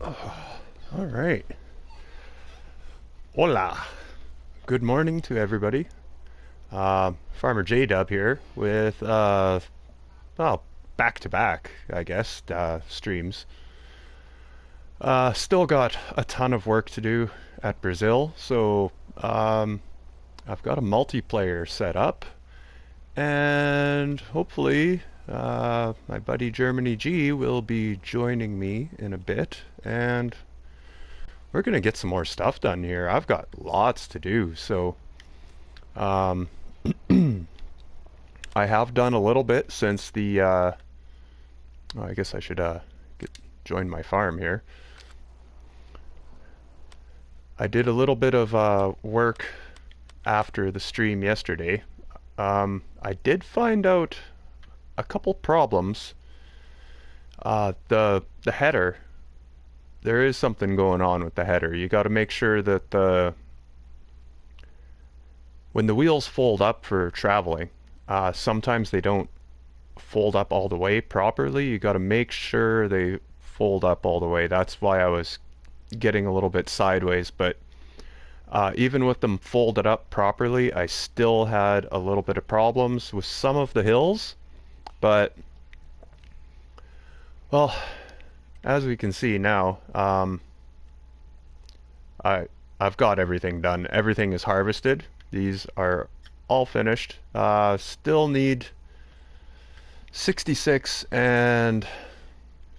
All right. Hola. Good morning to everybody. Farmer J Dub here with, well, back to back, I guess, streams. Still got a ton of work to do at Brazil, so I've got a multiplayer set up, and hopefully my buddy Germany G will be joining me in a bit, and we're gonna get some more stuff done here. I've got lots to do, so um, I have done a little bit since the. Oh, I guess I should join my farm here. I did a little bit of work after the stream yesterday. I did find out a couple problems. The header, there is something going on with the header. You got to make sure that when the wheels fold up for traveling, sometimes they don't fold up all the way properly. You got to make sure they fold up all the way. That's why I was getting a little bit sideways, but even with them folded up properly, I still had a little bit of problems with some of the hills. But, well, as we can see now, I I've got everything done. Everything is harvested. These are all finished. Still need 66 and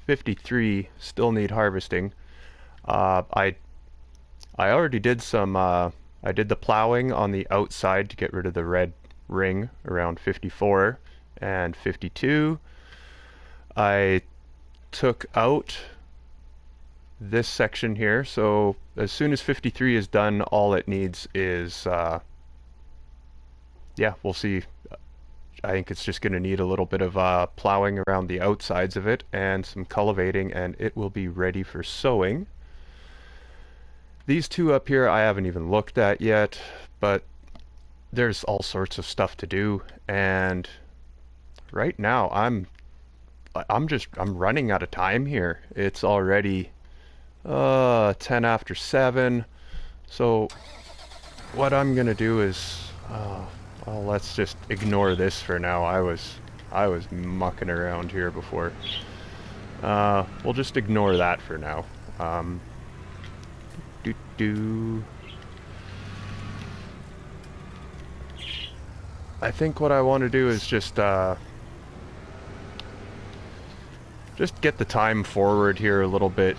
53 still need harvesting. Uh, I I already did some. I did the plowing on the outside to get rid of the red ring around 54 and 52. I took out this section here, so as soon as 53 is done, all it needs is, yeah, we'll see. I think it's just going to need a little bit of plowing around the outsides of it and some cultivating, and it will be ready for sowing. These two up here I haven't even looked at yet, but there's all sorts of stuff to do, and right now I'm running out of time here. It's already 10 after 7. So what I'm gonna do is well, let's just ignore this for now. I was mucking around here before. We'll just ignore that for now. Do do. I think what I want to do is just get the time forward here a little bit.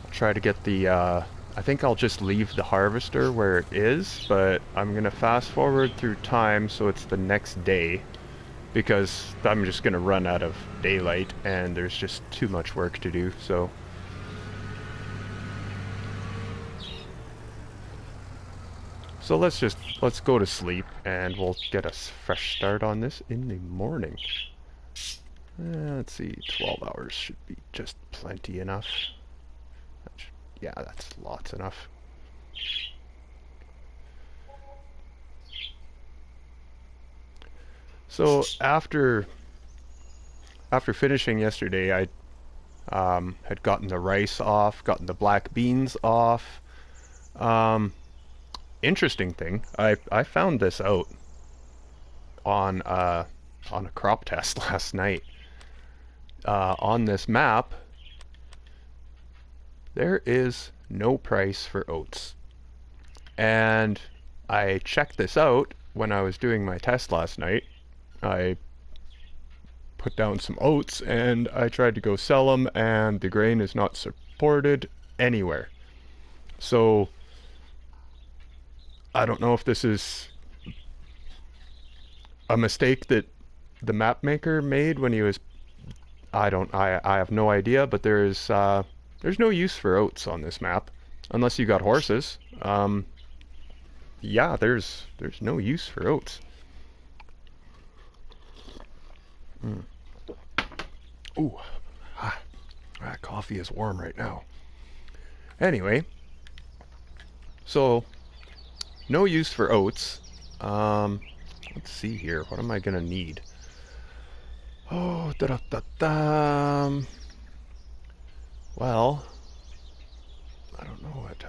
I'll try to get the I think I'll just leave the harvester where it is, but I'm gonna fast forward through time so it's the next day, because I'm just gonna run out of daylight and there's just too much work to do. So let's go to sleep and we'll get a fresh start on this in the morning. Let's see, 12 hours should be just plenty enough. Yeah, that's lots enough. So after finishing yesterday, I had gotten the rice off, gotten the black beans off. Um, Interesting thing, I found this out on a crop test last night. On this map, there is no price for oats. And I checked this out when I was doing my test last night. I put down some oats and I tried to go sell them, and the grain is not supported anywhere. So I don't know if this is a mistake that the map maker made when he was. I have no idea, but there's no use for oats on this map unless you got horses. Yeah, there's no use for oats. Mm. Ooh, that coffee is warm right now. Anyway, so no use for oats. Let's see here. What am I gonna need? Oh, da da da da. Well, I don't know what,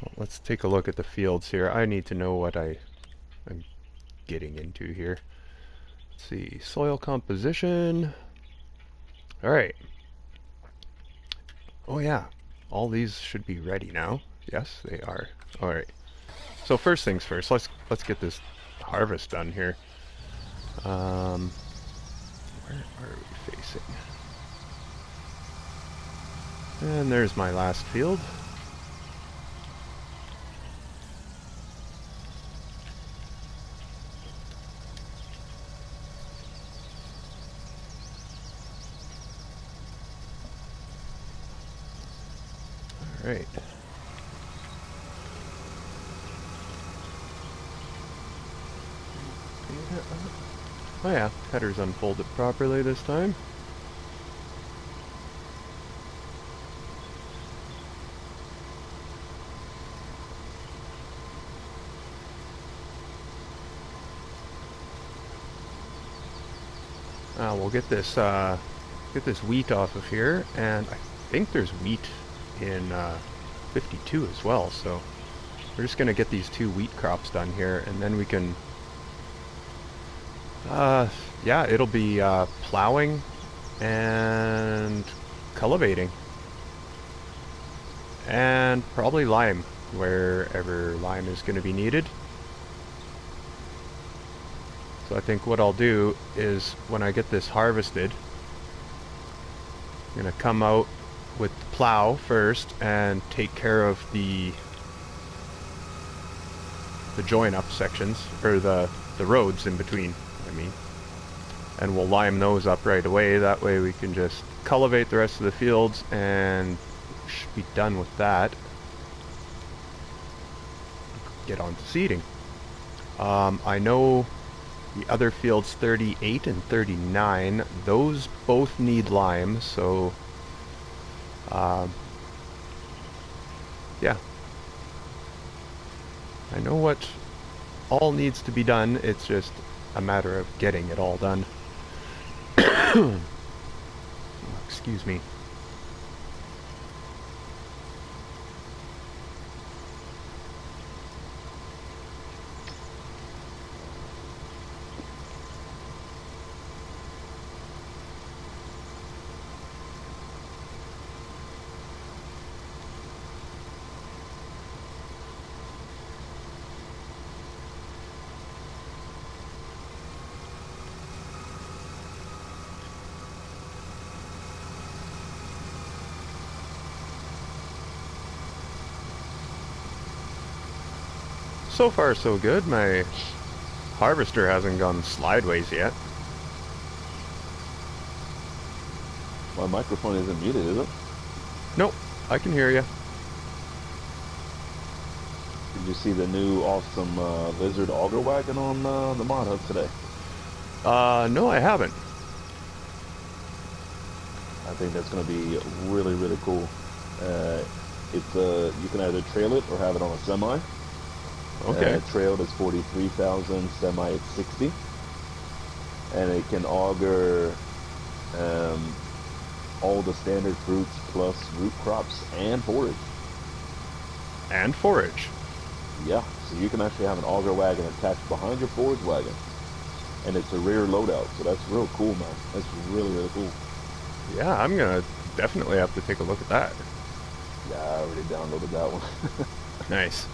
well, let's take a look at the fields here. I need to know what I'm getting into here. Let's see, soil composition. Alright. Oh yeah, all these should be ready now. Yes, they are. Alright. So first things first, let's get this harvest done here. Where are we facing? And there's my last field. Alright. Oh yeah, headers unfolded properly this time. We'll get this wheat off of here, and I think there's wheat in 52 as well. So we're just gonna get these 2 wheat crops done here, and then we can. Yeah, it'll be plowing and cultivating, and probably lime wherever lime is going to be needed. So I think what I'll do is when I get this harvested, I'm going to come out with the plow first and take care of the join up sections, or the roads in between, I mean. And we'll lime those up right away. That way we can just cultivate the rest of the fields and should be done with that. Get on to seeding. I know the other fields 38 and 39, those both need lime, so yeah. I know what all needs to be done, it's just a matter of getting it all done. Excuse me. So far so good. My harvester hasn't gone slideways yet. My microphone isn't muted, is it? Nope, I can hear you. Did you see the new awesome Lizard Auger Wagon on the Mod Hub today? No, I haven't. I think that's going to be really, really cool. You can either trail it or have it on a semi. Okay. Trailed is 43,000, semi is 60, and it can auger all the standard fruits plus root crops and forage. And forage. Yeah, so you can actually have an auger wagon attached behind your forage wagon, and it's a rear loadout. So that's real cool, man. That's really, really cool. Yeah, I'm gonna definitely have to take a look at that. Yeah, I already downloaded that one. Nice.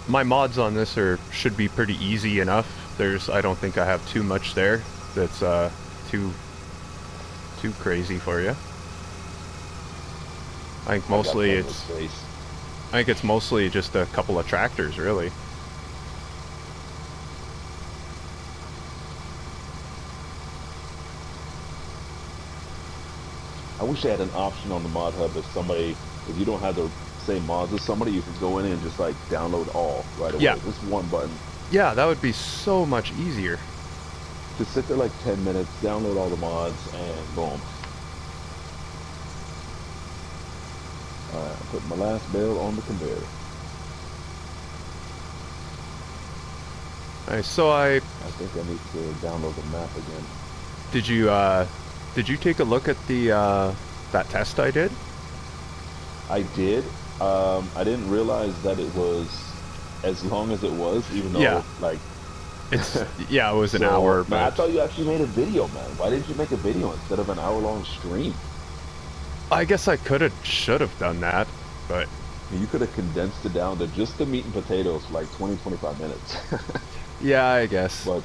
My mods on this should be pretty easy enough. I don't think I have too much there that's too crazy for you. I think it's mostly just a couple of tractors, really. I wish I had an option on the Mod Hub if you don't have the same mods as somebody, you could go in and just like download all right away. Yeah. Just one button. Yeah, that would be so much easier. Just sit there like 10 minutes, download all the mods, and boom. Alright, I put my last bale on the conveyor. Nice. So I I think I need to download the map again. did you did you take a look at the that test I did? I did. I didn't realize that it was as long as it was, even Yeah. though like. It's yeah, it was an So, hour, man, I but thought you actually made a video, man. Why didn't you make a video instead of an hour-long stream? I guess I could have should have done that, but You could have condensed it down to just the meat and potatoes for like 20, 25 minutes. yeah, I guess. But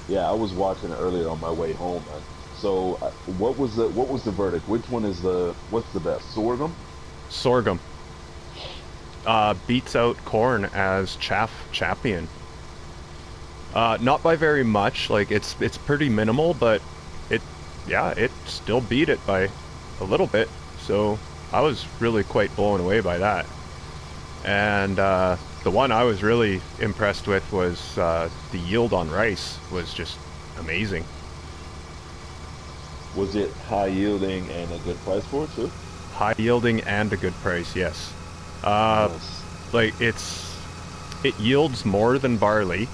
yeah, I was watching it earlier on my way home, man. So, what was the verdict? Which one is what's the best? Sorghum? Sorghum beats out corn as chaff champion. Not by very much. Like it's pretty minimal, but it yeah, it still beat it by a little bit. So I was really quite blown away by that. And the one I was really impressed with was the yield on rice was just amazing. Was it high yielding and a good price for it too? High yielding and a good price, yes. Uh, Nice. like it yields more than barley,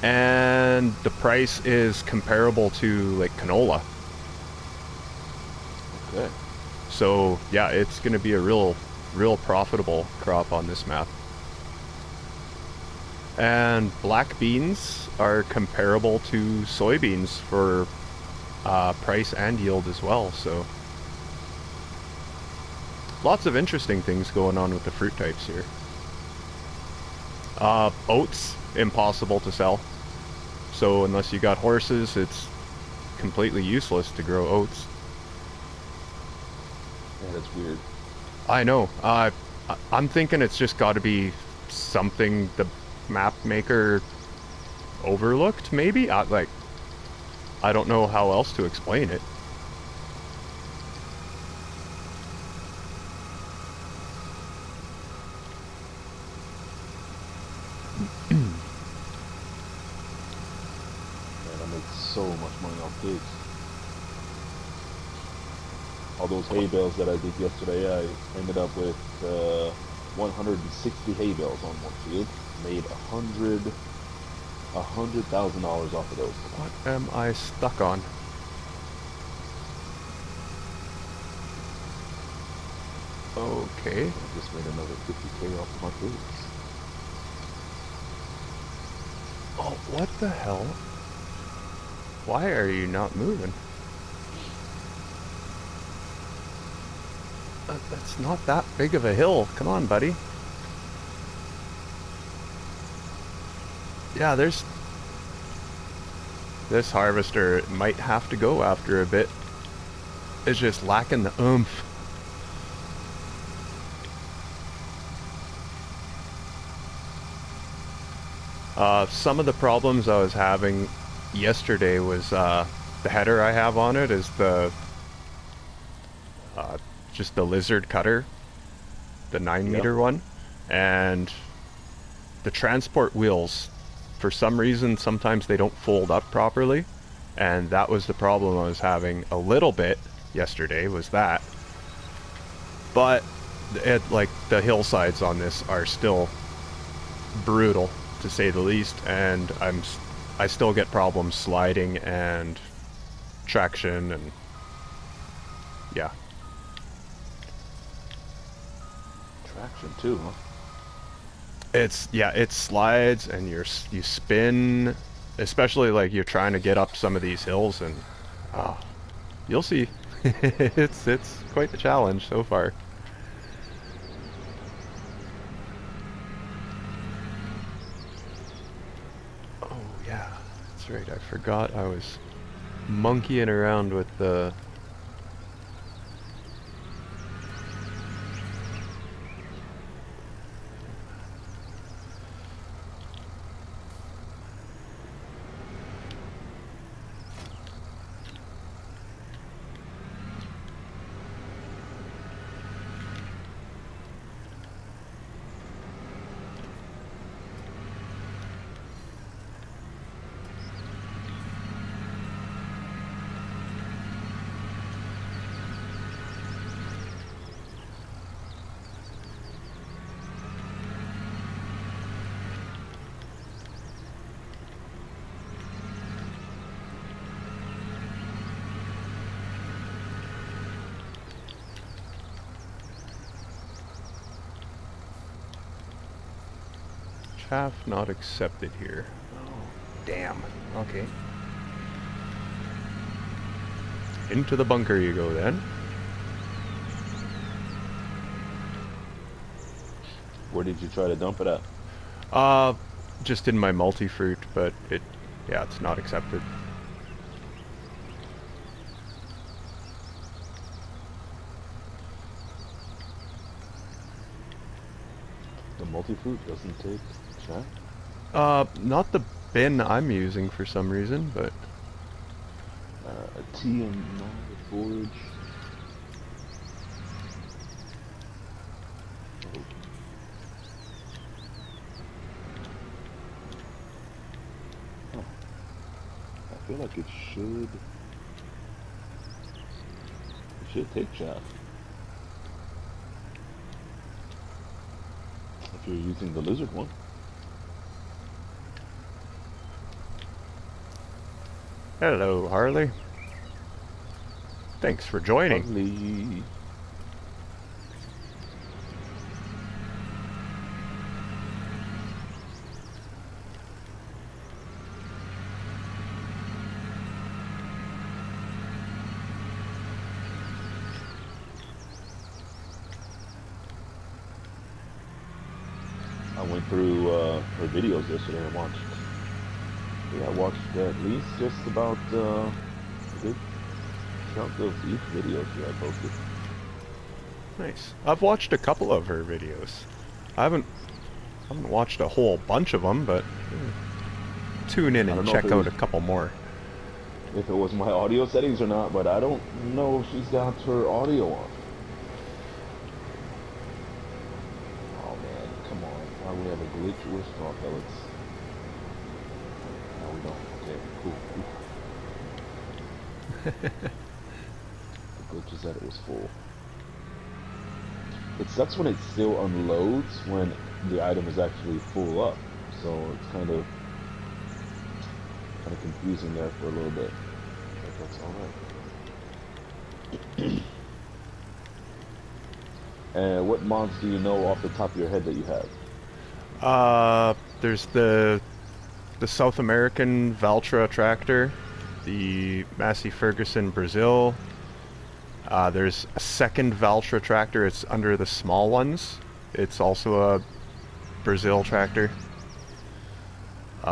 and the price is comparable to like canola. Okay. So yeah, it's going to be a real profitable crop on this map. And black beans are comparable to soybeans for price and yield as well. So lots of interesting things going on with the fruit types here. Oats, impossible to sell. So unless you got horses, it's completely useless to grow oats. Yeah, that's weird. I know. I'm thinking it's just got to be something the map maker overlooked, maybe? I don't know how else to explain it. Man, I make so much money off pigs. All those hay bales that I did yesterday, I ended up with 160 hay bales on one field. Made $100,000 off of those. What am I stuck on? Okay. I just made another 50K off of my pigs. Oh, what the hell? Why are you not moving? That's not that big of a hill. Come on, buddy. Yeah, there's... This harvester might have to go after a bit. It's just lacking the oomph. Some of the problems I was having yesterday was the header I have on it is uh, just the lizard cutter, the 9 Yep. meter one, and the transport wheels. For some reason, sometimes they don't fold up properly, and that was the problem I was having a little bit yesterday. Was that, but like the hillsides on this are still brutal to say the least, and I still get problems sliding and traction, and yeah. Traction too, huh? It's yeah, it slides and you spin, especially like you're trying to get up some of these hills, and ah, you'll see. It's quite the challenge so far. Oh yeah, that's right. I forgot I was monkeying around with the... Path not accepted here. Oh, damn. Okay. Into the bunker you go then. Where did you try to dump it at? Uh, just in my multi-fruit, but yeah, it's not accepted. The multi-fruit doesn't take chat? Not the bin I'm using for some reason, but A tea and forage. Oh. I feel like it should take chat. If you're using the lizard one. hello, Harley. Thanks for joining. Harley. I went through her videos yesterday and watched. Yeah, I watched at least just about a good chunk of each video she had posted. Nice. I've watched a couple of her videos. I haven't watched a whole bunch of them, but tune in and check out a couple more. If it was my audio settings or not, but I don't know if she's got her audio on. Oh man, come on. Why we have a glitch? Where's Straw Pellets? No, we don't. Okay, cool. The glitch is that it was full. It sucks when it still unloads when the item is actually full up. So it's kind of confusing there for a little bit. But that's alright. And what mods do you know off the top of your head that you have? There's the South American Valtra tractor, the Massey Ferguson Brazil. There's a second Valtra tractor. It's under the small ones. It's also a Brazil tractor. So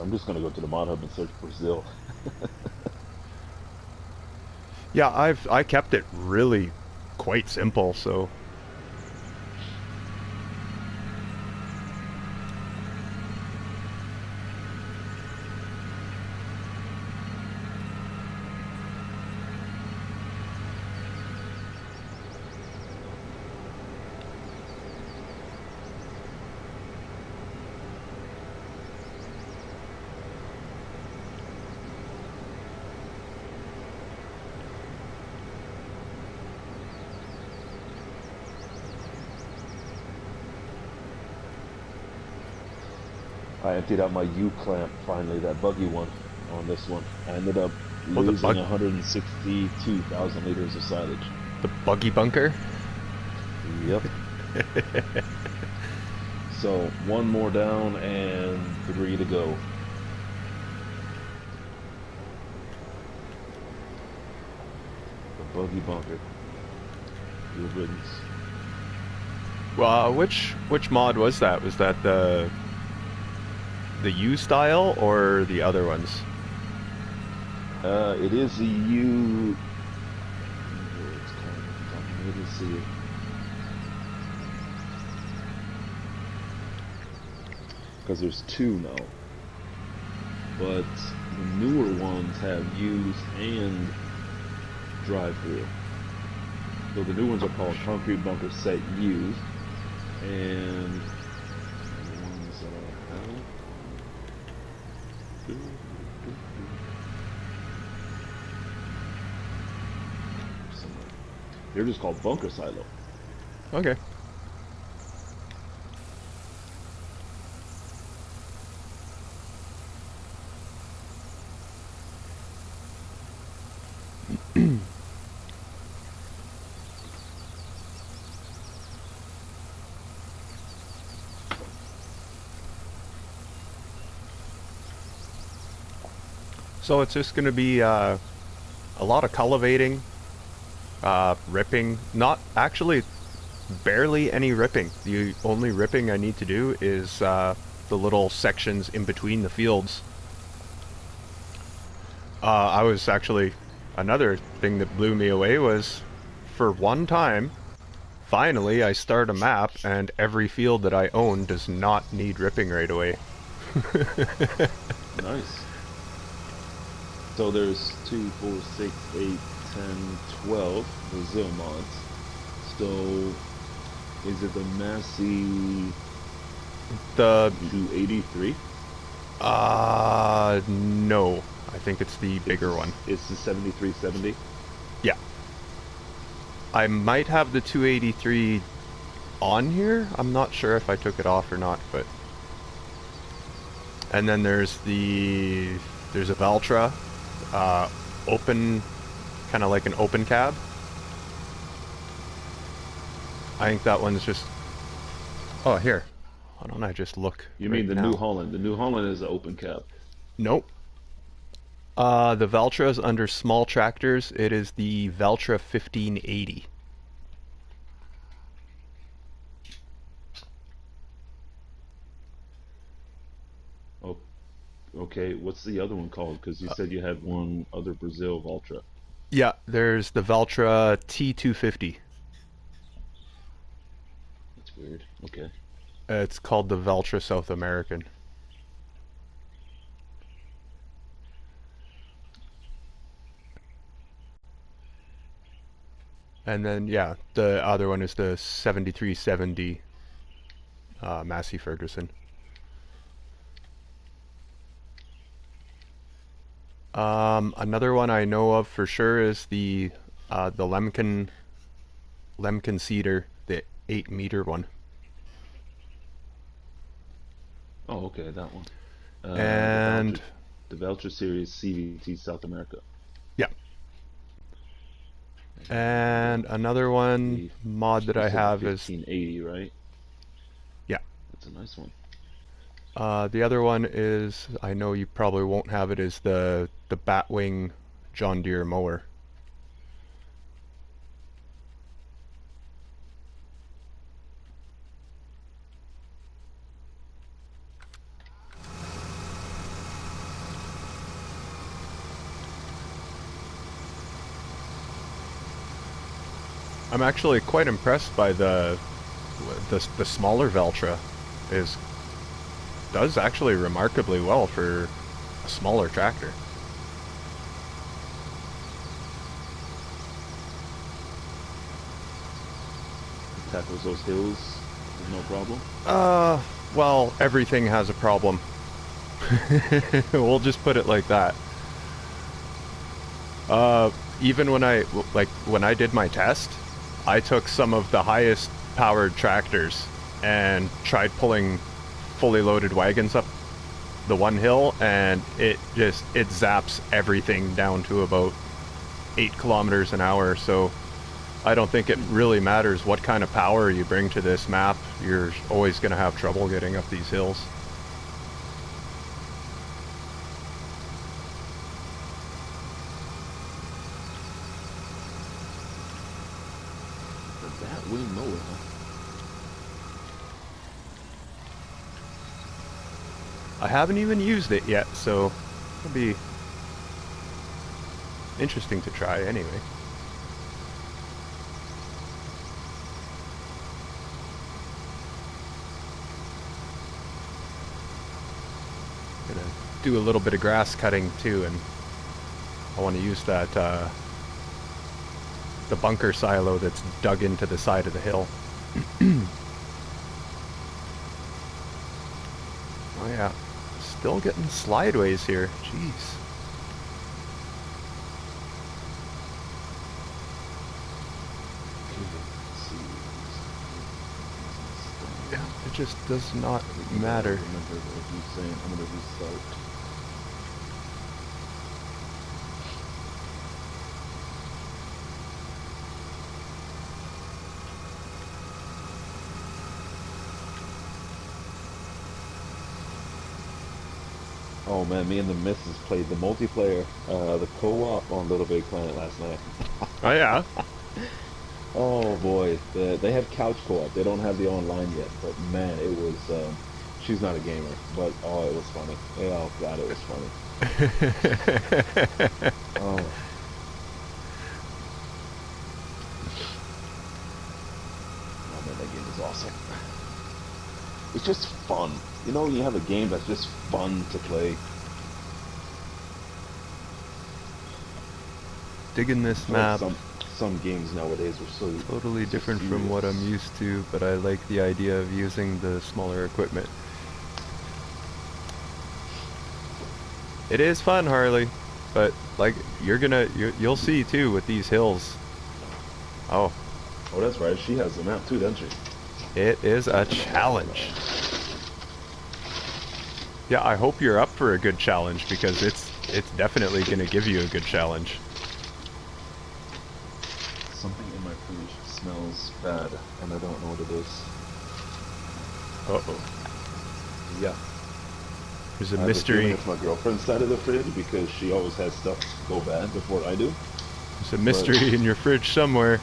I'm just gonna go to the mod hub and search Brazil. Yeah, I kept it really quite simple, so. I emptied out my U-clamp finally, that buggy one, on this one. I ended up losing 162,000 liters of silage. The buggy bunker? Yep. So, one more down and 3 to go. The buggy bunker. Good riddance. Well, which mod was that? Was that the U style or the other ones? It is the U. Let me see. Because there's 2 now, but the newer ones have used and drive-through. So the new ones are called Concrete Bunker Set Used, and the ones that I have. They're just called Bunker Silo. Okay. So it's just going to be a lot of cultivating, ripping. Not actually, barely any ripping. The only ripping I need to do is the little sections in between the fields. I was actually another thing that blew me away was for one time. Finally, I start a map, and every field that I own does not need ripping right away. Nice. So there's 2, 4, 6, 8, 10, 12 Brazil mods. So is it the Massey The 283? no, I think it's the bigger one. It's the 7370. Yeah, I might have the 283 on here. I'm not sure if I took it off or not, but. And then there's a Valtra, open, kind of like an open cab. I think that one's just. Oh, here. Why don't I just look? You right mean the now? New Holland? The New Holland is an open cab. Nope. The Valtra is under small tractors. It is the Valtra 1580. Oh, okay. What's the other one called? Because you said you had one other Brazil Valtra. Yeah, there's the Valtra T250. That's weird. Okay. It's called the Valtra South American. And then, yeah, the other one is the 7370 Massey Ferguson. Another one I know of for sure is the Lemken Cedar, the 8 meter one. Oh, okay, that one. And The Valtra series CVT South America. yeah, and another one mod that You I said the have is 1580, right? yeah. That's a nice one. The other one is I know you probably won't have it is the Batwing John Deere mower. I'm actually quite impressed by the smaller Valtra. Is does actually remarkably well for a smaller tractor. It tackles those hills with no problem. Well, everything has a problem. We'll just put it like that. Uh, Even when I did my test, I took some of the highest powered tractors and tried pulling fully loaded wagons up the one hill, and it zaps everything down to about 8 kilometers an hour. So I don't think it really matters what kind of power you bring to this map. You're always going to have trouble getting up these hills. The Batwing mower, huh? I haven't even used it yet, so it'll be interesting to try anyway. Gonna do a little bit of grass cutting too, and I want to use that the bunker silo that's dug into the side of the hill. Oh yeah, still getting slideways here. Jeez. Okay, let's see. Yeah, it just does not matter. Remember what he's saying. I'm gonna restart. Oh man, me and the missus played the multiplayer, the co-op on Little Big Planet last night. Oh yeah. Oh boy, they have couch co-op. They don't have the online yet, but man, it was. She's not a gamer, but oh, it was funny. Oh God, it was funny. Oh, oh man, that game is awesome. It's just fun. You know, when you have a game that's just fun to play. Digging I this feel like map. some games nowadays are Totally so different from what I'm serious. used to, but I like the idea of using the smaller equipment. It is fun, Harley, but like you'll see too with these hills. Oh, Oh, that's right. She has the map too, doesn't she? it is a challenge. Yeah, I hope you're up for a good challenge because it's definitely gonna give you a good challenge. Something in my fridge smells bad, and I don't know what it is. Uh-oh. Yeah, There's a I have a feeling mystery. it's my girlfriend's side of the fridge because she always has stuff go bad before I do. There's a But mystery in your fridge somewhere.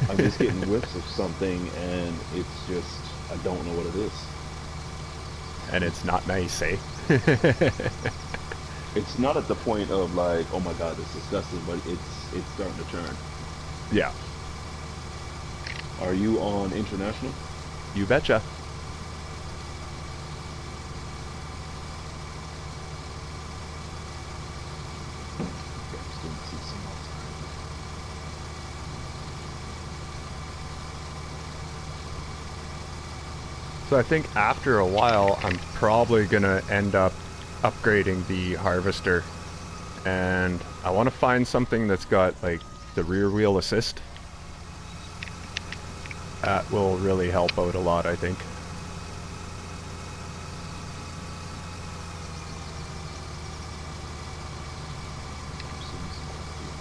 I'm just getting whiffs of something, and it's just I don't know what it is. And it's not nice, eh? It's not at the point of like, oh my god, it's disgusting, but it's starting to turn. Yeah, Are you on international? you betcha. Okay, I'm just going to see some outside. So I think after a while, I'm probably gonna end up upgrading the harvester, and I want to find something that's got like the rear wheel assist. That will really help out a lot, I think. I'm seeing some quite a few.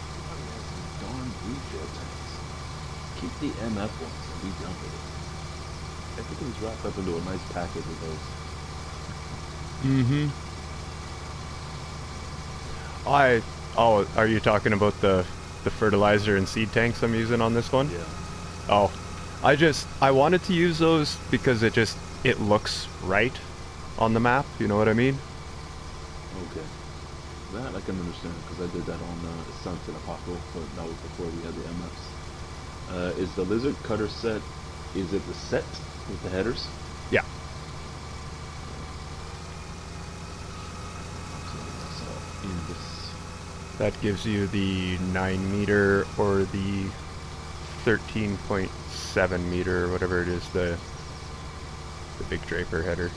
Everybody has these darn refill tanks. Keep the MF ones and be done with it. Everything's wrapped up into a nice package with those. Mm-hmm. I oh, are you talking about the fertilizer and seed tanks I'm using on this one? Yeah. Oh, I wanted to use those because it looks right on the map. You know what I mean? Okay. That I can understand because I did that on Sunset Apocalypse, but that was before we had the MFs. Is the Lizard Cutter set? Is it the set with the headers? Yeah. Absolutely. I saw in this. That gives you the 9 meter or the 13.7 meter or whatever it is, the big Draper header.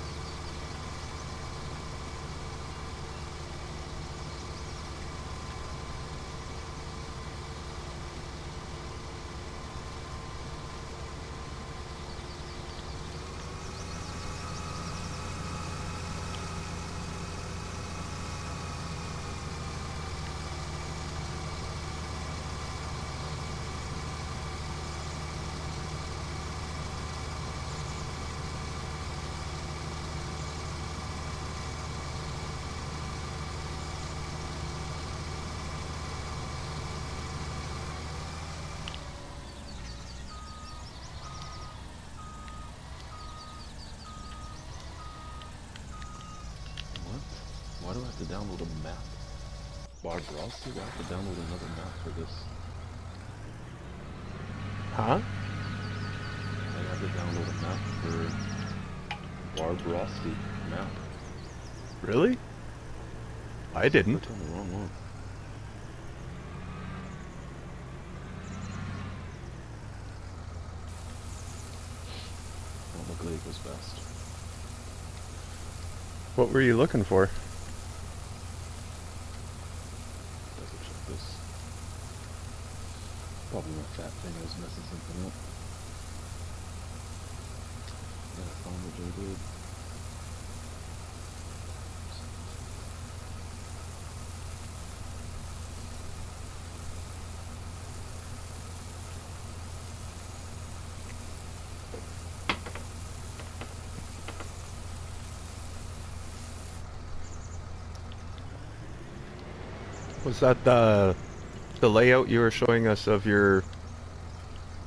What? Why do I have to download a map? Barb Rossi? Why have to download another map for this? Huh? I have to download a map for Barb Rossi map. Really? I Looks like I didn't. clicked on the wrong one. Oh, luckily it goes fast. What were you looking for? Double check this. Probably my fat finger is messing something up. Yeah, I found what I did. Was that the layout you were showing us of your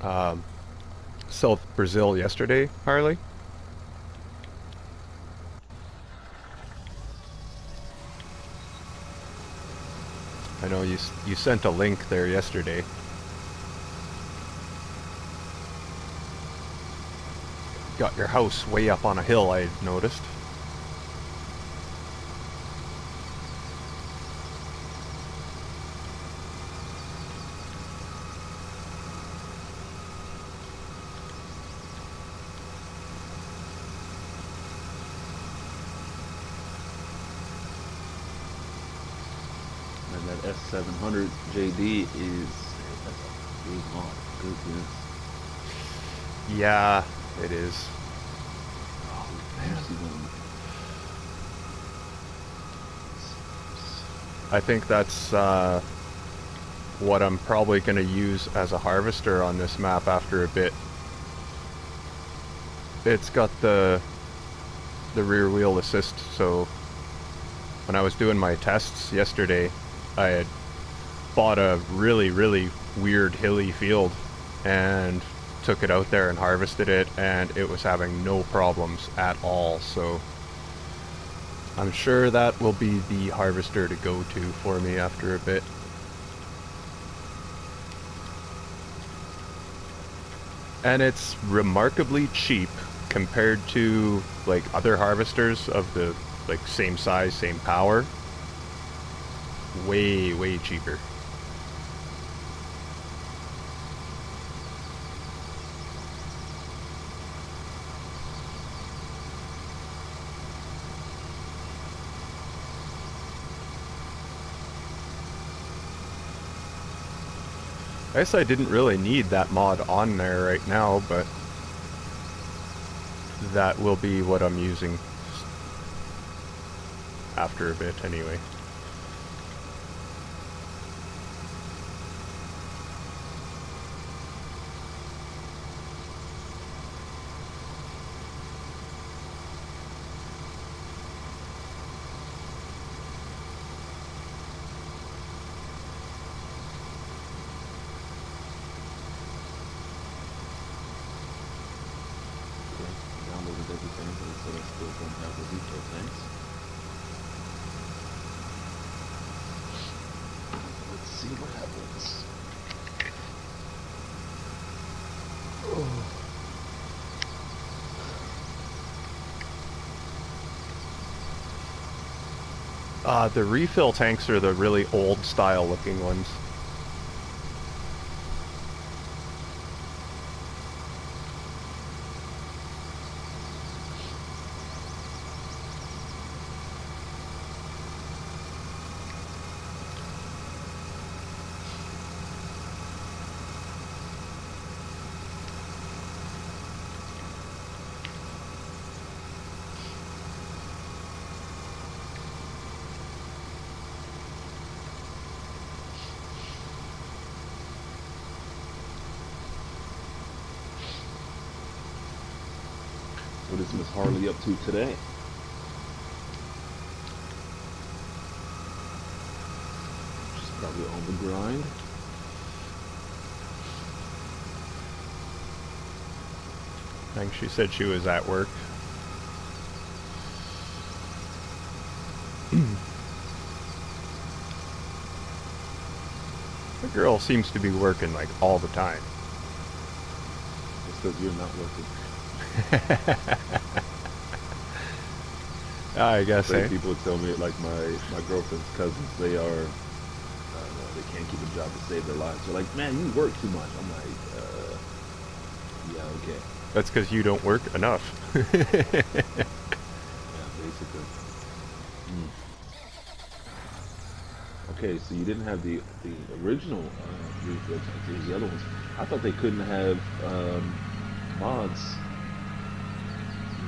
um, South Brazil yesterday, Harley? I know you sent a link there yesterday. Got your house way up on a hill, I noticed. And that S700 JD is that's a big mod. Goodness. Yeah, it is. Oh You man. see them. I think that's what I'm probably going to use as a harvester on this map after a bit. It's got the rear wheel assist, so when I was doing my tests yesterday, I had bought a really weird hilly field and took it out there and harvested it, and it was having no problems at all. So I'm sure that will be the harvester to go to for me after a bit. And it's remarkably cheap compared to like other harvesters of the like same size, same power. Way cheaper. I guess I didn't really need that mod on there right now, but that will be what I'm using after a bit anyway. Okay, downloaded everything, but it said I still don't have the refill tanks. Let's see what happens. Oh. The refill tanks are the really old style looking ones. What is Miss Harley up to today? She's probably on the grind. I think she said she was at work. The girl seems to be working like all the time. It's because you're not working. I guess, Say eh? people tell me like my girlfriend's cousins, they are I don't know, they can't keep a job to save their lives. They're like, man, you work too much. I'm like, yeah, okay. That's because you don't work enough. Yeah, basically. Mm. Okay, so you didn't have the original refill tanks. It was the other ones. I thought they couldn't have mods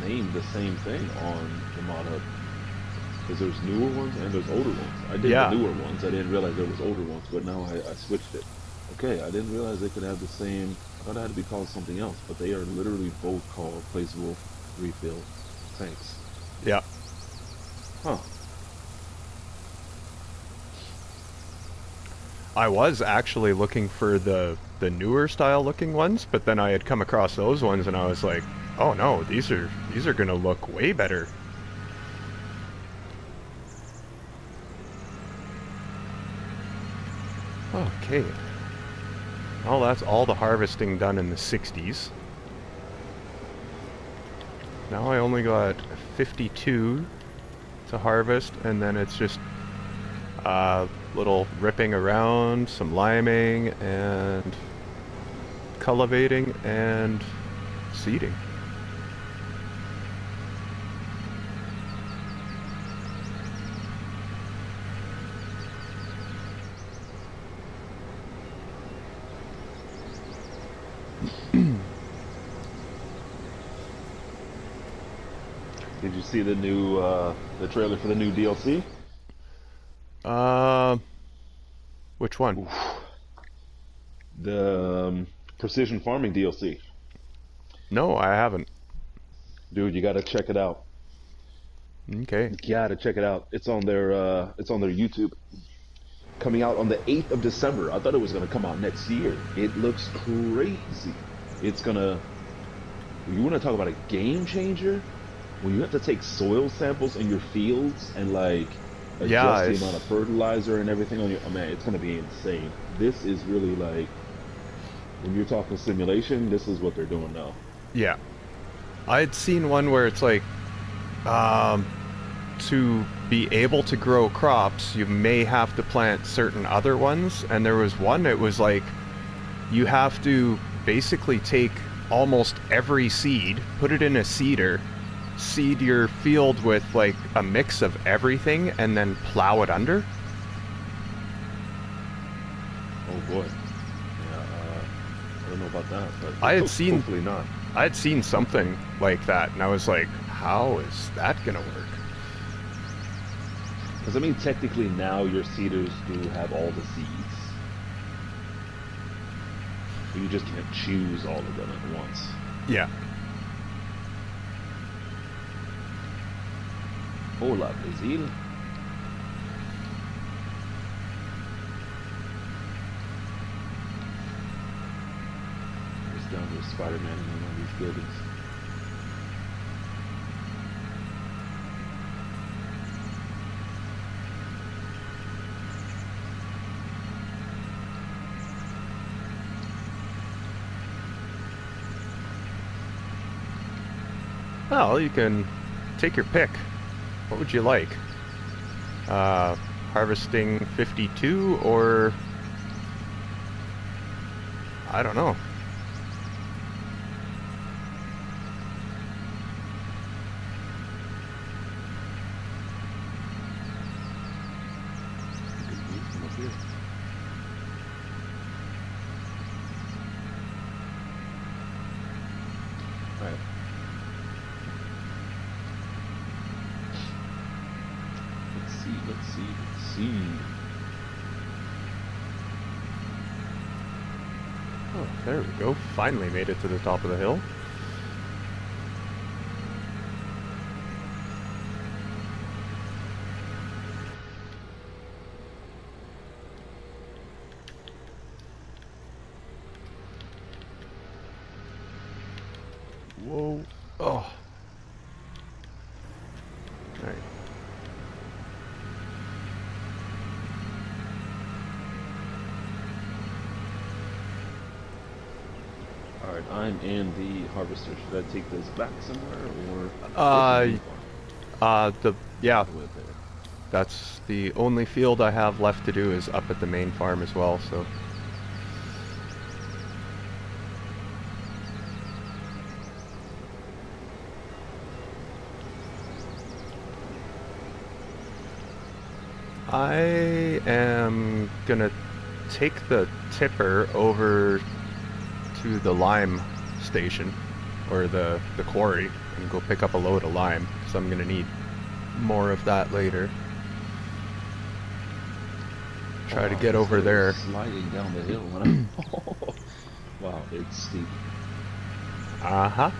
named the same thing on the mod hub because there's newer ones and there's older ones. I did the Yeah, newer ones. I didn't realize there was older ones, but now I switched it. Okay, I didn't realize they could have the same. I thought it had to be called something else, but they are literally both called placeable refill tanks. yeah. Huh. I was actually looking for the newer style looking ones, but then I had come across those ones and I was like, "Oh no, these are going to look way better." Okay. Well, that's all the harvesting done in the 60s. Now I only got 52 to harvest, and then it's just little ripping around, some liming, and cultivating, and seeding. Did you see the trailer for the new DLC? Uh, which one? Oof. The Precision Farming DLC. No, I haven't. Dude, you gotta check it out. Okay. You gotta check it out. It's on their YouTube. Coming out on the 8th of December. I thought it was gonna come out next year. It looks crazy. It's gonna. You want to talk about a game changer? When you have to take soil samples in your fields and like Yeah, adjust the amount it's of fertilizer and everything on your, oh man, it's gonna be insane. This is really like when you're talking simulation, this is what they're doing now. yeah. I'd seen one where it's like, um, to be able to grow crops, you may have to plant certain other ones. And there was one, it was like, you have to basically take almost every seed, put it in a seeder, seed your field with like a mix of everything, and then plow it under. Oh boy, yeah, I don't know about that, but I had seen hopefully not. I had seen something like that, and I was like, how is that gonna work? Because I mean, technically now your seeders do have all the seeds, but you just can't choose all of them at once. Yeah. Hola, Brazil. Just down to Spider-Man in one of these buildings. Well, you can take your pick. What would you like? Harvesting 52 or I don't know. You can use them up here. All right. Let's see. Let's see. Let's see. Oh, there we go. Finally made it to the top of the hill. Whoa. Oh. All right. All right. I'm in the harvester. Should I take this back somewhere or Uh, move yeah, on with it? that's the only field I have left to do is up at the main farm as well, so. I am gonna take the tipper over to the lime station, or the quarry, and go pick up a load of lime, because I'm gonna need more of that later. Try to Oh, get this over hill there. is sliding down the hill when I. Wow, it's steep. Uh-huh.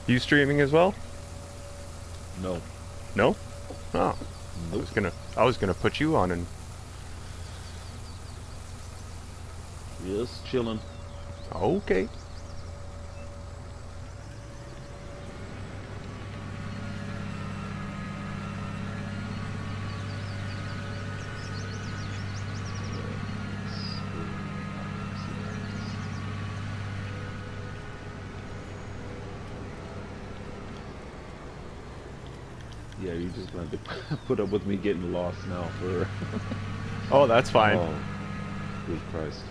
You streaming as well? No. No? Oh, Nope. I was gonna put you on and Just chilling. okay. Yeah, you're just going to put up with me getting lost now for. Oh, that's fine. Oh, good Christ.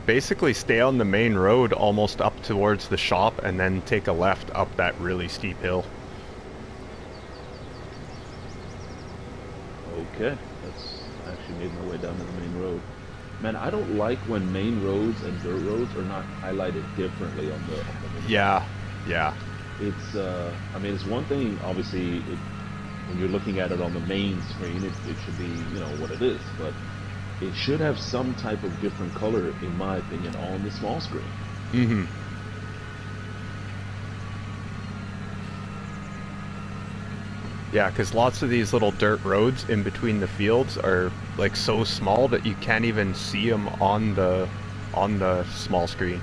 Basically stay on the main road almost up towards the shop and then take a left up that really steep hill. Okay, that's actually made my way down to the main road. Man, I don't like when main roads and dirt roads are not highlighted differently on the mini map. Yeah, yeah. It's I mean, it's one thing obviously when you're looking at it on the main screen, it should be what it is, but it should have some type of different color, in my opinion, on the small screen. Mm-hmm. Yeah, because lots of these little dirt roads in between the fields are like so small that you can't even see them on the small screen.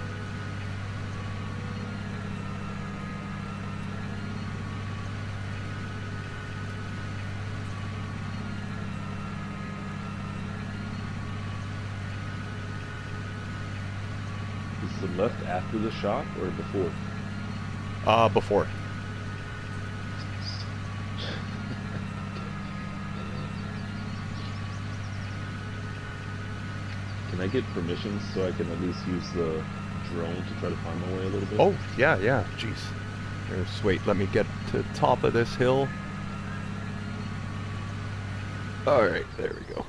Is the left after the shop or before? Before. Can I get permissions so I can at least use the drone to try to find my way a little bit? Oh, yeah, yeah. Jeez. Just wait, let me get to the top of this hill. Alright, there we go.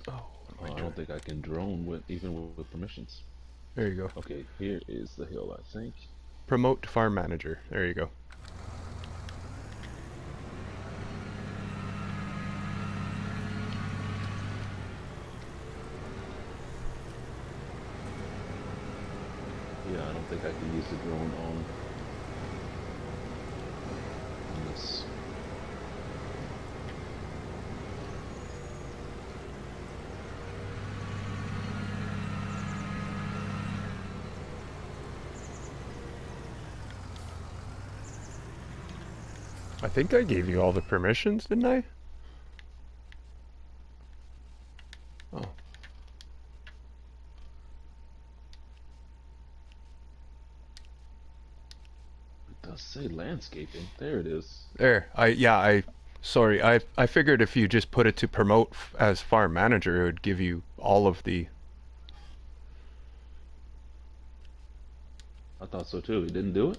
Oh, what am Oh, I I doing? don't think I can drone with even with permissions. There you go. Okay, here is the hill, I think. Promote to farm manager. There you go. Yeah, I don't think I can use the drone on this. I think I gave you all the permissions, didn't I? Oh. It does say landscaping. There it is. There. Sorry, I figured if you just put it to promote as farm manager, it would give you all of the... I thought so too. He didn't do it?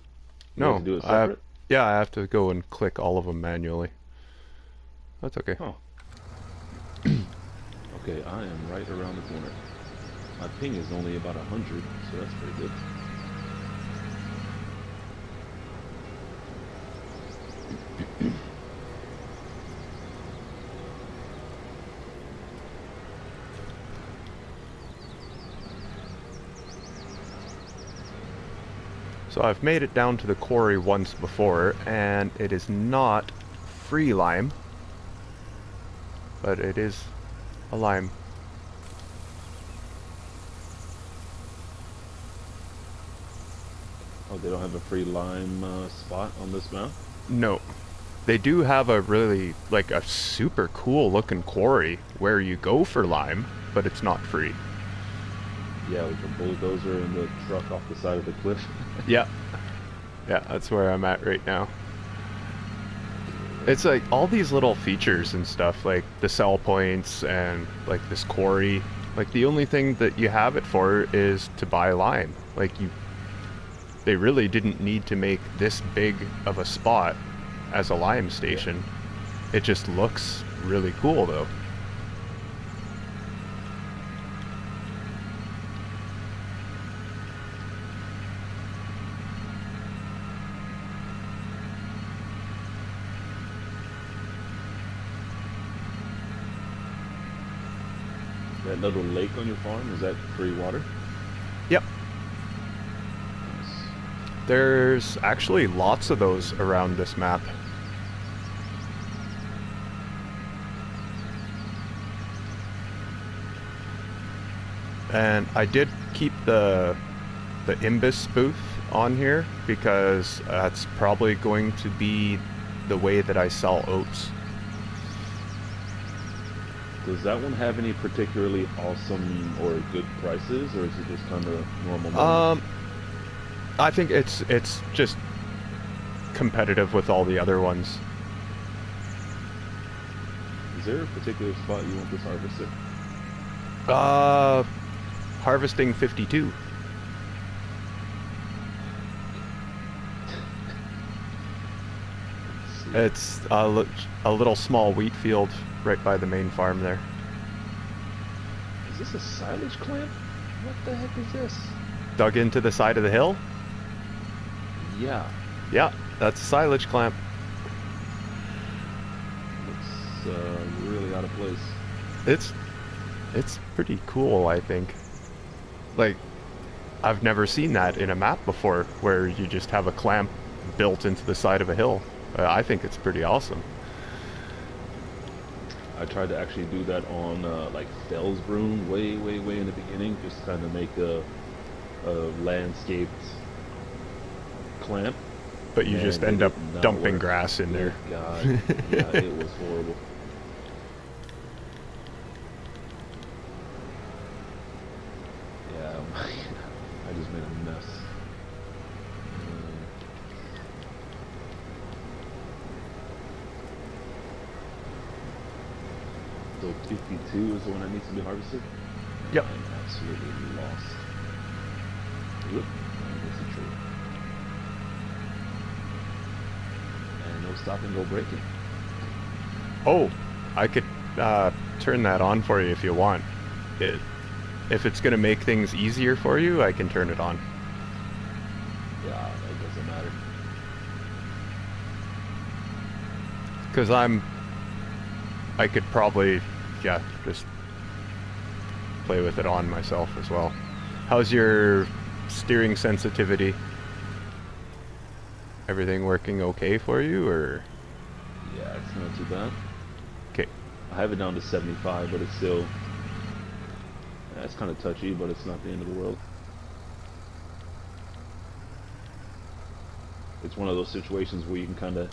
You have to No, do it separate? yeah, I have to go and click all of them manually. That's okay. Huh. Okay, I am right around the corner. My ping is only about 100, so that's pretty good. So I've made it down to the quarry once before, and it is not free lime, but it is a lime. Oh, they don't have a free lime spot on this map? No. They do have a really, like, a super cool looking quarry where you go for lime, but it's not free. Yeah, with the bulldozer and the truck off the side of the cliff. Yeah. Yeah, that's where I'm at right now. It's like all these little features and stuff, like the sell points and like this quarry. Like the only thing that you have it for is to buy lime. Like they really didn't need to make this big of a spot as a lime station. It just looks really cool though. that little lake on your farm, is that free water? Yep. Nice. There's actually lots of those around this map. And I did keep the Imbus booth on here because that's probably going to be the way that I sell oats. Does that one have any particularly awesome or good prices, or is it just kind of normal money? I think it's just competitive with all the other ones. Is there a particular spot you want this harvested? Uh, Harvesting 52. Let's see. It's a little small wheat field right by the main farm there. Is this a silage clamp? What the heck is this? Dug into the side of the hill? Yeah, Yeah, that's a silage clamp. looks really out of place. It's it's pretty cool, I think. Like, I've never seen that in a map before, where you just have a clamp built into the side of a hill. I think it's pretty awesome. I tried to actually do that on like Fellsbrunn way, way, way in the beginning, just kind of make a landscaped clamp. But you Man, just it end up did not dumping work. grass in Good there. God, yeah, it was horrible. Yeah, I just made a mess. So 52 is the one that needs to be harvested? Yep. I'm absolutely lost. Yep, that's the truth. And no stop and go braking. Oh, I could turn that on for you if you want. It, if it's gonna make things easier for you, I can turn it on. Yeah, it doesn't matter. Because I could probably, yeah, just play with it on myself as well. How's your steering sensitivity? Everything working okay for you, or? Yeah, it's not too bad. Okay. I have it down to 75, but it's still, it's kind of touchy, but it's not the end of the world. It's one of those situations where you can kind of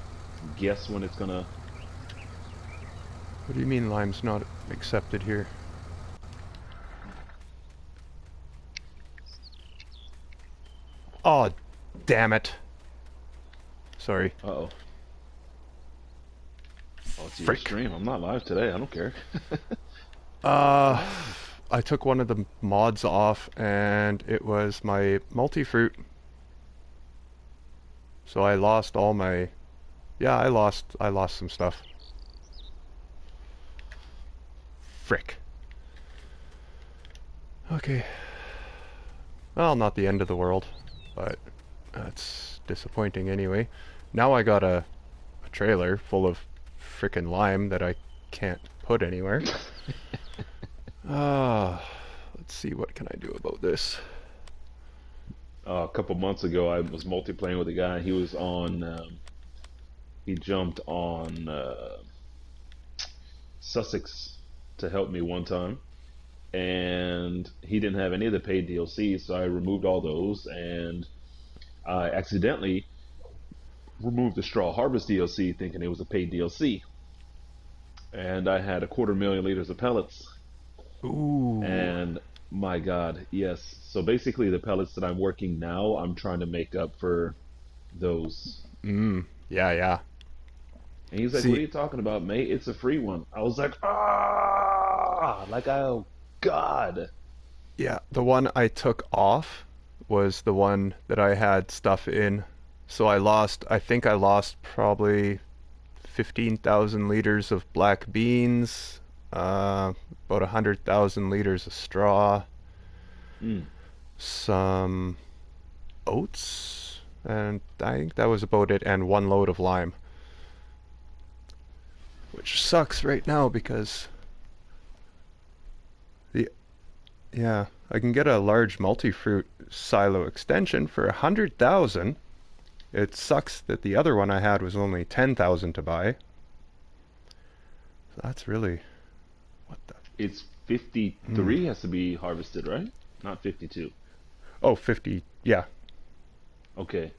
guess when it's gonna. What do you mean lime's not accepted here? Oh, damn it. Sorry. Uh-oh. Oh, it's your Frick. stream. I'm not live today. I don't care. Uh, I took one of the mods off and it was my multi-fruit. So I lost all my, yeah, I lost some stuff. Frick. Okay. Well, not the end of the world, but that's disappointing anyway. Now I got a trailer full of frickin' lime that I can't put anywhere. Let's see, what can I do about this? A couple months ago, I was multiplaying with a guy. He was on. He jumped on Sussex to help me one time, and he didn't have any of the paid DLC, so I removed all those, and I accidentally removed the Straw Harvest DLC, thinking it was a paid DLC, and I had 250,000 liters of pellets. Ooh. And my God, yes. So basically, the pellets that I'm working now, I'm trying to make up for those. Yeah, yeah. And he's like, "What are See, you talking about, mate? It's a free one." I was like, oh God. yeah, the one I took off was the one that I had stuff in. So I think I lost probably 15,000 liters of black beans, about 100,000 liters of straw, Mm. some oats, and I think that was about it, and one load of lime. Which sucks right now because the Yeah, I can get a large multi-fruit silo extension for 100,000. It sucks that the other one I had was only 10,000 to buy. So that's really what the. It's Hmm. 53 has to be harvested, right? Not 52. Oh, 50. Yeah. Okay,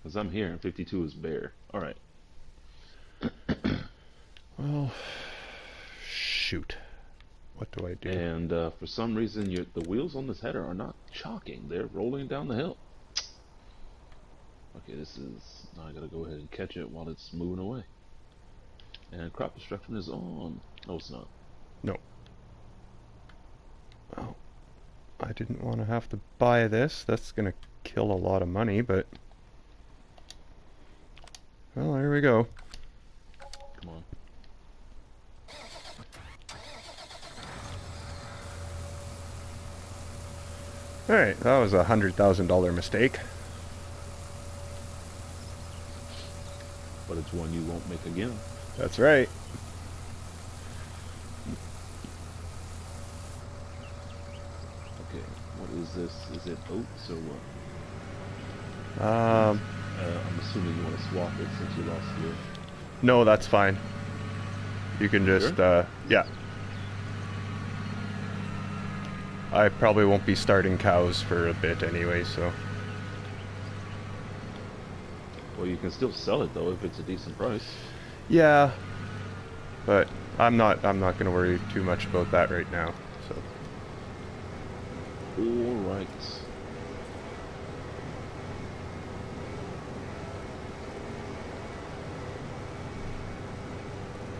because I'm here and 52 is bare. All right. Well, shoot. What do I do? And for some reason, the wheels on this header are not chalking. They're rolling down the hill. Okay, this is... Now I gotta go ahead and catch it while it's moving away. And crop destruction is on. No, it's not. No. Oh, I didn't want to have to buy this. That's gonna kill a lot of money, but well, there we go. Come on. All right, that was $100,000 mistake. But it's one you won't make again. That's right. Okay, what is this? Is it oats or what? Um, I'm assuming you want to swap it since you lost your... no, that's fine. You can Sure? just, yeah. I probably won't be starting cows for a bit anyway, so. Well, you can still sell it though if it's a decent price. Yeah, but I'm not gonna worry too much about that right now. So. All right.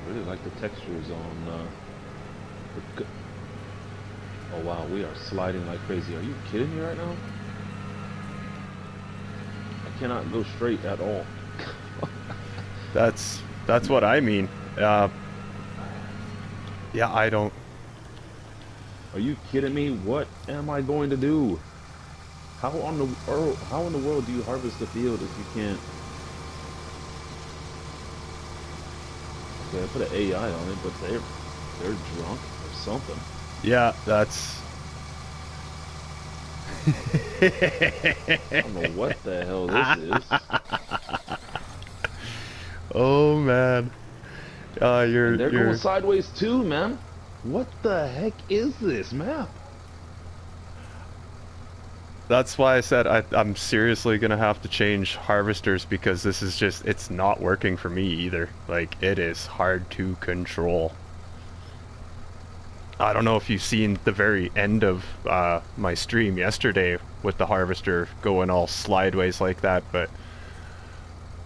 I really like the textures on the... Oh wow, we are sliding like crazy. Are you kidding me right now? I cannot go straight at all. That's what I mean. Uh, yeah, I don't. Are you kidding me? What am I going to do? How in the world do you harvest the field if you can't? Okay, I put an AI on it, but they're drunk or something. Yeah, that's. I don't know what the hell this is. Oh man. And they're going You're. sideways too, man. What the heck is this map? That's why I said I'm seriously gonna have to change harvesters because this is just it's not working for me either. Like it is hard to control. I don't know if you've seen the very end of my stream yesterday with the harvester going all slideways like that, but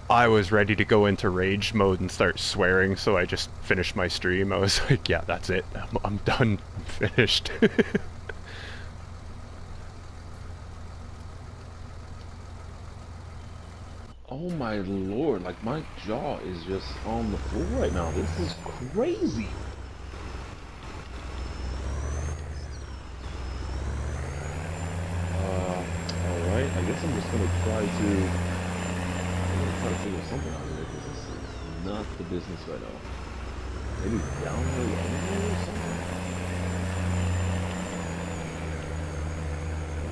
I was ready to go into rage mode and start swearing, so I just finished my stream. I was like, yeah, that's it. I'm done. I'm finished. Oh my lord, like my jaw is just on the floor right now. This is crazy. Alright, I guess I'm just gonna try to figure something out here because this is not the business right now. Maybe download anyway or something?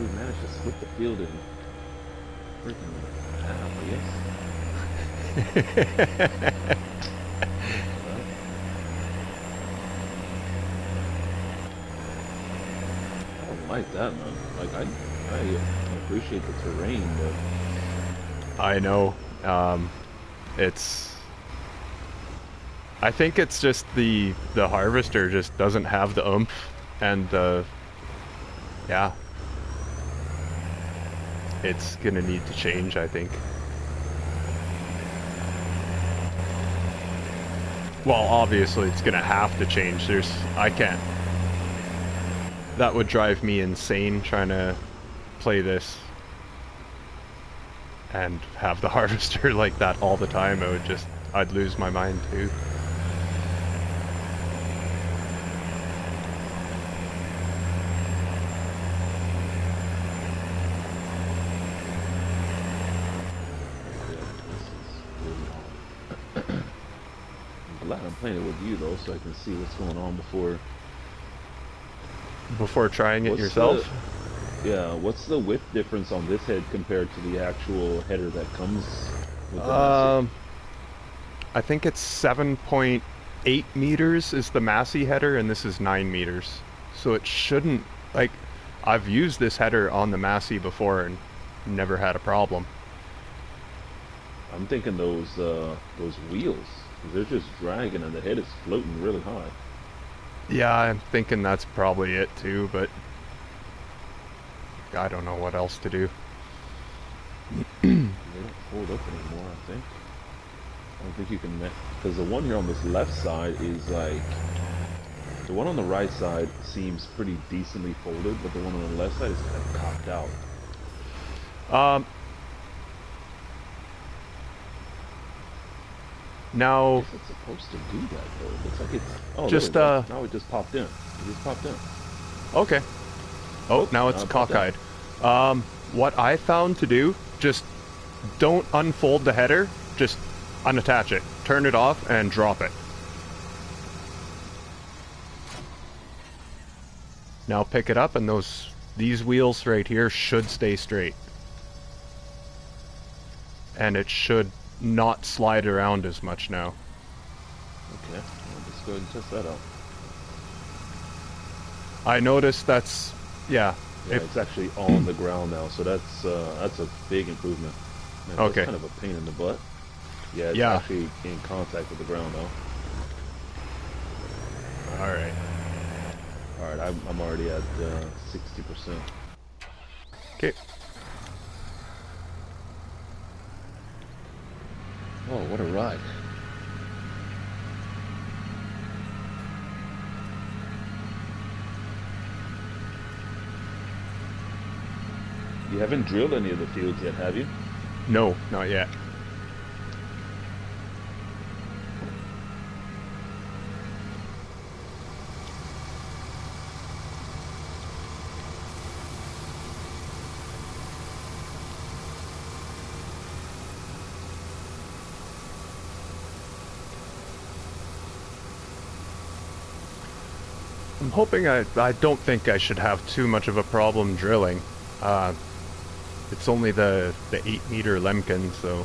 We managed to split the field in freaking half, I guess. That. I don't like that, man. Like, I appreciate the terrain, but I know. It's. I think it's just the harvester just doesn't have the oomph and the. Yeah. It's gonna need to change, I think. Well, obviously it's gonna have to change. I can't. That would drive me insane trying to play this and have the harvester like that all the time. I'd lose my mind too. yeah, this is really hard. I'm glad I'm playing it with you though, so I can see what's going on before before trying it What's the yourself. Yeah, what's the width difference on this head compared to the actual header that comes with the Massey? Um, I think it's 7.8 meters is the Massey header, and this is 9 meters. So it shouldn't, like, I've used this header on the Massey before and never had a problem. I'm thinking those wheels, 'cause they're just dragging and the head is floating really high. Yeah, I'm thinking that's probably it too, but I don't know what else to do. They don't fold up anymore, I think. I don't think you can, because the one here on this left side is like, the one on the right side seems pretty decently folded, but the one on the left side is kind of cocked out. Um, I now, guess it's supposed to do that though. It looks like it's, oh, there we just, go. Now it just popped in. It just popped in. okay. Oh, Oh, now now it's it popped out. cockeyed. What I found to do, just don't unfold the header, just unattach it. Turn it off and drop it. Now pick it up and these wheels right here should stay straight. And it should not slide around as much now. Okay, I'll just go ahead and test that out. I noticed that's, yeah. Yeah, it's actually on the ground now, so that's a big improvement. Man, Okay. that's kind of a pain in the butt. Yeah, it's Yeah. actually in contact with the ground now. All right. All right, I'm already at 60%. Okay. Oh, what a ride! You haven't drilled any of the fields yet, have you? No, not yet. I'm hoping I don't think I should have too much of a problem drilling. Uh, it's only the 8 meter Lemken, so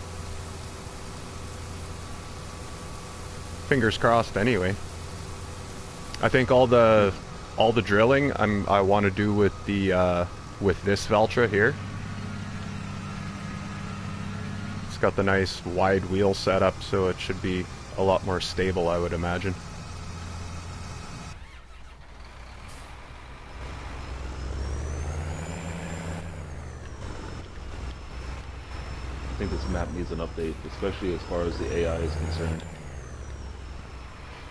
fingers crossed anyway. I think all the drilling I want to do with the with this Valtra here. It's got the nice wide wheel setup, so it should be a lot more stable, I would imagine. I think this map needs an update, especially as far as the AI is concerned.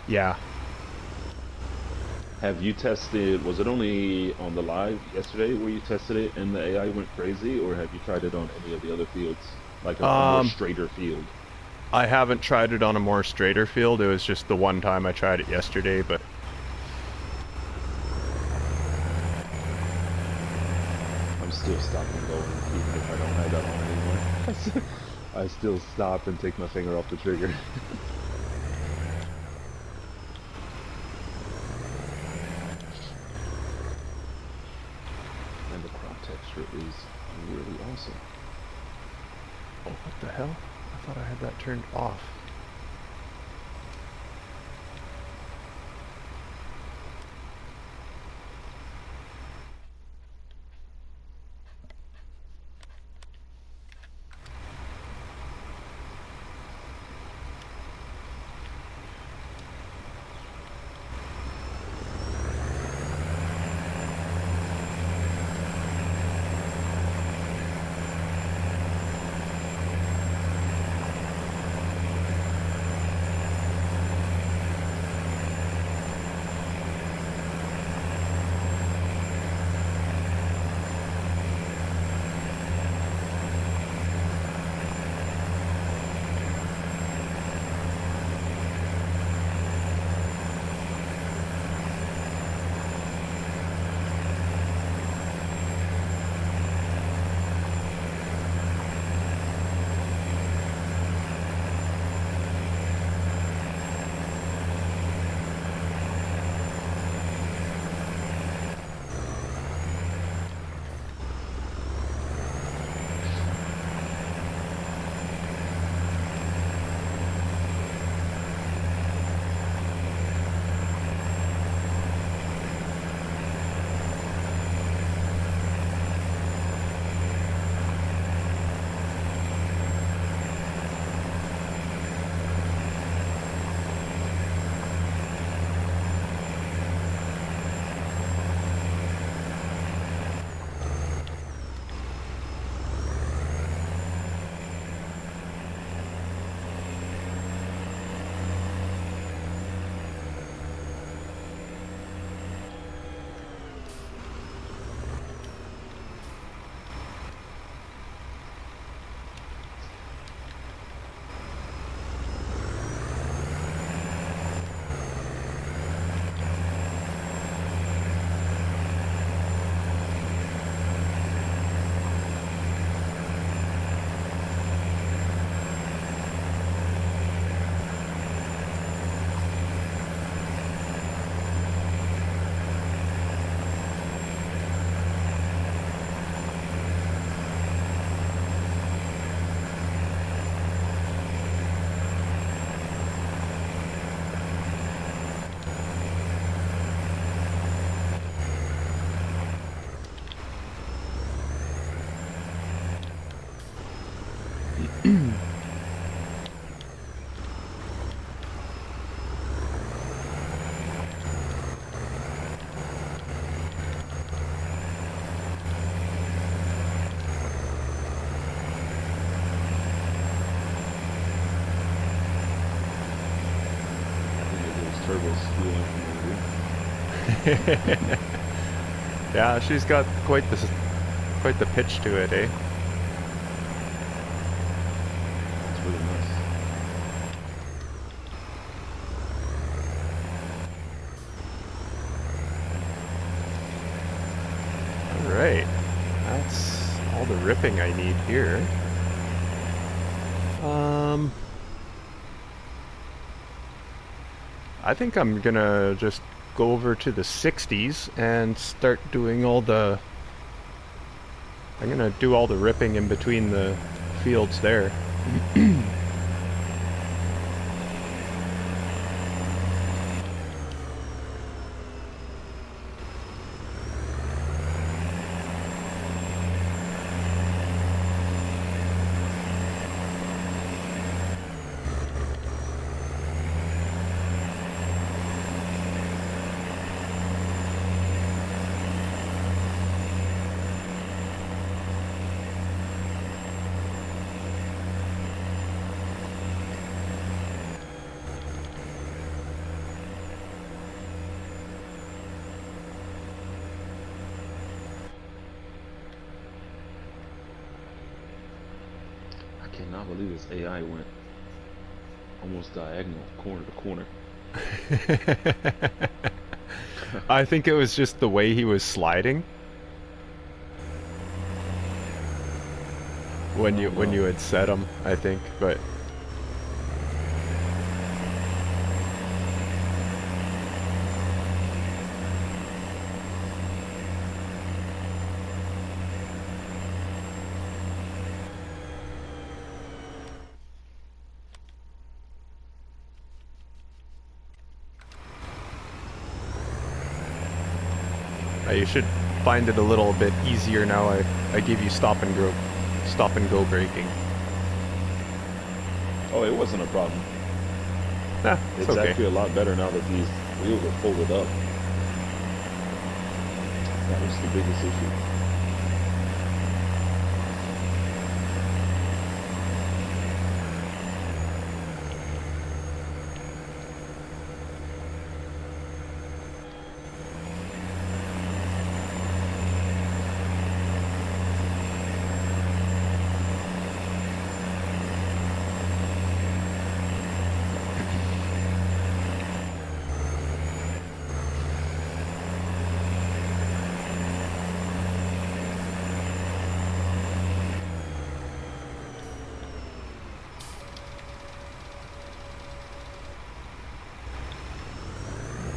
Yeah. Have you tested, was it only on the live yesterday where you tested it and the AI went crazy, or have you tried it on any of the other fields? Like a more Um, straighter field? I haven't tried it on a more straighter field. It was just the one time I tried it yesterday, but I'm still stopping going, even if I don't have that on anymore. I still stop and take my finger off the trigger. And the crop texture is really awesome. oh, what the hell? I thought I had that turned off. Those turbos stealing from Yeah, she's got quite the pitch to it, eh? It's really nice. All right, that's all the ripping I need here. I think I'm gonna just go over to the 60s and start doing all the. I'm gonna do all the ripping in between the fields there. I cannot believe this AI went almost diagonal, corner to corner. I think it was just the way he was sliding when you had set him, I think, but you should find it a little bit easier now. I gave you stop and go braking. Oh, it wasn't a problem. Nah, it's It's okay. actually a lot better now that these wheels are folded up. That was the biggest issue.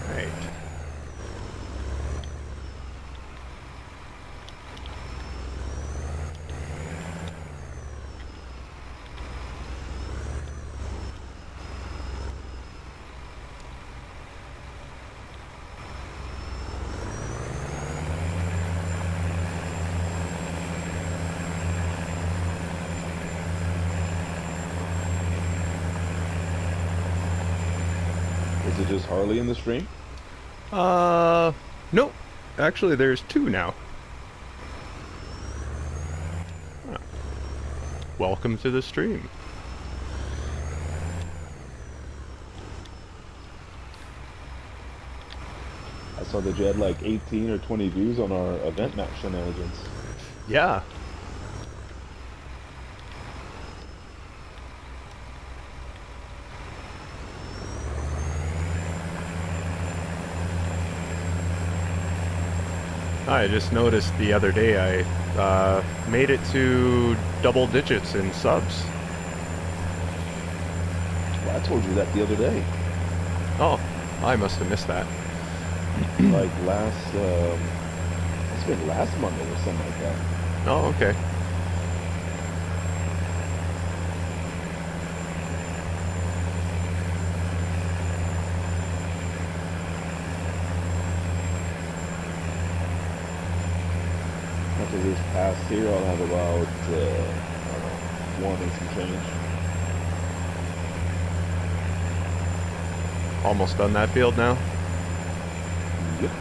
Right. Is it just Harley in the stream? Nope. Actually, there's two now. Huh. Welcome to the stream. I saw that you had like 18 or 20 views on our event map shenanigans. Yeah. I just noticed the other day I made it to double digits in subs. Well, I told you that the other day. Oh, I must have missed that. Like it's been last Monday or something like that. Oh, okay. After this past year, I'll have about, I don't know, One and some change. Almost done that field now. Yep.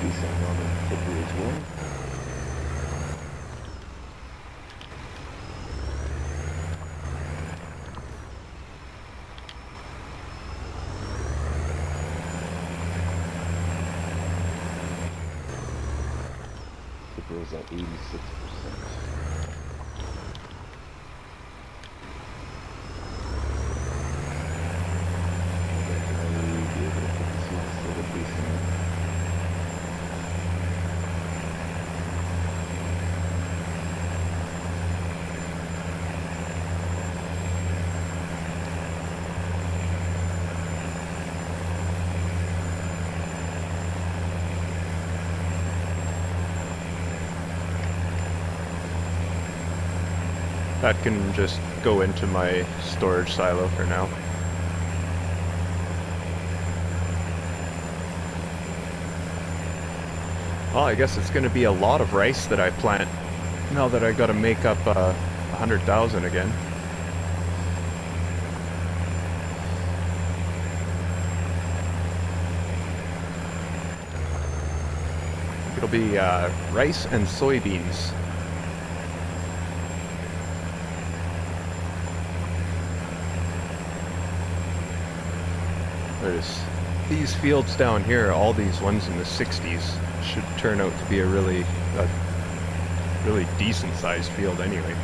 Decent amount of clipper as well. Clipper is at 86%. Definitely be able to put this last little piece in it. That can just go into my storage silo for now. Well, I guess it's going to be a lot of rice that I plant now that I got to make up 100,000 again. It'll be rice and soybeans. There's these fields down here, all these ones in the 60s, should turn out to be a really decent sized field anyway.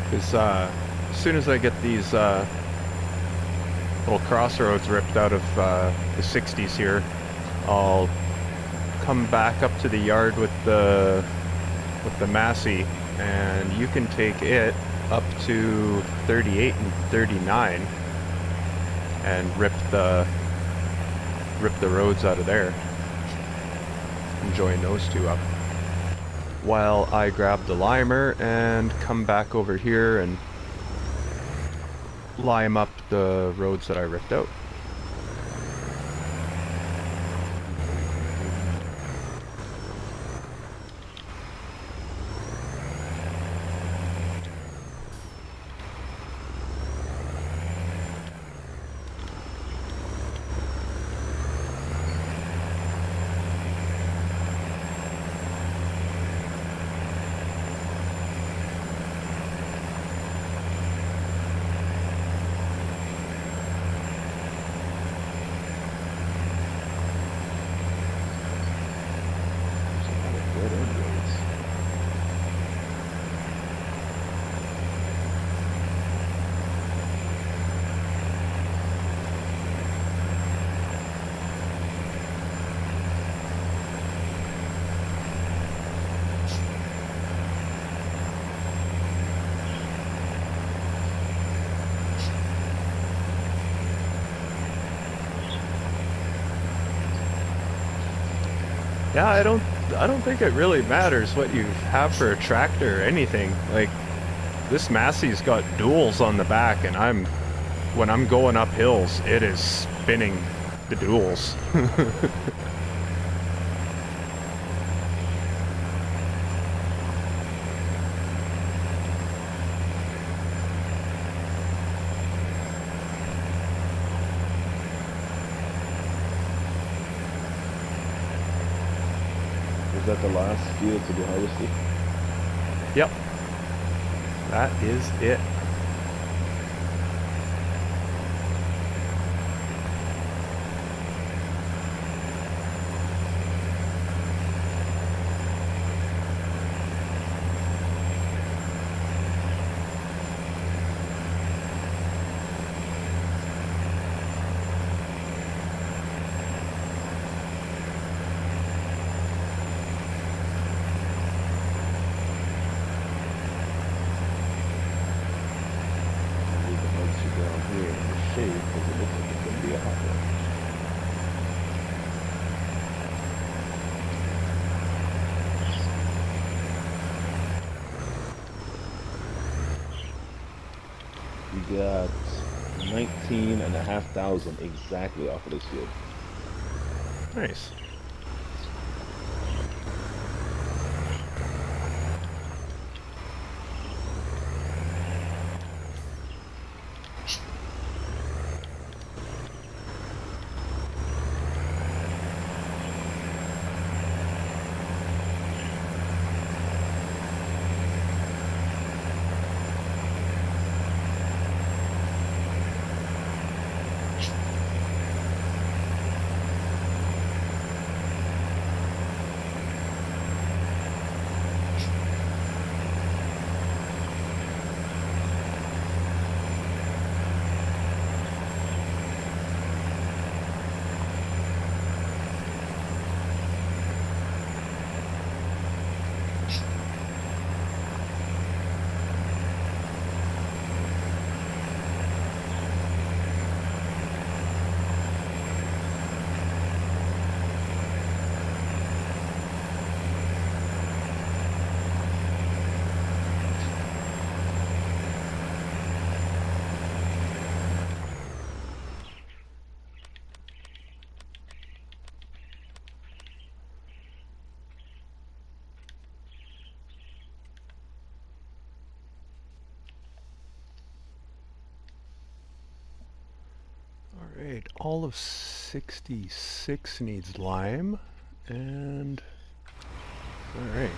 Because as soon as I get these little crossroads ripped out of the 60s here, I'll come back up to the yard with the Massey, and you can take it up to 38 and 39 and rip the roads out of there and join those two up, while I grab the limer and come back over here and lime up the roads that I ripped out. Yeah, I don't think it really matters what you have for a tractor or anything. Like, this Massey's got duals on the back, and when I'm going up hills, it is spinning the duals. that the last field to be harvested? Yep. That is it. Leave the harvester down here in the shade because it looks like it's going to be a hot one. We got 19,500 exactly off of this field. Nice. Alright, all of 66 needs lime, and... Alright.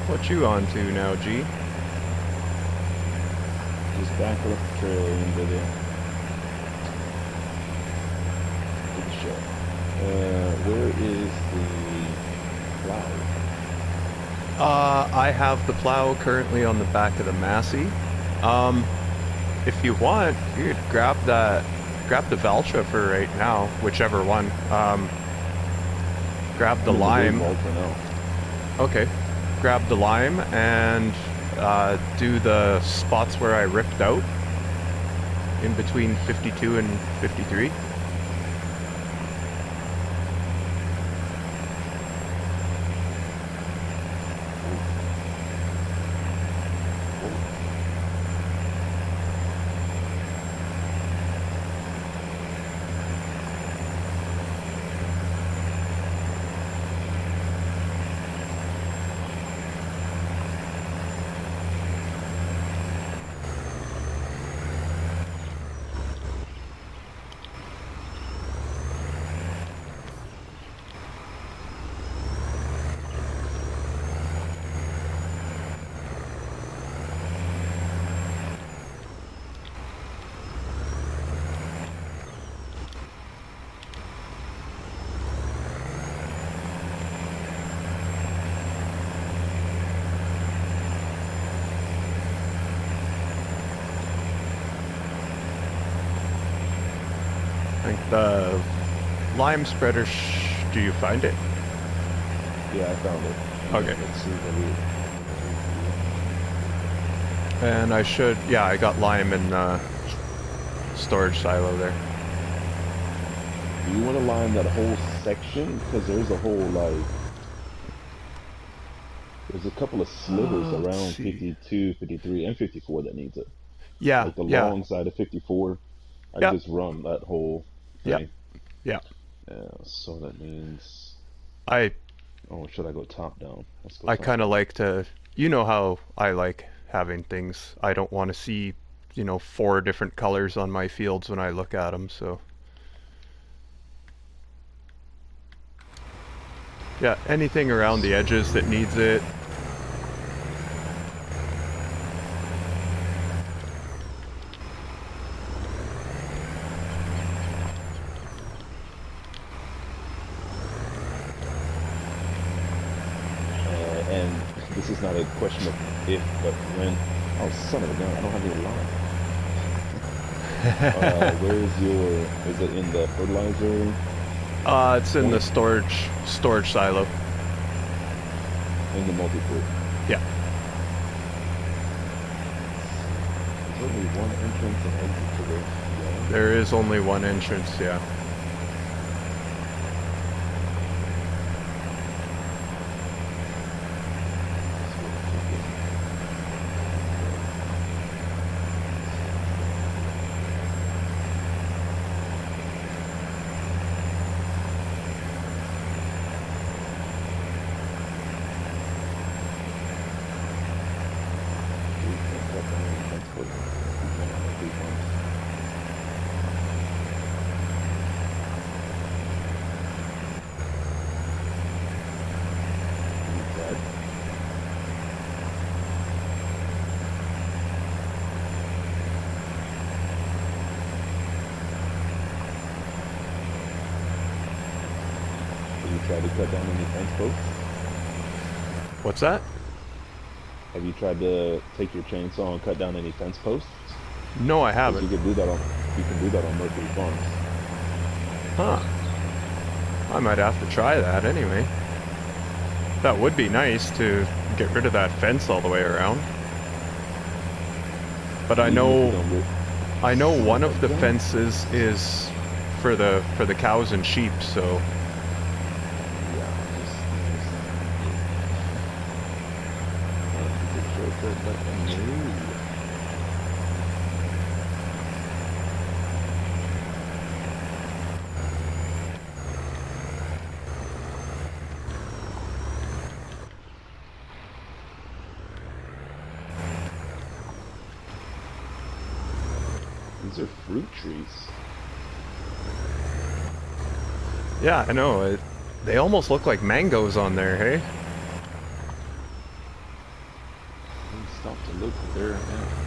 What you on to now, G? Just back up the trailer into the show. Where is the plow? I have the plow currently on the back of the Massey. If you want, you could grab the Valtra for right now, whichever one. Grab the lime. Okay. Grab the lime and do the spots where I ripped out in between 52 and 53. think the lime spreader. Do you find it? Yeah, I found it. Okay. Let's see what we. And I should. Yeah, I got lime in the storage silo there. Do you want to line that whole section? Because there's a whole like. There's a couple of slivers Let's around see. 52, 53, and 54 that needs it. Yeah, Like the yeah, long side of 54, I yep, just run that whole yep, thing. yeah. Yeah, so that means. I Oh, should I go top down? Let's go I top kind of down. like to. You know how I like having things. I don't want to see, 4 different colors on my fields when I look at them. So yeah, anything around the edges that needs it. And this is not a question of if, but when. Oh, son of a gun! I don't have any line. Where's your? Is it in the fertilizer It's in the point? storage silo. In the multi-fruit? Yeah. There's only one entrance and exit to this. Yeah. There is only one entrance, yeah. Have you tried to cut down any fence posts? What's that? Have you tried to take your chainsaw and cut down any fence posts? No, I Because haven't. you can do that on Mercury Farms. Huh. I might have to try that anyway. That would be nice to get rid of that fence all the way around. But I Even if you know don't get one son of of the a gun. fences is for the cows and sheep, so Yeah, just a shortcut, but no. These are fruit trees. yeah, I know. They almost look like mangoes on there, hey? Let me stop to look. They're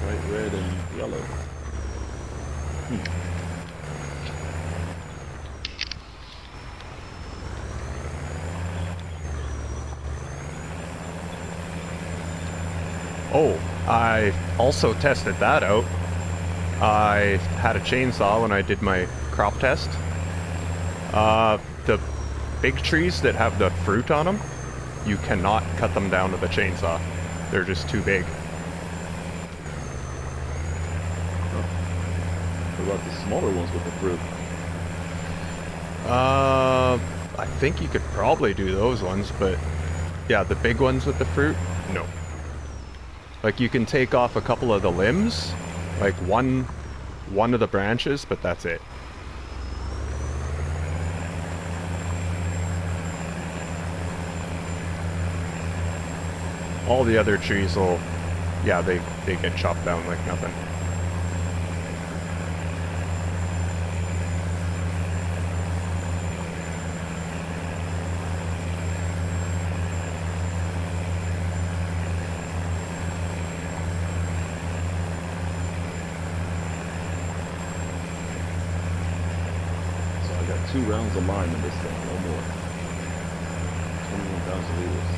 bright red and yellow. Oh, I also tested that out. I had a chainsaw when I did my crop test. The big trees that have the fruit on them, you cannot cut them down with a chainsaw. They're just too big. What about the smaller ones with the fruit? I think you could probably do those ones, but yeah, the big ones with the fruit, no. Like you can take off a couple of the limbs, like one of the branches, but that's it. All the other trees will, yeah, they get chopped down like nothing. So I got 2 rounds of lime in this thing, no more. 21,000 liters.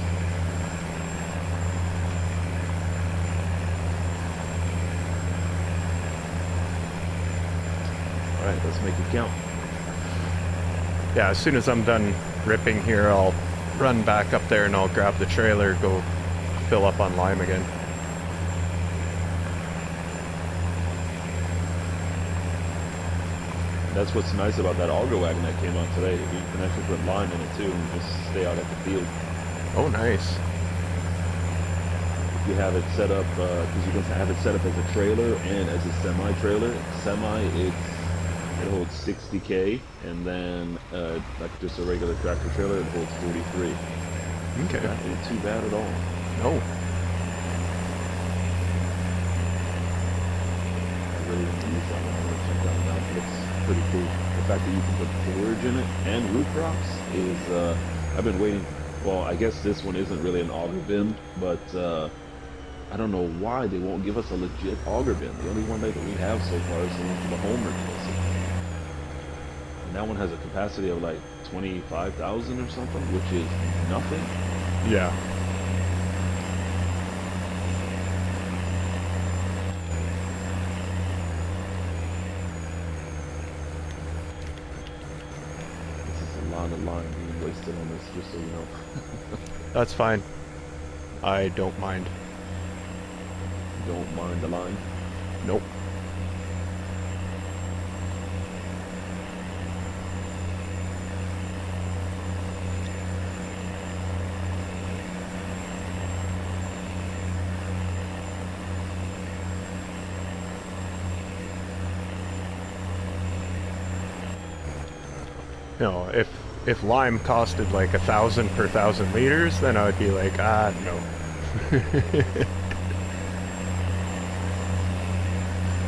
Alright, let's make it count. Yeah, as soon as I'm done ripping here, I'll run back up there and I'll grab the trailer, go fill up on lime again. That's what's nice about that auger wagon that came out today. You can actually put lime in it too and just stay out at the field. Oh, nice. You have it set up, because you can have it set up as a trailer and as a semi-trailer. It holds 60K, and then like just a regular tractor trailer, it holds 43. Okay. That ain't too bad at all. No. I really didn't use that one. I'm gonna check that one out. It looks pretty cool. The fact that you can put forage in it and roof rocks is, I've been waiting. Well, I guess this one isn't really an auger bin, but I don't know why they won't give us a legit auger bin. The only one that we have so far is the one for the Homer deal. And that one has a capacity of like 25,000 or something, which is nothing. Yeah. This is a lot of lime being wasted on this, just so you know. That's fine. I don't mind. Don't mind the lime. Nope. You know, if lime costed like 1,000 per 1,000 liters, then I would be like, no. I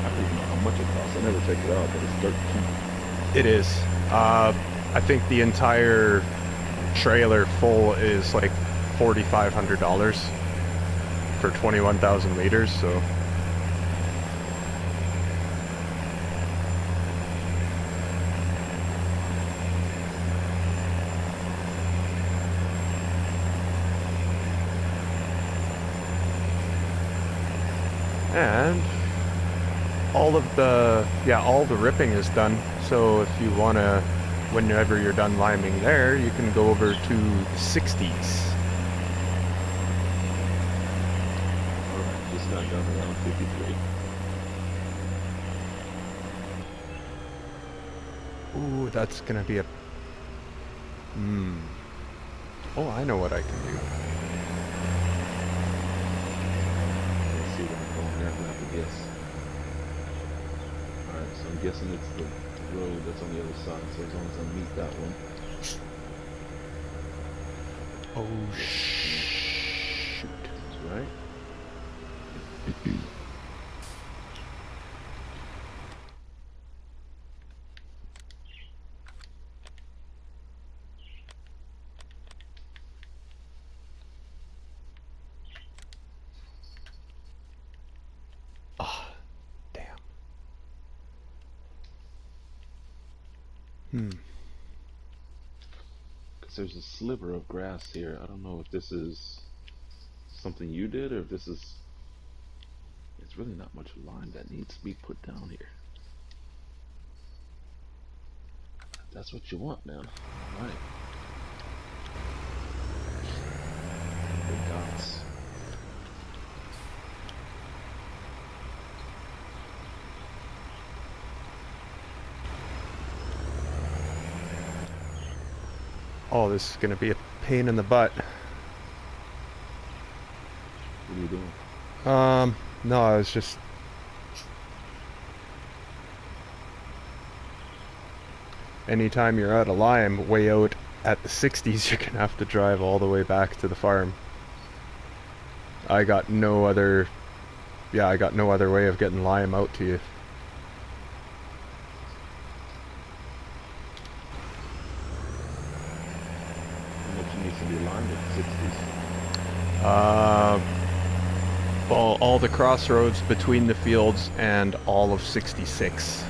don't even know how much it costs. I never checked it out, but it's dirt cheap. It is. I think the entire trailer full is like $4,500 for 21,000 liters, so. And all the ripping is done. So if you want to, whenever you're done liming there, you can go over to the 60s. Alright, just got done around 53. Ooh, that's gonna be a... Oh, I know what I can do. Let's see where I'm going there. I'm gonna have to guess. Alright, so I'm guessing it's the road that's on the other side, so as long as I meet that one. Oh, shoot. That's right. Ah, damn. Because there's a sliver of grass here. I don't know if this is something you did or if this is... It's really not much lime that needs to be put down here. That's what you want, man. Alright. Big dots. Oh, this is gonna be a pain in the butt. What are you doing? No, I was just... Anytime you're out of lime, way out at the 60s, you're gonna have to drive all the way back to the farm. I got no other... Yeah, I got no other way of getting lime out to you. How much needs to be limed at 60s? Well, all the crossroads between the fields and all of 66.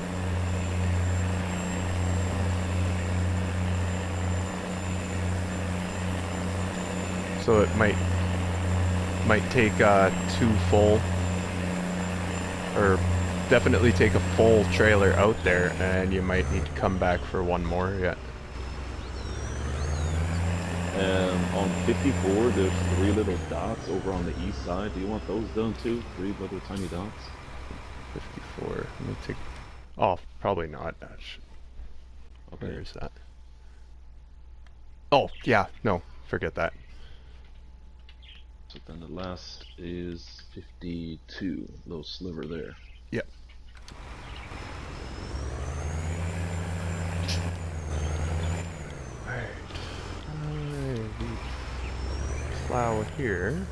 So it might take 2 full, or definitely take a full trailer out there, and you might need to come back for one more yet. And on 54, there's three little dots over on the east side. Do you want those done too? Three little tiny dots? 54. Let me take. Oh, probably not. Where Okay. is that? Oh, yeah. No, forget that. So then the last is 52, little sliver there. Yep. Alright. Plow here.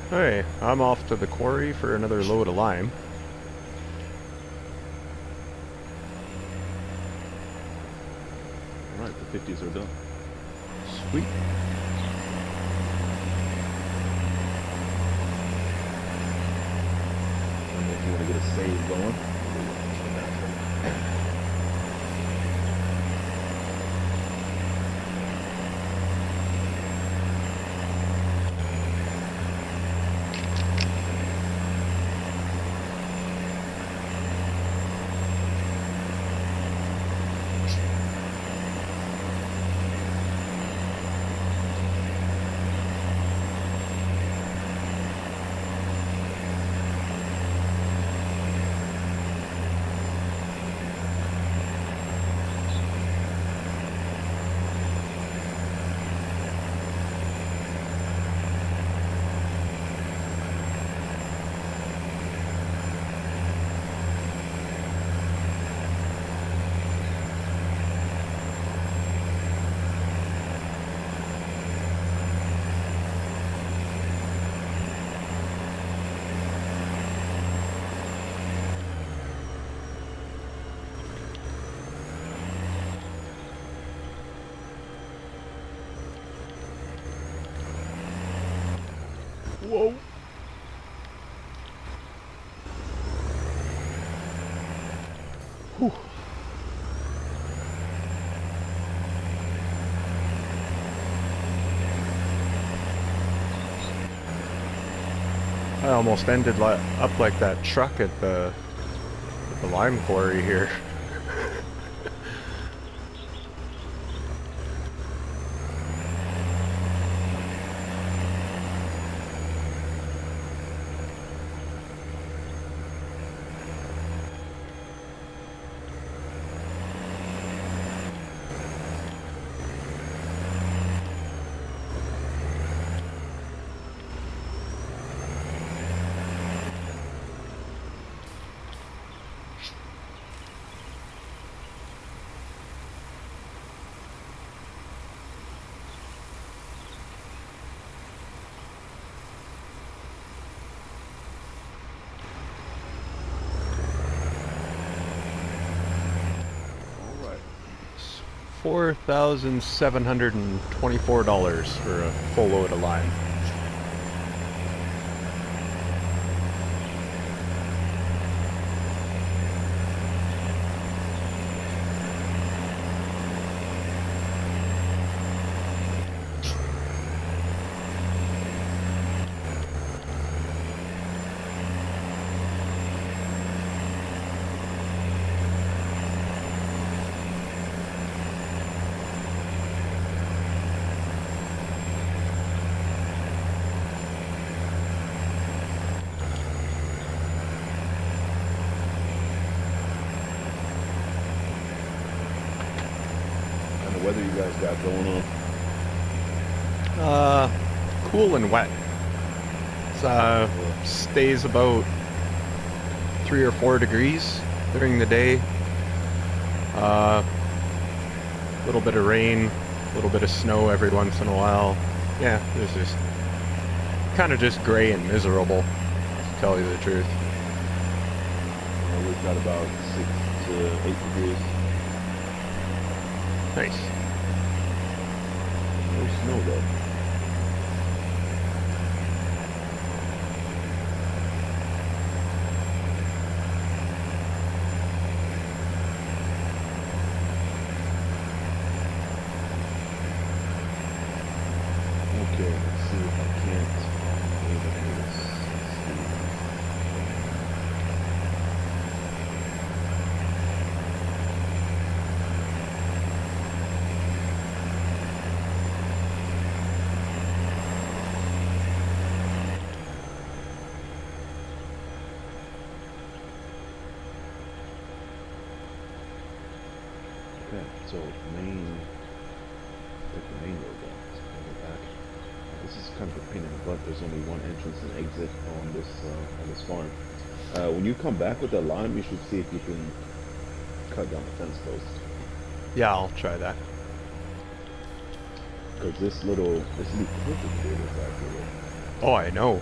Alright, I'm off to the quarry for another load of lime. Alright, the 50s are done. Sweet. And if you want to get a save going, Whoa. Whew. I almost ended up like that truck at the lime quarry here. $4,724 for a full load of lime. kind of weather you guys got going on? Cool and wet. It stays about 3 or 4 degrees during the day. A little bit of rain A little bit of snow every once in a while. Yeah, it's just kind of just gray and miserable, to tell you the truth. We've got about 6 to 8 degrees. Nice. No snow though. Okay, let's see if I can't. Okay, so main, take the main road down. So go back. This is kind of a pain in the butt. There's only one entrance and exit on this farm. When you come back with that line, you should see if you can cut down the fence post. Yeah, I'll try that. Because this little perfect here is actually. Oh, I know.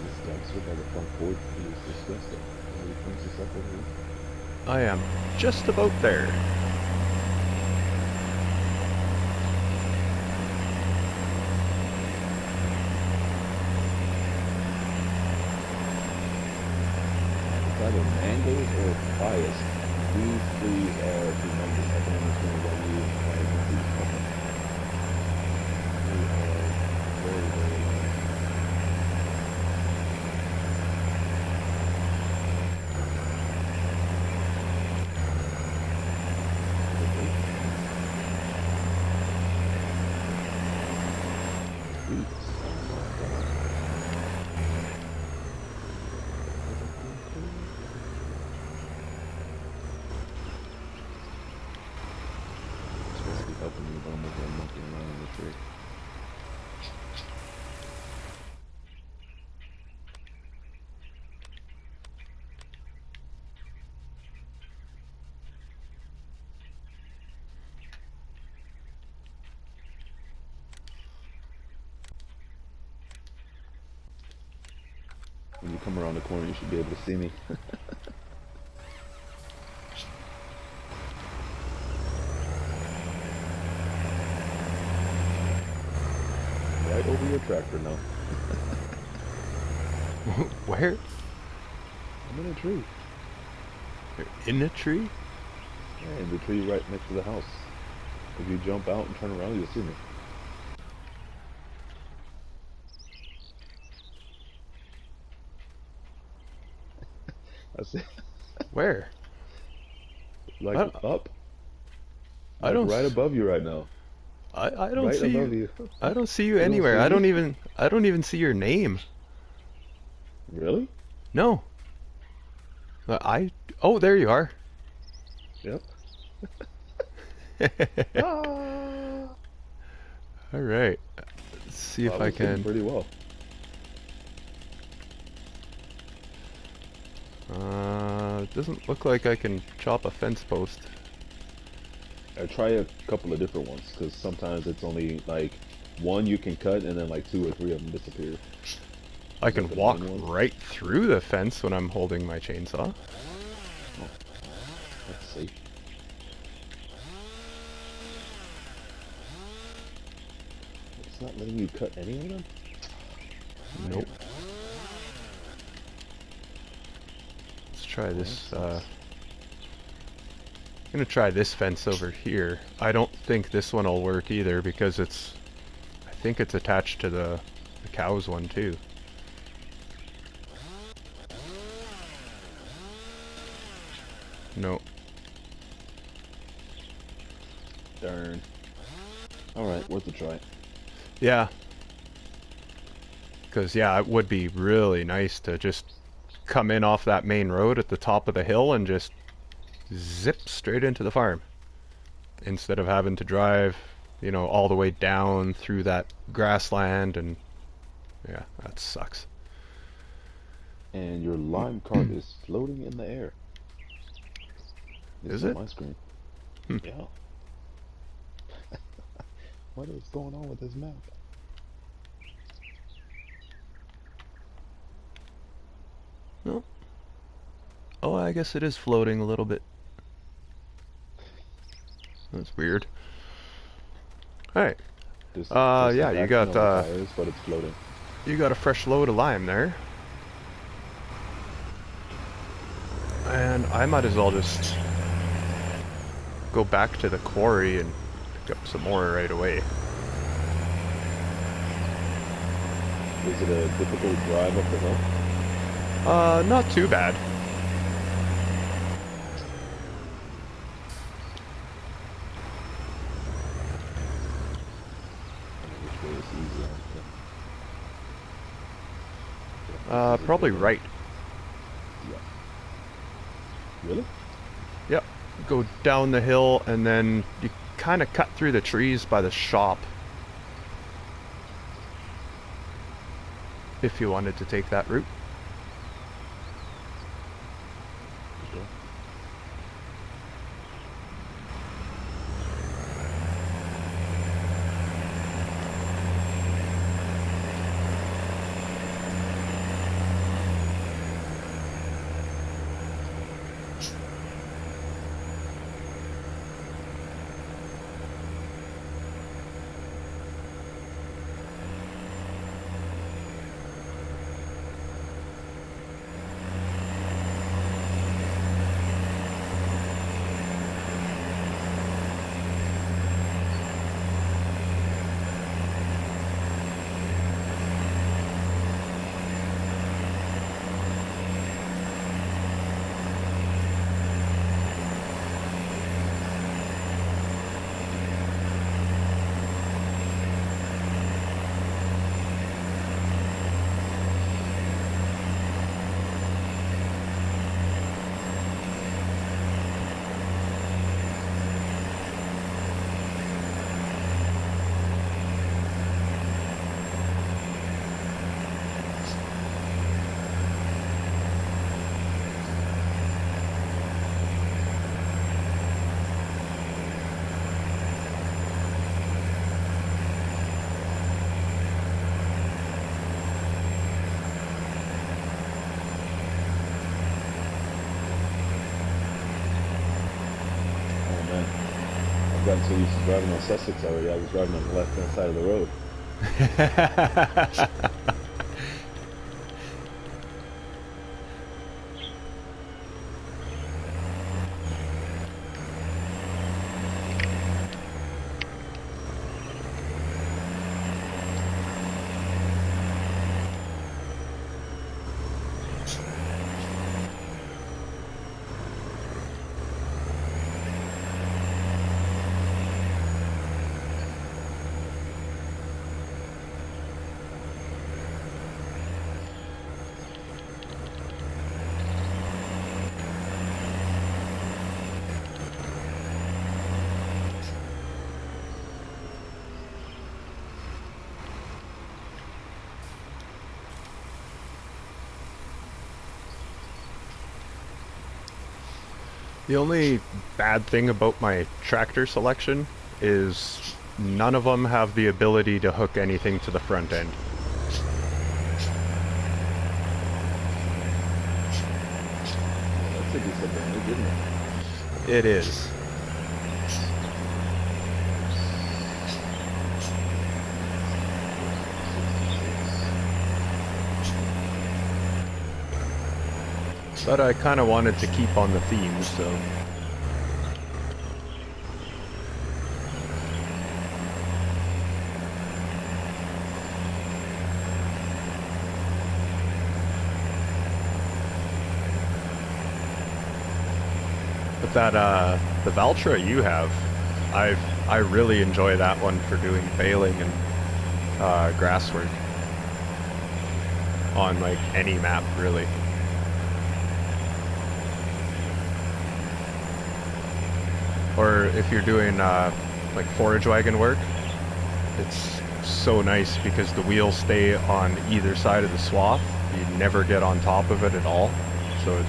This dumpster by the front porch is disgusting. He brings this up over here. I am just about there. It's either mangoes or papayas. These trees are tremendous. I can understand why you have these couple. They are very, very nice. Supposed to be helping me, but I'm over there monkeying around in the tree. When you come around the corner, you should be able to see me. Right over your tractor now. Where? I'm in a tree. You're in a tree? Yeah, in the tree right next to the house. If you jump out and turn around, you'll see me. I see. Where? Like I, up, I like don't. right above you right now. I don't Right see above you. you. I don't see you You don't anywhere. see me? I don't even see your name. Really? No. I. Oh, there you are. Yep. All Ah! right. Let's see Well, if I I was hitting can. pretty well. It doesn't look like I can chop a fence post. I try a couple of different ones because sometimes it's only like one you can cut and then like 2 or 3 of them disappear. I Is that can the walk main one? right through the fence when I'm holding my chainsaw. Oh, that's safe. It's not letting you cut any of them? Nope. Let's try Oh, that this. sucks. I'm gonna try this fence over here. I don't think this one will work either because it's. I think it's attached to the cow's one too. No. Darn. Alright, worth a try. Yeah. Because yeah, it would be really nice to just come in off that main road at the top of the hill and just zip straight into the farm instead of having to drive, you know, all the way down through that grassland. And yeah, that sucks. And your lime cart is floating in the air. This Is is on it? my screen. Hmm. Yeah. What is going on with this map? No. Oh, I guess it is floating a little bit. That's weird. All right. Just Yeah, impacting on the tires, but it's floating. you got a fresh load of lime there, and I might as well just go back to the quarry and pick up some more right away. Is it a difficult drive up the hill? Not too bad. Which way is easy? Probably right. Yeah. Really? Yep. Go down the hill and then you kind of cut through the trees by the shop. If you wanted to take that route. Okay. I've gotten so used to driving on Sussex already, I was driving on the left-hand side of the road. The only bad thing about my tractor selection is none of them have the ability to hook anything to the front end. That's a disadvantage, isn't it? It is. But I kind of wanted to keep on the theme, so... But that, the Valtra you have, I really enjoy that one for doing baling and grass work. On, like, any map, really. Or if you're doing like forage wagon work, it's so nice because the wheels stay on either side of the swath you never get on top of it at all. So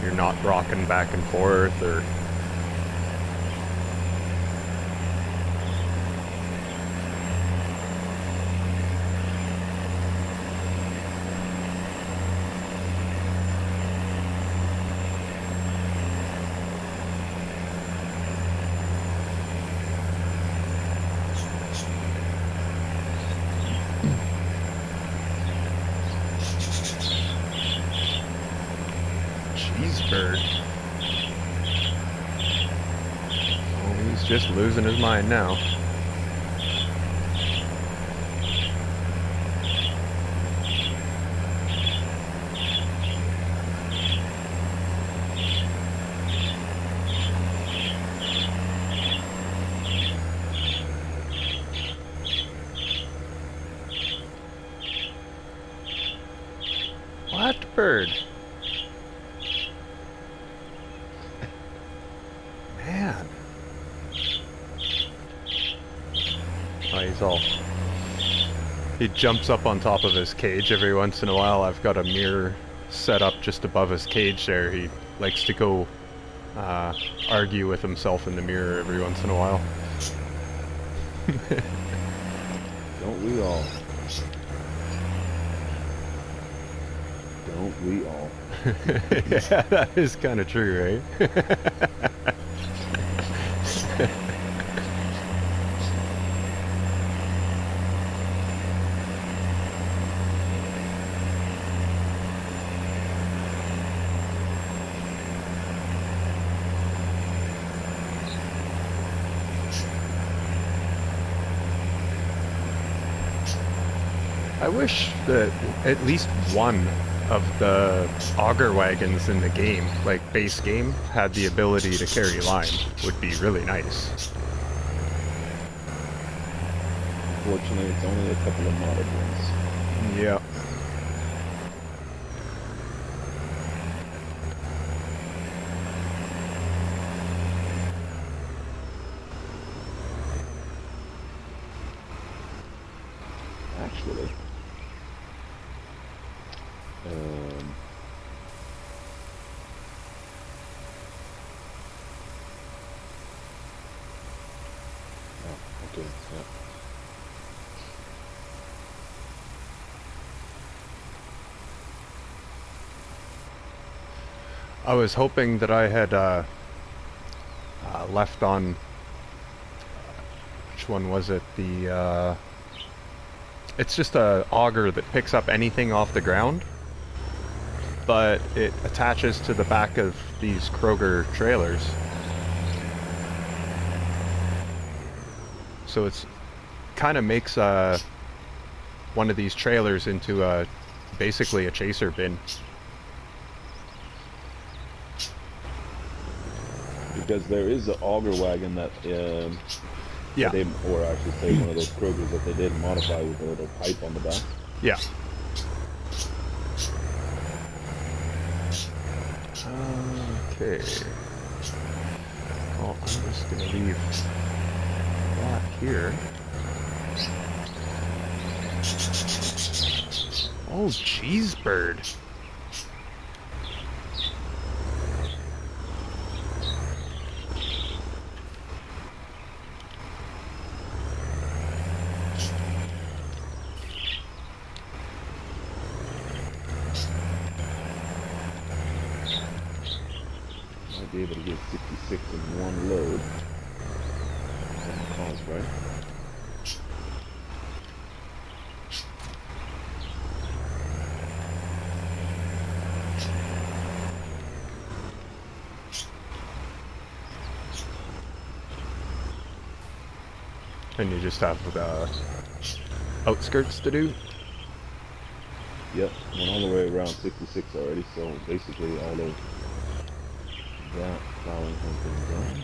you're not rocking back and forth or. Cheeseburg. Oh, he's just losing his mind now. What bird? Man. Oh, he's all... He jumps up on top of his cage every once in a while. I've got a mirror set up just above his cage there. He likes to go argue with himself in the mirror every once in a while. Don't we all? Don't we all? Yeah, that is kind of true, right? I wish that at least one of the auger wagons in the game, like base game, had the ability to carry lime. Would be really nice. Unfortunately, it's only a couple of modded ones. Yeah. Actually, oh, okay, yeah. I was hoping that I had left on... which one was it? The... it's just a auger that picks up anything off the ground, but it attaches to the back of these Kroger trailers. So it's kind of makes one of these trailers into basically a chaser bin. Because there is an auger wagon that, Yeah. they, or I should say one of those Krogers that they did modify with a little pipe on the back. Yeah. Okay. Well, I'm just gonna leave that here. Oh, Cheesebird. Might be able to get 66 in one load. Something calls, right? And you just have the outskirts to do. Yep, went all the way around 66 already, so basically all of that plowing has been done.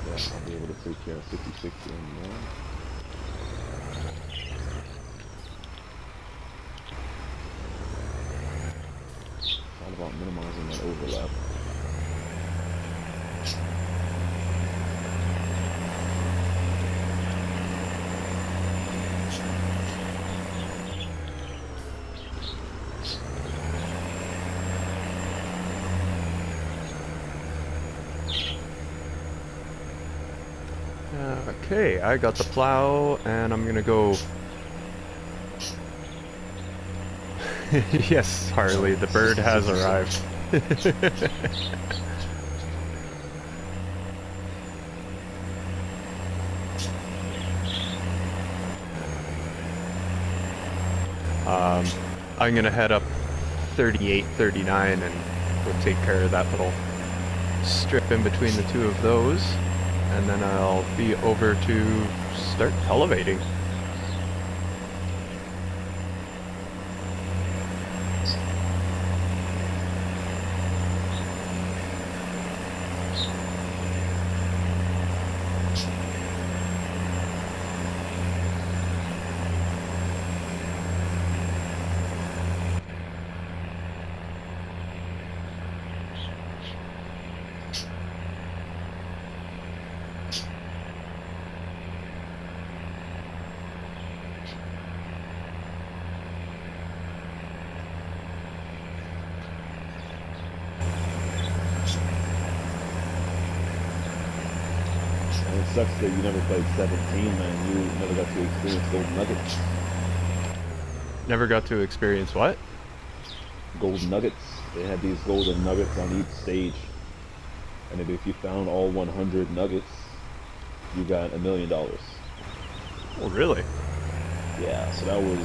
Yeah, I'll be able to take care of 66 in one. It's all about minimizing that overlap. Okay, I got the plow, and I'm gonna go... Yes, Harley, the bird has arrived. I'm gonna head up 38, 39, and go take care of that little strip in between the two of those, and then I'll be over to start elevating. And it sucks that you never played 17, man. You never got to experience Golden Nuggets. Never got to experience what? Golden Nuggets. They had these golden nuggets on each stage. And if you found all 100 nuggets, you got $1 million. Oh, really? Yeah, so that was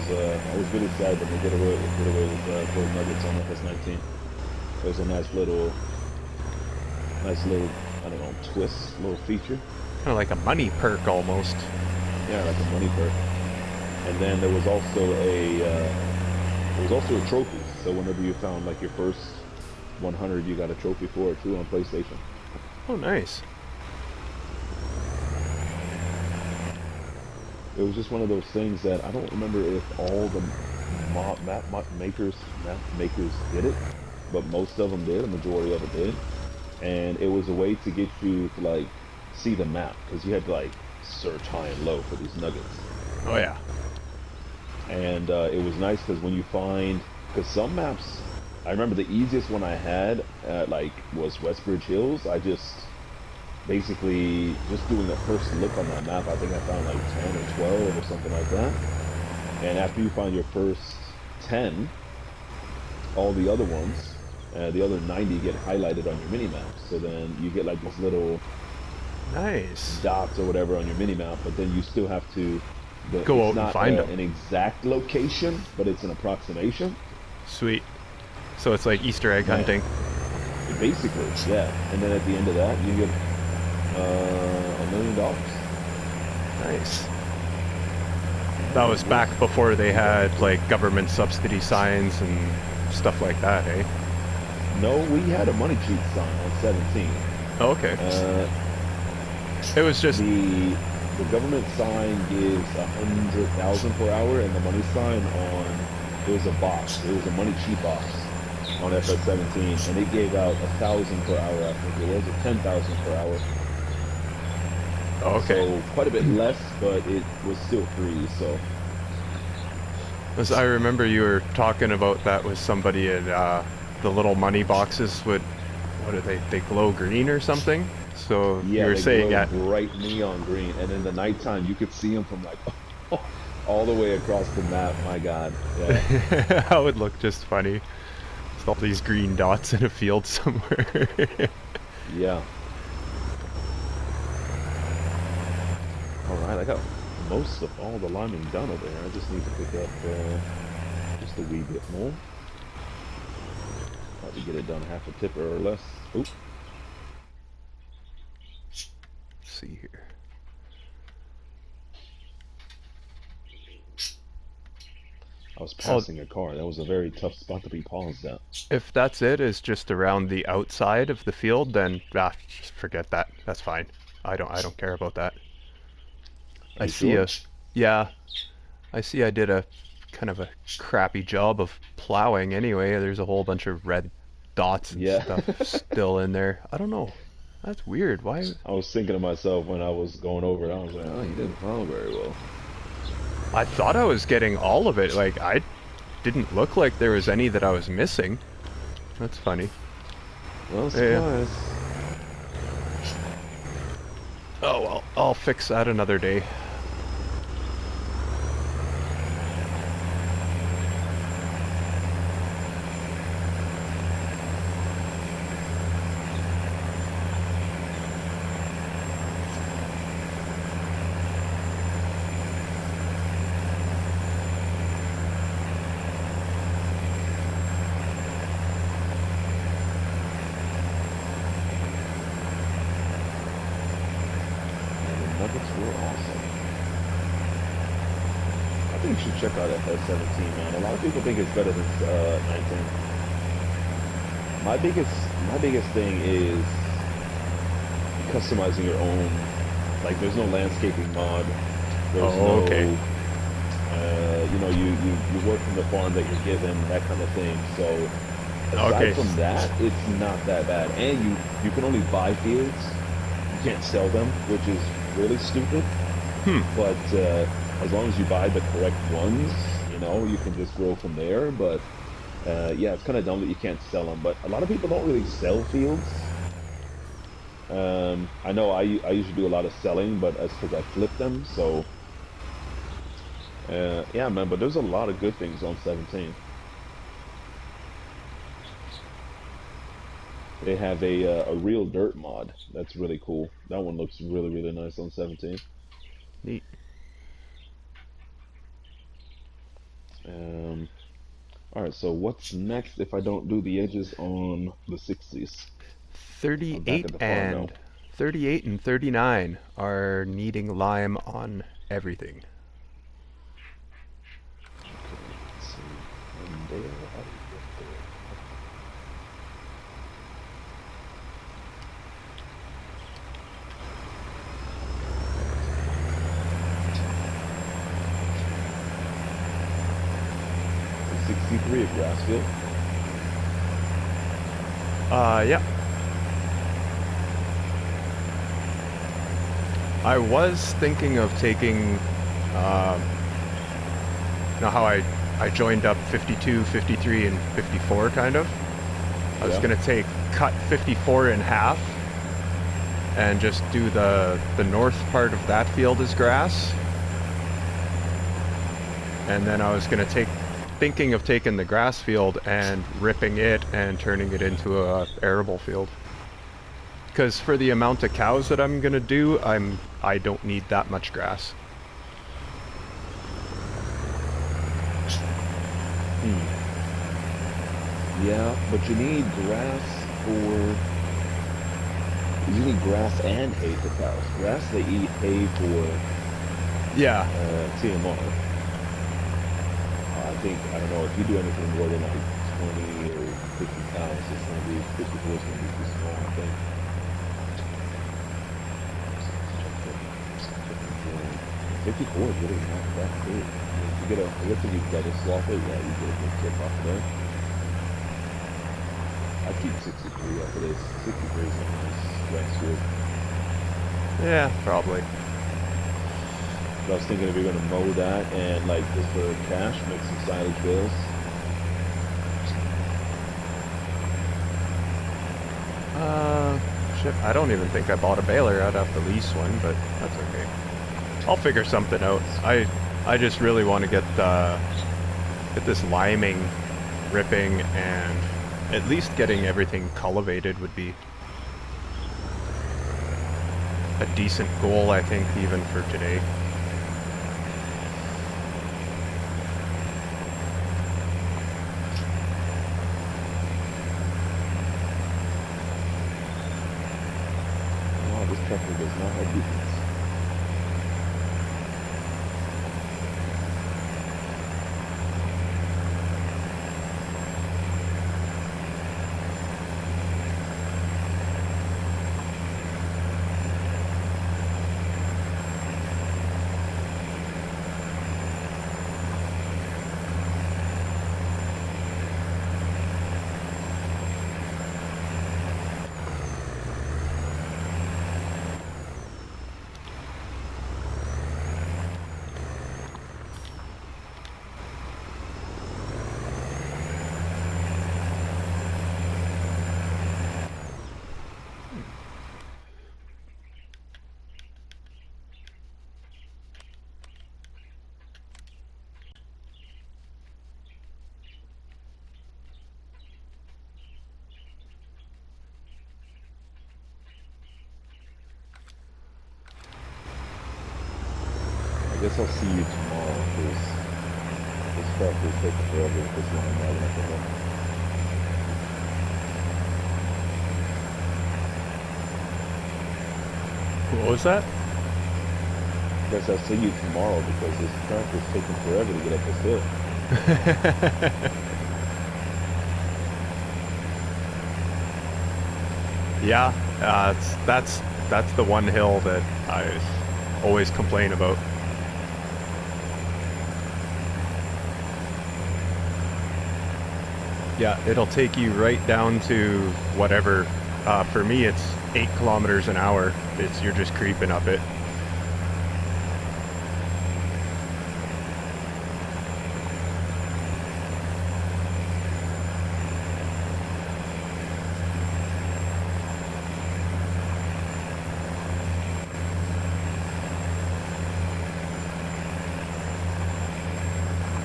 really sad that they get away with Golden Nuggets on FS19. It was a nice little, I don't know, twist, little feature. Kind of like a money perk almost. Yeah, like a money perk. And then there was also a trophy. So whenever you found like your first 100, you got a trophy for it too on PlayStation. Oh, nice. It was just one of those things that I don't remember if all the map makers did it, but most of them did. A majority of it did, and it was a way to get you to like see the map because you had to like search high and low for these nuggets. Oh yeah. And it was nice because when you find, because some maps, I remember the easiest one I had like was Westbridge Hills. I just basically just doing the first look on that map, I think I found like 10 or 12 or something like that. And after you find your first 10, all the other ones, the other 90 get highlighted on your mini-map. So then you get like this little Nice. dots or whatever on your mini-map, but then you still have to Go it's out and not find them. an exact location, but it's an approximation. Sweet. So it's like Easter egg hunting. Basically, yeah. And then at the end of that, you get $1 million. Nice. That was back before they had like government subsidy signs and stuff like that, eh? No, we had a money cheat sign on 17. Oh, okay. It was just The government sign gives 100,000 per hour, and the money sign on it was a box. It was a money cheat box on FS17, and it gave out 1,000 per hour. I think it was, or 10,000 per hour. oh, okay. So quite a bit less, but it was still free. So I remember you were talking about that with somebody, and the little money boxes would, what are they? They glow green or something. So yeah, you were they saying glow at bright neon green, and in the nighttime you could see them from like all the way across the map. My God, yeah. that would look just funny. It's all these green dots in a field somewhere. Yeah. All right, I got most of all the liming done over here. I just need to pick up just a wee bit more. Probably get it done half a tipper or less. Oop. Let's see here. I was passing a car. That was a very tough spot to be paused at. If that's it, is just around the outside of the field, then just forget that. That's fine. I don't care about that. Are I you see sure? yeah, I see I did a kind of a crappy job of plowing anyway. There's a whole bunch of red dots and Yeah. stuff still in there. I don't know. That's weird. Why? I was thinking to myself when I was going over it, I was like, oh, you didn't follow very well. I thought I was getting all of it. Like, I didn't look like there was any that I was missing. That's funny. Well, Yeah. surprise. Oh well, I'll fix that another day. And the Nuggets were awesome. I think you should check out FS17, man. A lot of people think it's better than 19. My biggest my biggest thing is customizing your own. Like, there's no landscaping mod. There's Oh, okay. no, you work from the farm that you're given, that kind of thing. So aside Okay. from that, it's not that bad. And you can only buy fields. You can't sell them, which is really stupid. Hmm. But as long as you buy the correct ones, you can just grow from there. But yeah, it's kind of dumb that you can't sell them. But a lot of people don't really sell fields. I know I usually do a lot of selling, but that's because I flip them. So yeah, man. But there's a lot of good things on 17. They have a real dirt mod. That's really cool. That one looks really really nice on 17. Neat. Um, all right. So what's next if I don't do the edges on the 60s? I'm back 38 at the farm now. and 38 and 39 are needing lime on everything. Okay, let's see. Glendale, how do you get there? 63 at Grassfield. Yeah. I was thinking of taking, uh, how I joined up 52, 53, and 54 kind of. I was Yeah. gonna cut 54 in half and just do the north part of that field as grass, and then I was gonna thinking of taking the grass field and ripping it and turning it into a arable field. Because for the amount of cows that I'm gonna do, I don't need that much grass. Hmm. Yeah, but you need grass and hay for cows. Grass they eat, hay for Yeah. TMR. I don't know if you do anything more than like 20 or 50 cows, it's gonna be 54 is gonna be too small, I think. Yeah. 54 is really not that big. I mean, I guess if you double swap it, yeah, you get a good tip off of there. I keep 63 after this. 63 is a nice grass field. Yeah, probably. But I was thinking if you're gonna mow that and like just for cash, make some silage bales. Uh, Shit, I don't even think I bought a baler. I'd have to lease one, but that's okay. I'll figure something out. I just really want to get this liming, ripping, and at least getting everything cultivated would be a decent goal, I think, even for today. Wow, this tractor does not have beacons. guess I'll see you tomorrow because this stuff is taking forever with this line driving up the hill. What was that? Guess I'll see you tomorrow because this truck is taking forever to get up this hill. Yeah, that's the one hill that I always complain about. Yeah, it'll take you right down to whatever. For me, it's 8 kilometers an hour. You're just creeping up it.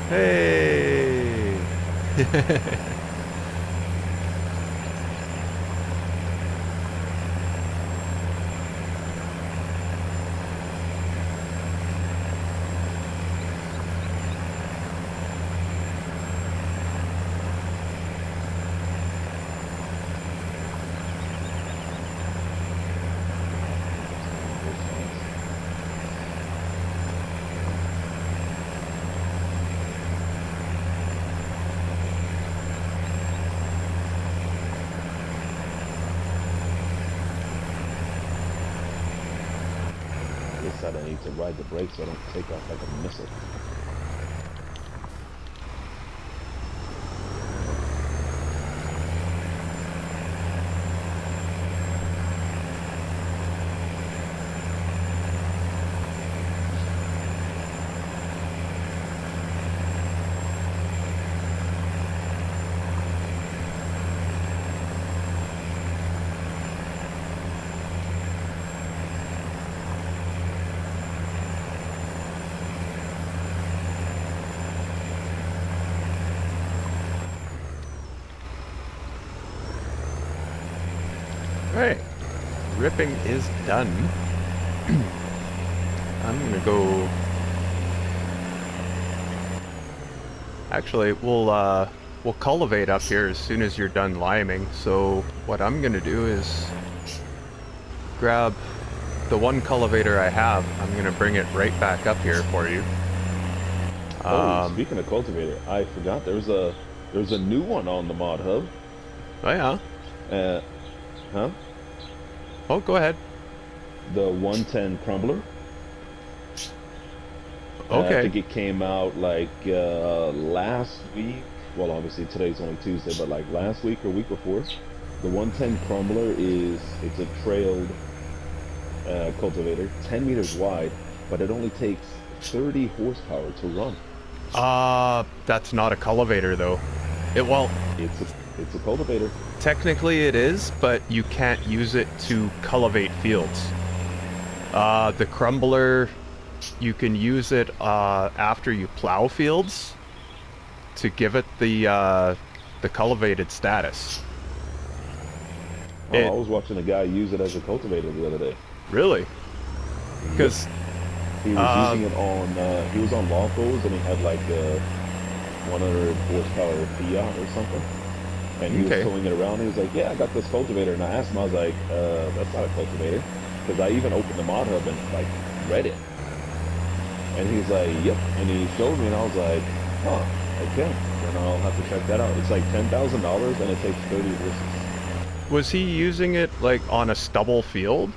Hey! This side I need to ride the brakes so I don't take off like a missile. Right. Ripping is done. I'm gonna go. Actually, we'll cultivate up here as soon as you're done liming. So what I'm gonna do is grab the one cultivator I have. I'm gonna bring it right back up here for you. Oh, speaking of cultivator, I forgot there's a new one on the mod hub. Oh yeah. Huh? Oh, go ahead. The 110 crumbler. I Okay. think it came out like last week. Well, obviously today's only Tuesday, but like last week or week before. The 110 crumbler it's a trailed cultivator, 10 meters wide, but it only takes 30 horsepower to run. That's not a cultivator though. Well, It's a cultivator. technically it is, but you can't use it to cultivate fields. The crumbler, you can use it after you plow fields to give it the cultivated status. Oh, I was watching a guy use it as a cultivator the other day. Really? Because He was using it on, he was on Lawfos and he had like a 100 horsepower Fiat or something. And he was towing it around. He was like, yeah, I got this cultivator. And I asked him, I was like, that's not a cultivator. Because I even opened the mod hub and like read it. And he's like, yep. And he showed me and I was like, huh, okay. Then I'll have to check that out. It's like $10,000 and it takes 30 horses. was he using it like on a stubble field?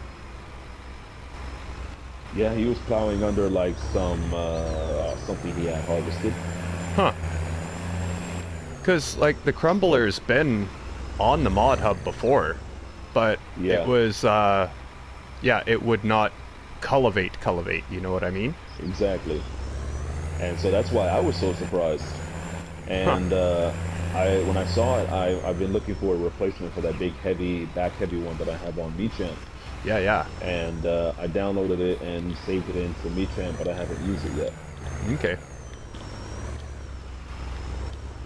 Yeah, he was plowing under like something he had harvested. Huh. Because like the crumbler's been on the mod hub before, but Yeah. it was yeah, it would not cultivate, you know what I mean? Exactly. And so that's why I was so surprised. And when I saw it, I've been looking for a replacement for that big back heavy one that I have on Mechamp. Yeah, yeah. And I downloaded it and saved it into Mechamp, but I haven't used it yet. Okay.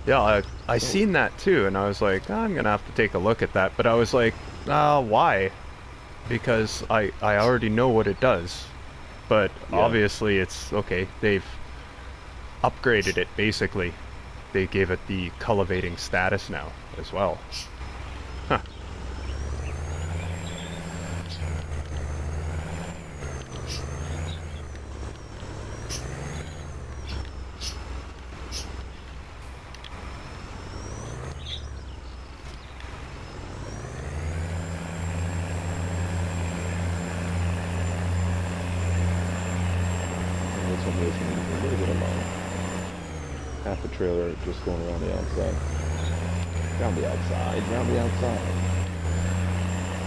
Yeah, I seen that too, and I was like, I'm gonna have to take a look at that. But I was like, why? Because I already know what it does. but Yeah. obviously it's okay. They've upgraded it basically. They gave it the cultivating status now as well. Huh. And this one here is going to be a little bit alone. Half the trailer just going around the outside. Around the outside, around the outside.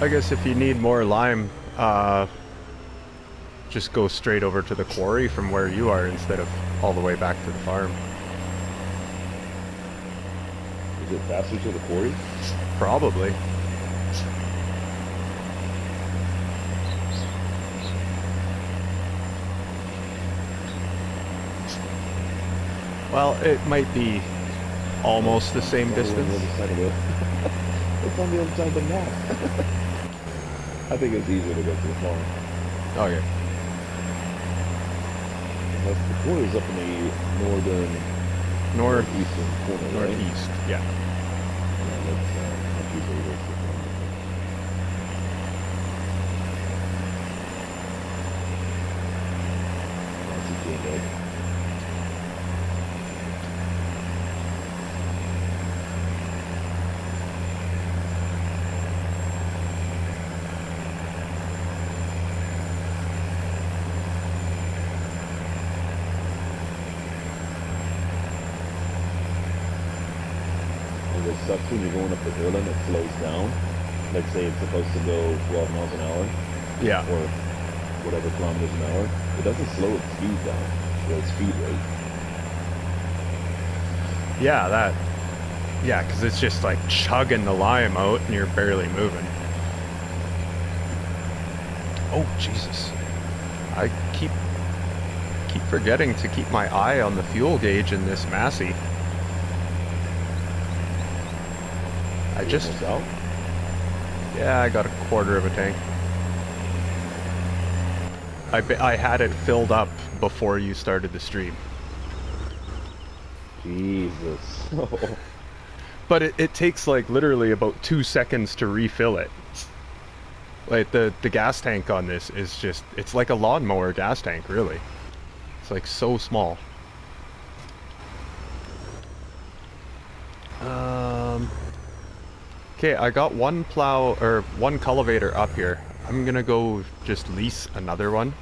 I guess if you need more lime, just go straight over to the quarry from where you are instead of all the way back to the farm. Is it faster to the quarry? Probably. Well, it might be almost the same It's all the way on the distance. other side of the... It's on the other side of the map. I think it's easier to get to the farm. Okay. Unless the quarry's up in the northern, northeastern corner, right? Northeast, yeah. Yeah, that's usually where it's the farm. That's a good leg. And it sucks when you're going up the hill and it slows down. Like say it's supposed to go 12 miles an hour Yeah. or whatever kilometers an hour. It doesn't slow its speed down, or its speed rate. Yeah, that. Yeah, because it's just like chugging the lime out and you're barely moving. Oh, Jesus. I keep forgetting to keep my eye on the fuel gauge in this Massey. I You're just, almost out. yeah, I got a quarter of a tank. I had it filled up before you started the stream. Jesus. But it takes like literally about 2 seconds to refill it. Like the gas tank on this is just, it's like a lawnmower gas tank, really. It's like so small. Okay, I got one plow or one cultivator up here. I'm gonna go just lease another one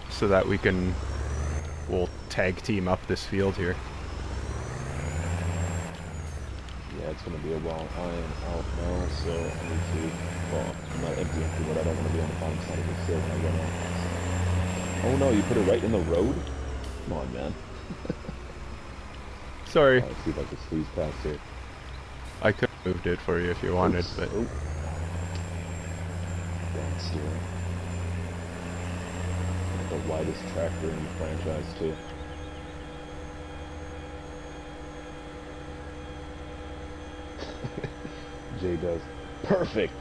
so that we'll tag team up this field here. Yeah, it's gonna be a while. I am out now, so I need to. Well, I'm not emptying but I don't want to be on the bottom side of the hill when I run out. Oh no, you put it right in the road? Come on, man. Sorry, Let's see if I can squeeze past here. I could have moved it for you if you wanted, Oops. but Oh. Down steering. The widest tractor in the franchise, too. Jay does. Perfect!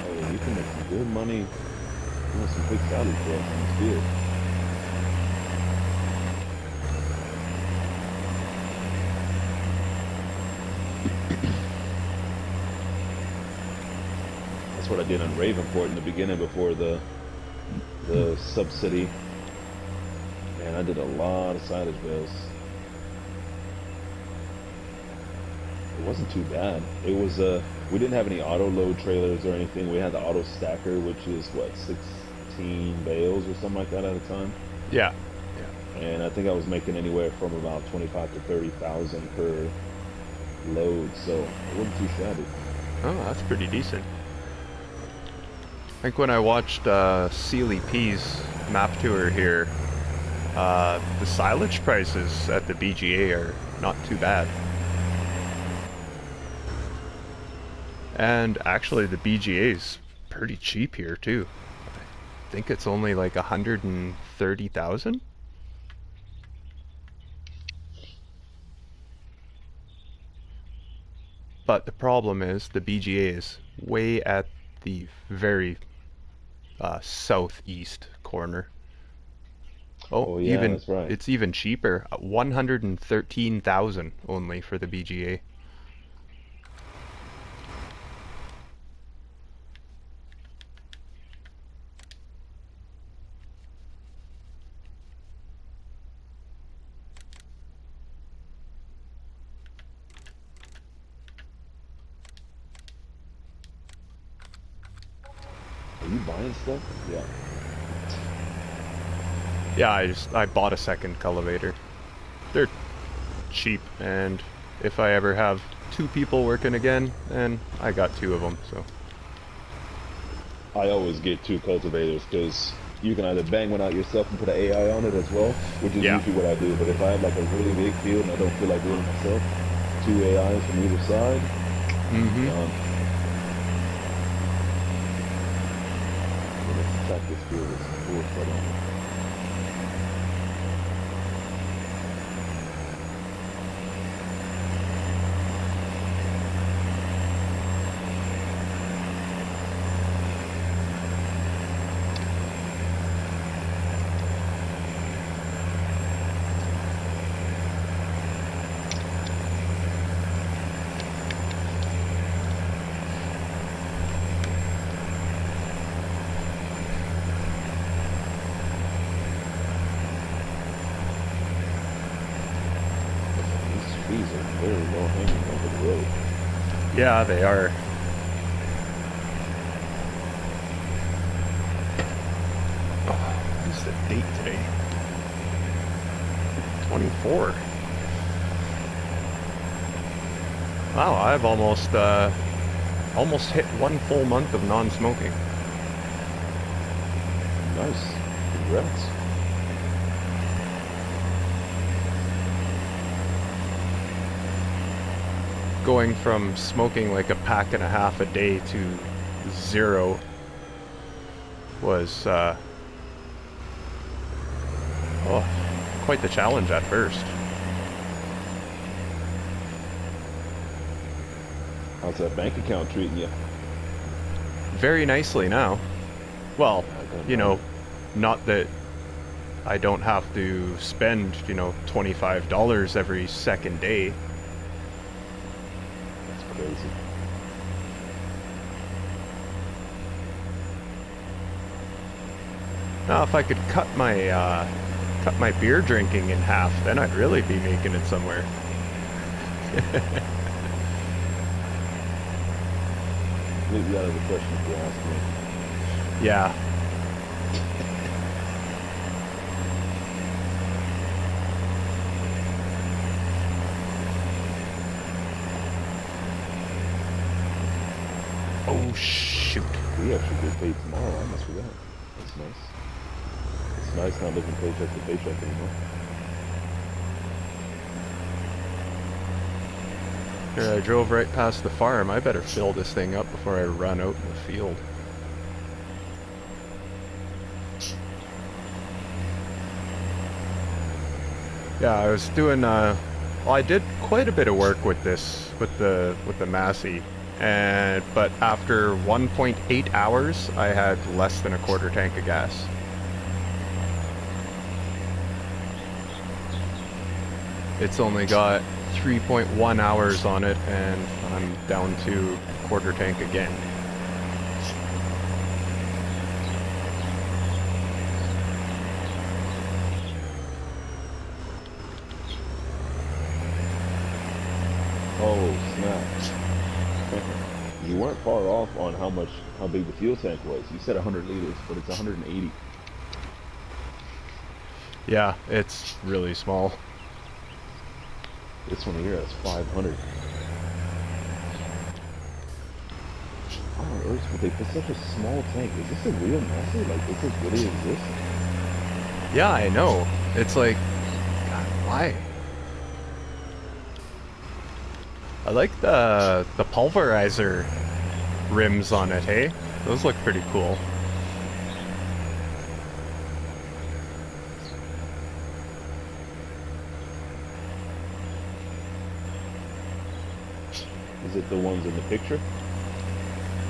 Oh, you can make some good money doing some big salary for us on this field. That's what I did in Ravenport in the beginning before the subsidy. Man, I did a lot of silage bales. It wasn't too bad. It was we didn't have any auto load trailers or anything. We had the auto stacker, which is what 16 bales or something like that at a time. Yeah. And I think I was making anywhere from about 25 to 30,000 per load, so it wasn't too shabby. Oh, that's pretty decent. I think when I watched Sealy P's map tour here, the silage prices at the BGA are not too bad. And actually the BGA is pretty cheap here too. I think it's only like 130,000. But the problem is the BGA is way at the very southeast corner. Oh, Oh yeah, even that's right. it's even cheaper. 113,000 only for the BGA. Are you buying stuff? Yeah. Yeah, I bought a second cultivator. They're cheap, and if I ever have two people working again, then I got two of them. So I always get two cultivators because you can either bang one out yourself and put an AI on it as well, which is yeah. usually what I do. But if I have like a really big field and I don't feel like doing it myself, two AIs from either side, Mm-hmm. done. So let's attack this field with some full set on it. These trees are very low hanging over the road. Yeah, they are. Oh, what's the date today? 24. Wow, I've almost hit 1 full month of non-smoking. Nice. Congrats. Going from smoking like a pack and a half a day to 0 was quite the challenge at first. How's that bank account treating you? Very nicely now. Well, I don't you know. know, not that I don't have to spend, $25 every second day. That's crazy. Now, if I could cut my beer drinking in half, then I'd really be making it somewhere. Completely out of the question if you ask me. Yeah. Oh shoot. We actually get paid tomorrow. I almost forgot. That's nice. It's nice not living paycheck to paycheck anymore. Here, I drove right past the farm. I better fill this thing up before I run out in the field. Yeah, I was doing well, I did quite a bit of work with this with the Massey, but after 1.8 hours I had less than a quarter tank of gas. It's only got 3.1 hours on it and I'm down to quarter tank again. Oh snap! far off on how big the fuel tank was. You said 100 liters, but it's 180. Yeah, it's really small. This one here has 500. How on earth would they put such a small tank? Is this a real Massey? Like, does this really exist? Yeah, I know. It's like, God, why? I like the pulverizer rims on it, hey? Those look pretty cool. Is it the ones in the picture?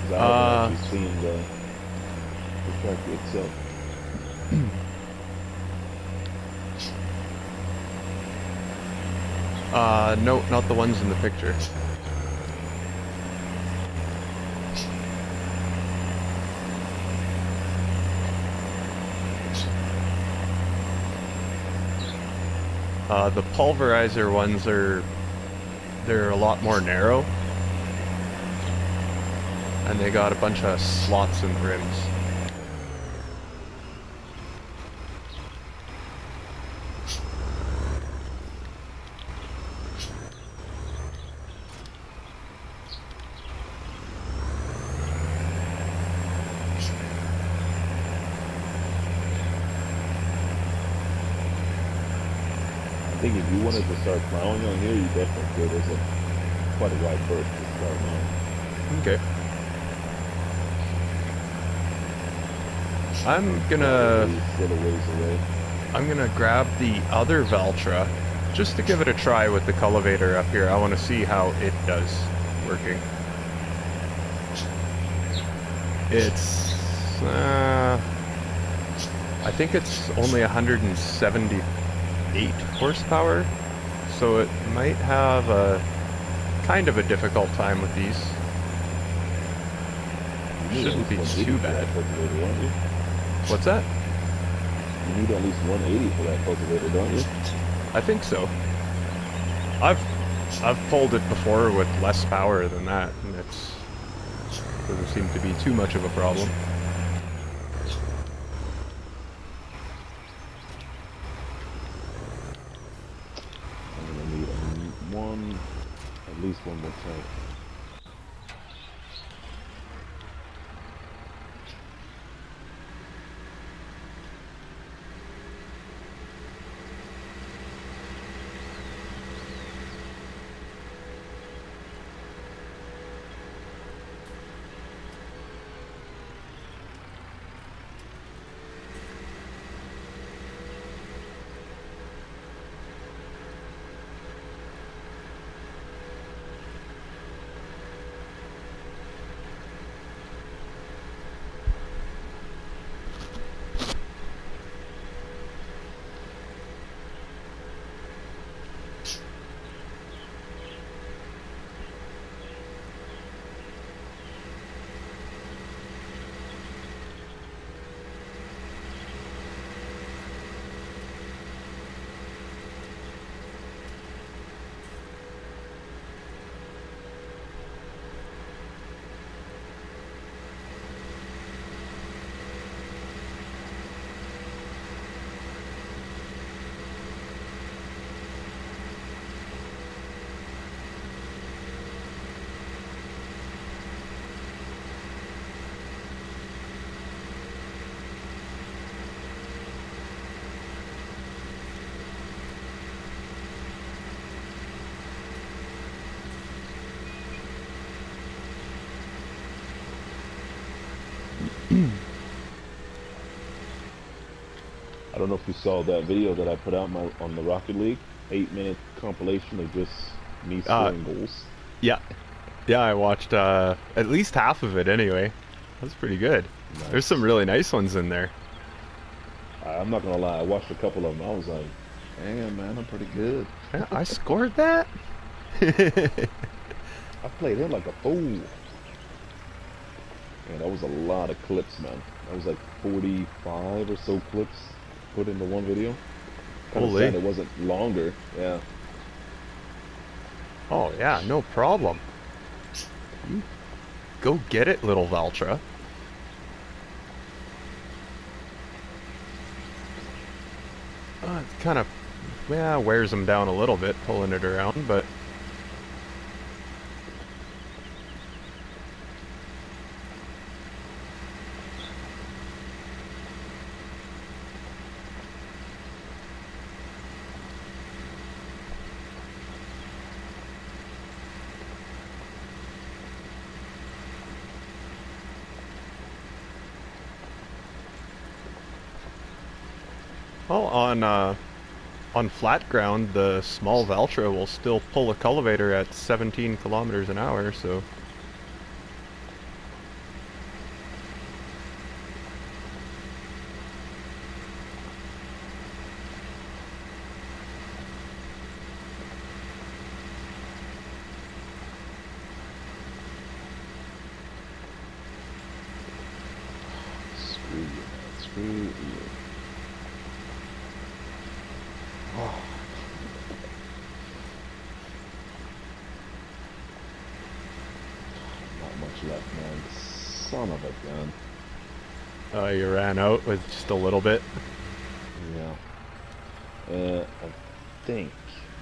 Because I haven't actually seen the tractor itself. No, not the ones in the picture. The pulverizer ones they're a lot more narrow. And they got a bunch of slots in the rims. I think if you wanted to start plowing on here, you definitely could. There's quite a wide berth to start now. Okay. I'm gonna grab the other Valtra just to give it a try with the cultivator up here. I want to see how it does working. It's I think it's only 178 horsepower, so it might have a kind of a difficult time with these. Shouldn't be too bad. What's that? You need at least 180 for that cultivator, don't you? I think so. I've pulled it before with less power than that, and it doesn't seem to be too much of a problem. I'm gonna need at least one more tank. I don't know if you saw that video that I put out on the Rocket League, 8-minute compilation of just me scoring goals. Yeah, yeah, I watched at least half of it anyway. That's pretty good. Nice. There's some really nice ones in there. I'm not gonna lie, I watched a couple of them. I was like, "Damn, man, I'm pretty good." Yeah, I scored that. I played him like a fool. Man, that was a lot of clips, man. That was like 45 or so clips put into one video. Kind of sad it wasn't longer. Yeah. Oh yeah, no problem. You Go get it, little Valtra. It kind of, yeah, wears them down a little bit, pulling it around, but well, on flat ground, the small Valtra will still pull a cultivator at 17 kilometers an hour, so Screw you, man. Screw you. Oh, not much left, man. Son of a gun. you ran out with just a little bit. Yeah. I think.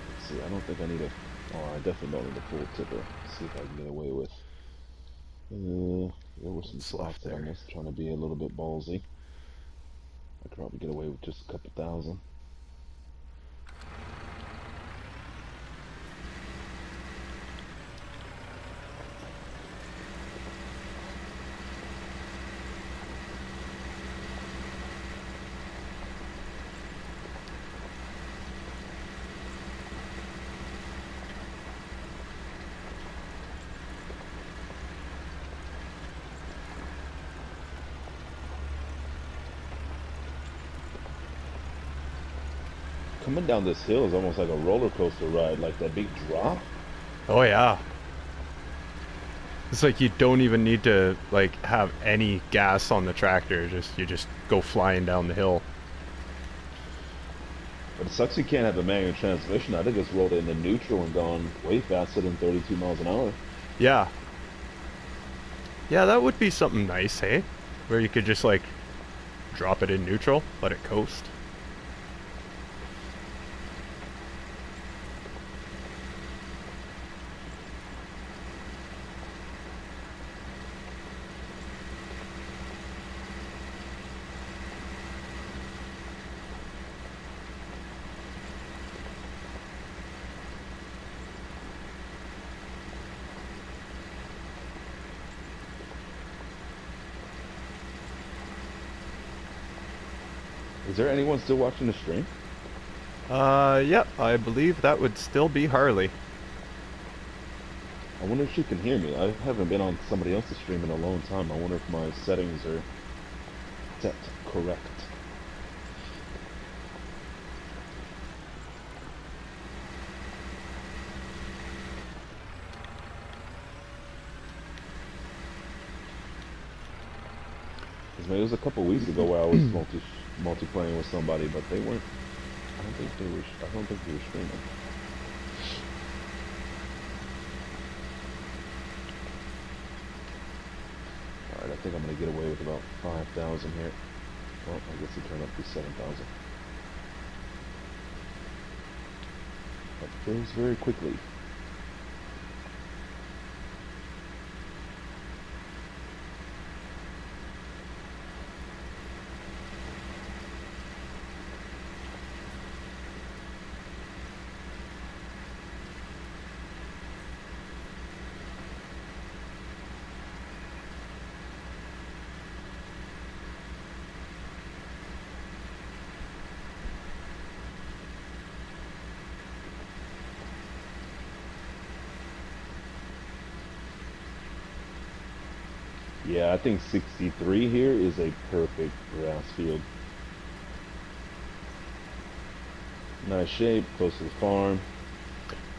Let's see. I don't think I need a. Oh, I definitely don't need a full tipper. Let's see if I can get away with. There were some What's spots left that I there? missed, trying to be a little bit ballsy. I could probably get away with just a couple thousand. Coming down this hill is almost like a roller coaster ride, like that big drop. Oh yeah. It's like you don't even need to like have any gas on the tractor. Just you just go flying down the hill. But it sucks you can't have a manual transmission. I think it's rolled into neutral and gone way faster than 32 miles an hour. Yeah. Yeah, that would be something nice, hey? Where you could just like drop it in neutral, let it coast. Is there anyone still watching the stream? Yep, I believe that would still be Harley. I wonder if she can hear me. I haven't been on somebody else's stream in a long time. I wonder if my settings are set correct. Because it was a couple weeks ago where I was multiplaying with somebody, but they weren't. I don't think they were. I don't think they were streaming. All right, I think I'm gonna get away with about 5,000 here. Well, I guess it turned up to 7,000. That goes very quickly. Yeah, I think 63 here is a perfect grass field. Nice shape, close to the farm.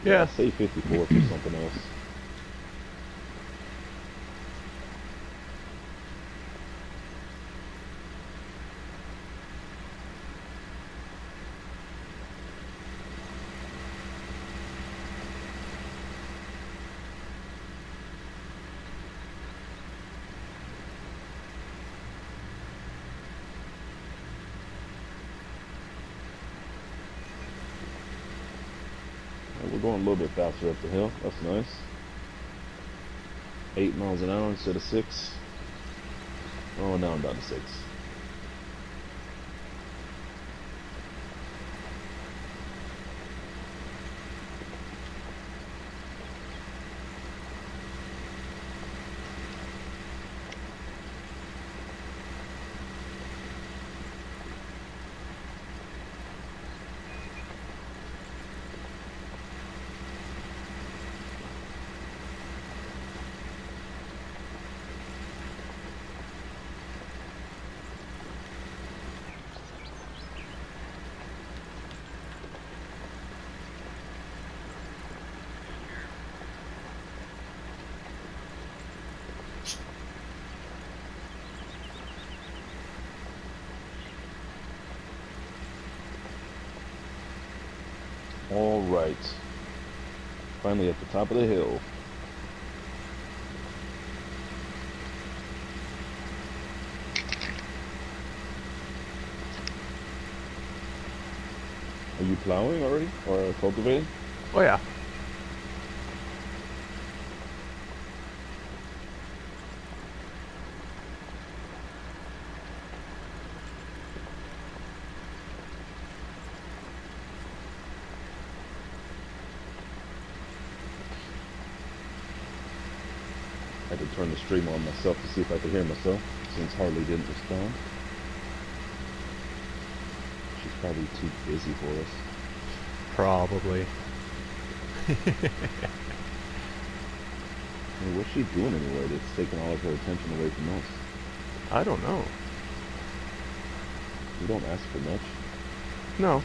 Yeah. Say 54 for something else. going a little bit faster up the hill. That's nice. 8 miles an hour instead of 6. Oh, now I'm down to 6. All right. Finally at the top of the hill. Are you plowing already or cultivating? Oh yeah. I had to turn the stream on myself to see if I could hear myself, since Harley didn't respond. She's probably too busy for us. Probably. I mean, what's she doing anyway that's taking all of her attention away from us? I don't know. We don't ask for much. No.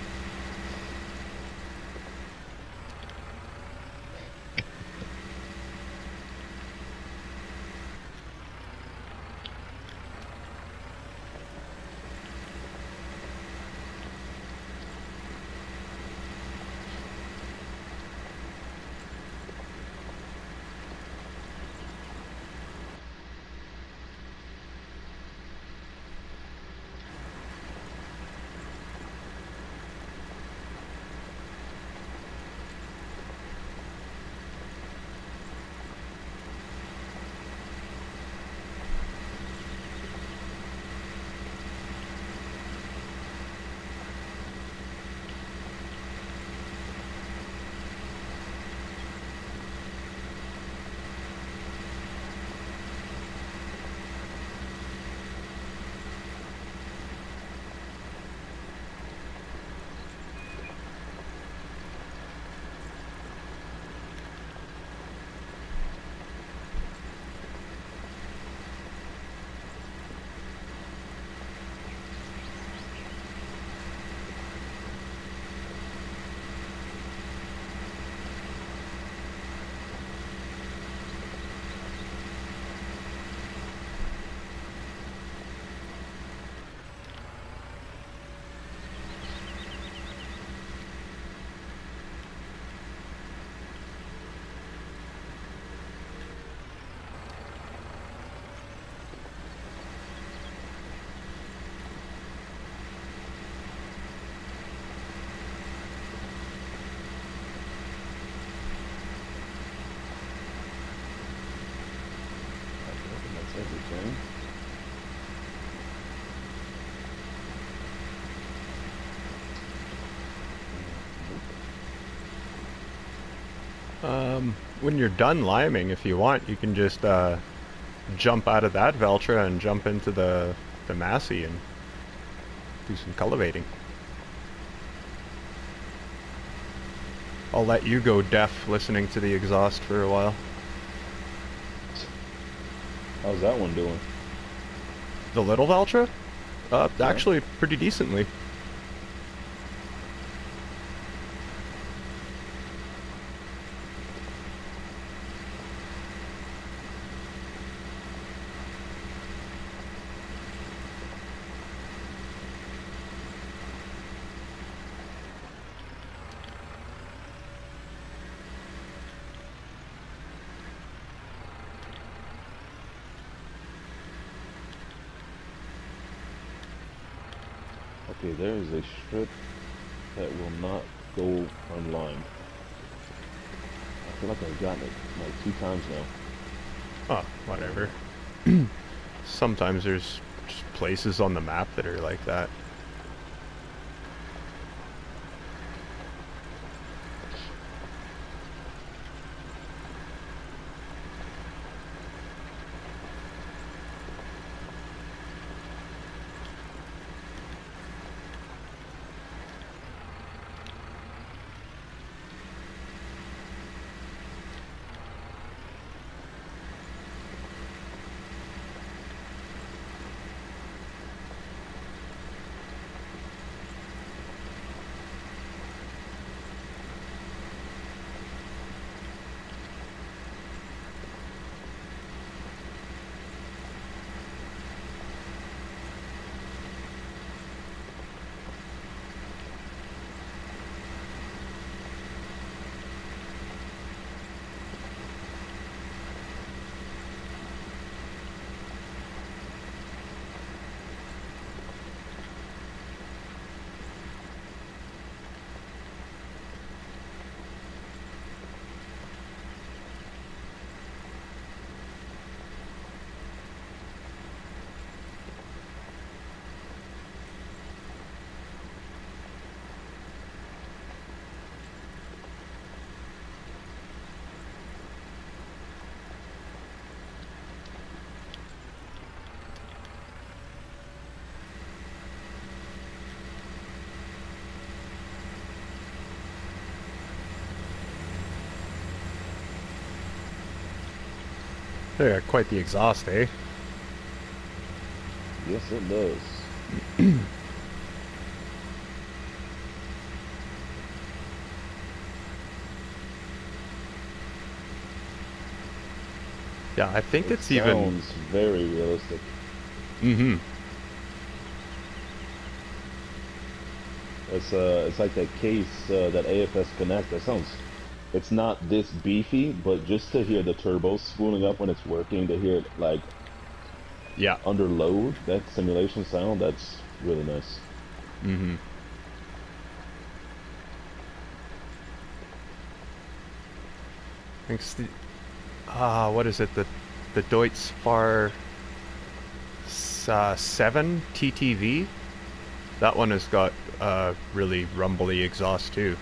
Everything. When you're done liming, if you want, you can just jump out of that Veltra and jump into the Massey and do some cultivating. I'll let you go deaf listening to the exhaust for a while. How's that one doing? The little Veltra? Yeah. Actually pretty decently. Okay, there is a strip that will not go unlined. feel like I've gotten it like 2 times now. Oh, whatever. Sometimes there's just places on the map that are like that. They got quite the exhaust, eh? Yes, it does. Yeah, I think It it's even... sounds very realistic. Mm-hmm. It's like that case, that AFS Connect. That sounds. It's not this beefy, but just to hear the turbo spooling up when it's working, to hear it like Yeah. under load, that simulation sound, that's really nice. Mm-hmm. Thanks to... what is it? The Deutz Far 7 TTV? That one has got really rumbly exhaust too.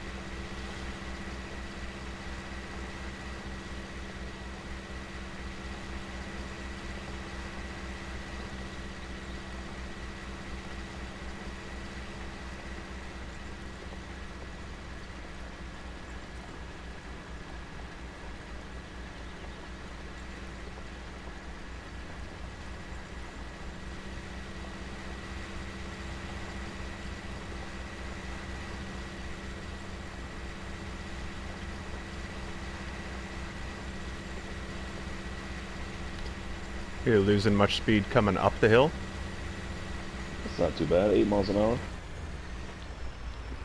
You're losing much speed coming up the hill. It's not too bad. 8 miles an hour.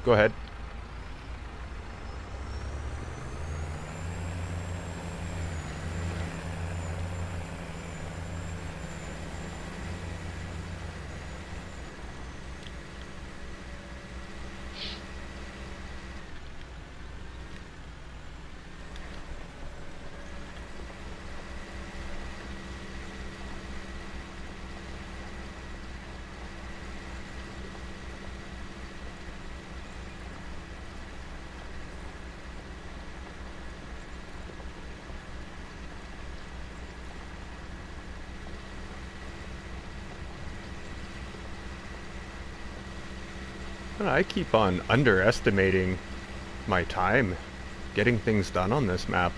Go ahead. I keep on underestimating my time getting things done on this map.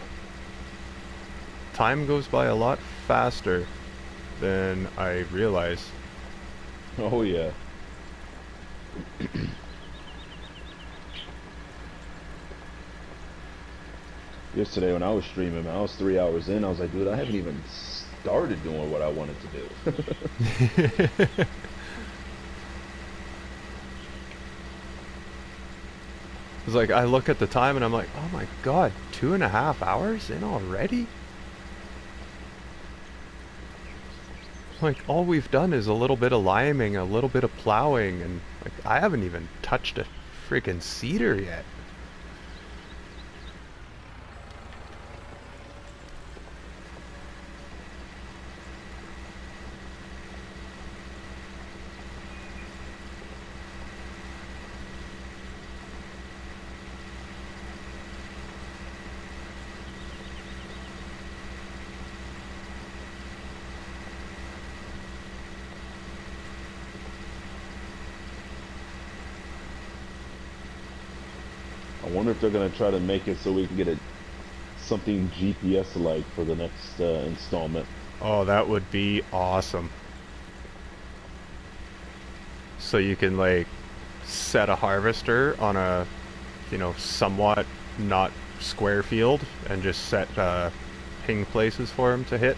Time goes by a lot faster than I realize. Oh yeah. Yesterday when I was streaming, I was 3 hours in. I was like, dude, I haven't even started doing what I wanted to do. It's like I look at the time and I'm like, oh my god, 2.5 hours in already? Like all we've done is a little bit of liming, a little bit of plowing, and like I haven't even touched a freaking seeder yet. I wonder if they're gonna try to make it so we can get it something GPS-like for the next installment. Oh, that would be awesome. So you can like set a harvester on a, somewhat not square field and just set ping places for him to hit.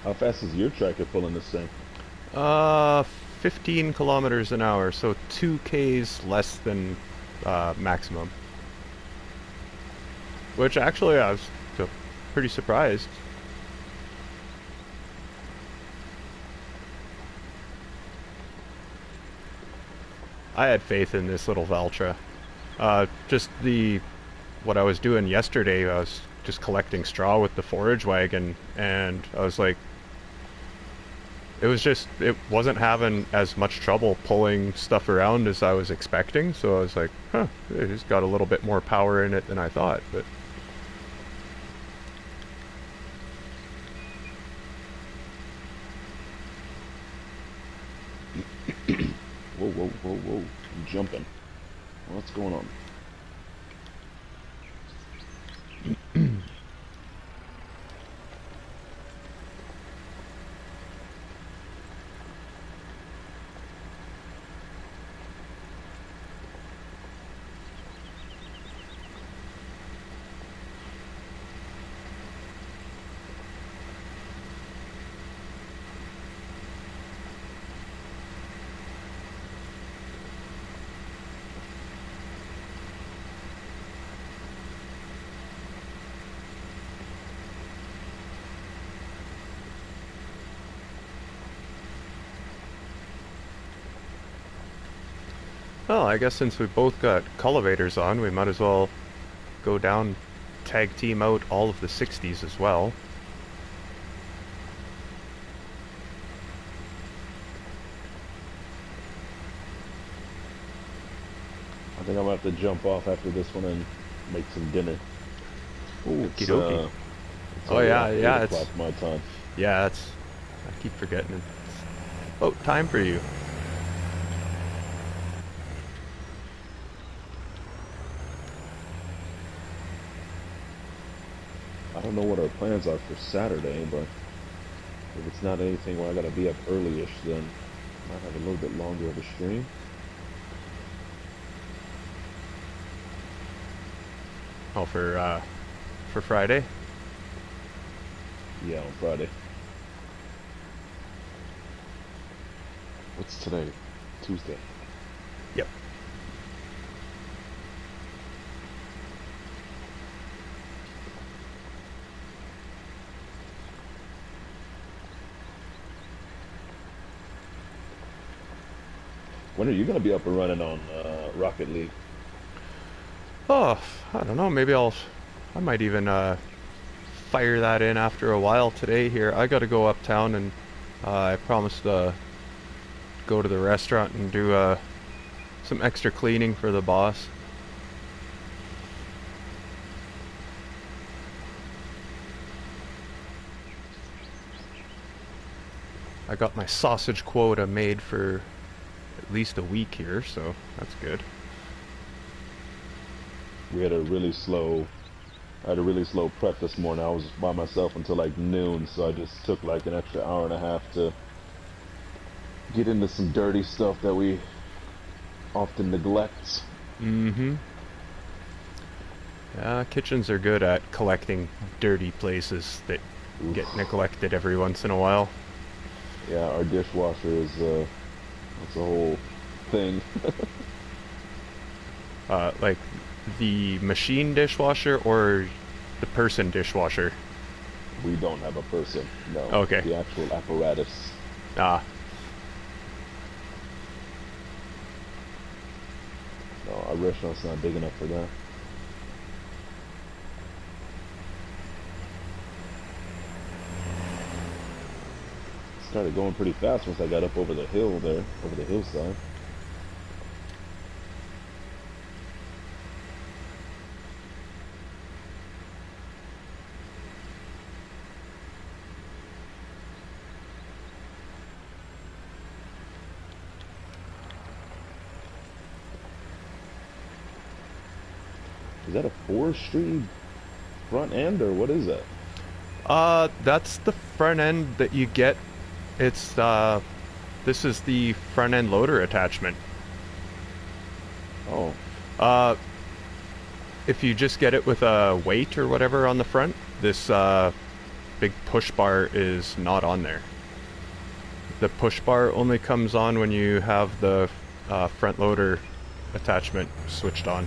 How fast is your tractor pulling this thing? Uh, 15 kilometers an hour, so 2 Ks less than maximum. Which actually I was pretty surprised. I had faith in this little Valtra. Just what I was doing yesterday, I was just collecting straw with the forage wagon, and I was like, it wasn't having as much trouble pulling stuff around as I was expecting, so I was like, huh, it just got a little bit more power in it than I thought, but... Whoa, whoa, whoa, whoa. I'm jumping. What's going on? Well, I guess since we both got cultivators on, we might as well go down, tag team out all of the 60s as well. I think I'm gonna have to jump off after this one and make some dinner. Oh, Okie dokie. Oh yeah, yeah, it's my time. yeah, it's. I keep forgetting it. Oh, time for you. I don't know what our plans are for Saturday, but if it's not anything where I gotta be up early-ish, then I might have a little bit longer of a stream. Oh, for Friday. Yeah, on Friday. What's today? Tuesday. Yep. When are you gonna be up and running on Rocket League? Oh, I don't know. I might even fire that in after a while today. Here, I got to go uptown, and I promised to go to the restaurant and do some extra cleaning for the boss. I got my sausage quota made for at least a week here, so that's good. We had a really slow I had a really slow prep this morning. I was by myself until like noon, so I just took like an extra hour and a half to get into some dirty stuff that we often neglect. Mm-hmm. Yeah, kitchens are good at collecting dirty places that get neglected every once in a while. Yeah, our dishwasher is that's a whole thing. Like the machine dishwasher or the person dishwasher? We don't have a person, no. Okay. The actual apparatus. Ah. No, our restaurant's not big enough for that. Started going pretty fast once I got up over the hill there, over the hillside. Is that a forestry front end or what is that? That's the front end that you get. It's this is the front end loader attachment. Oh, Uh, if you just get it with a weight or whatever on the front, this big push bar is not on there. The push bar only comes on when you have the front loader attachment switched on.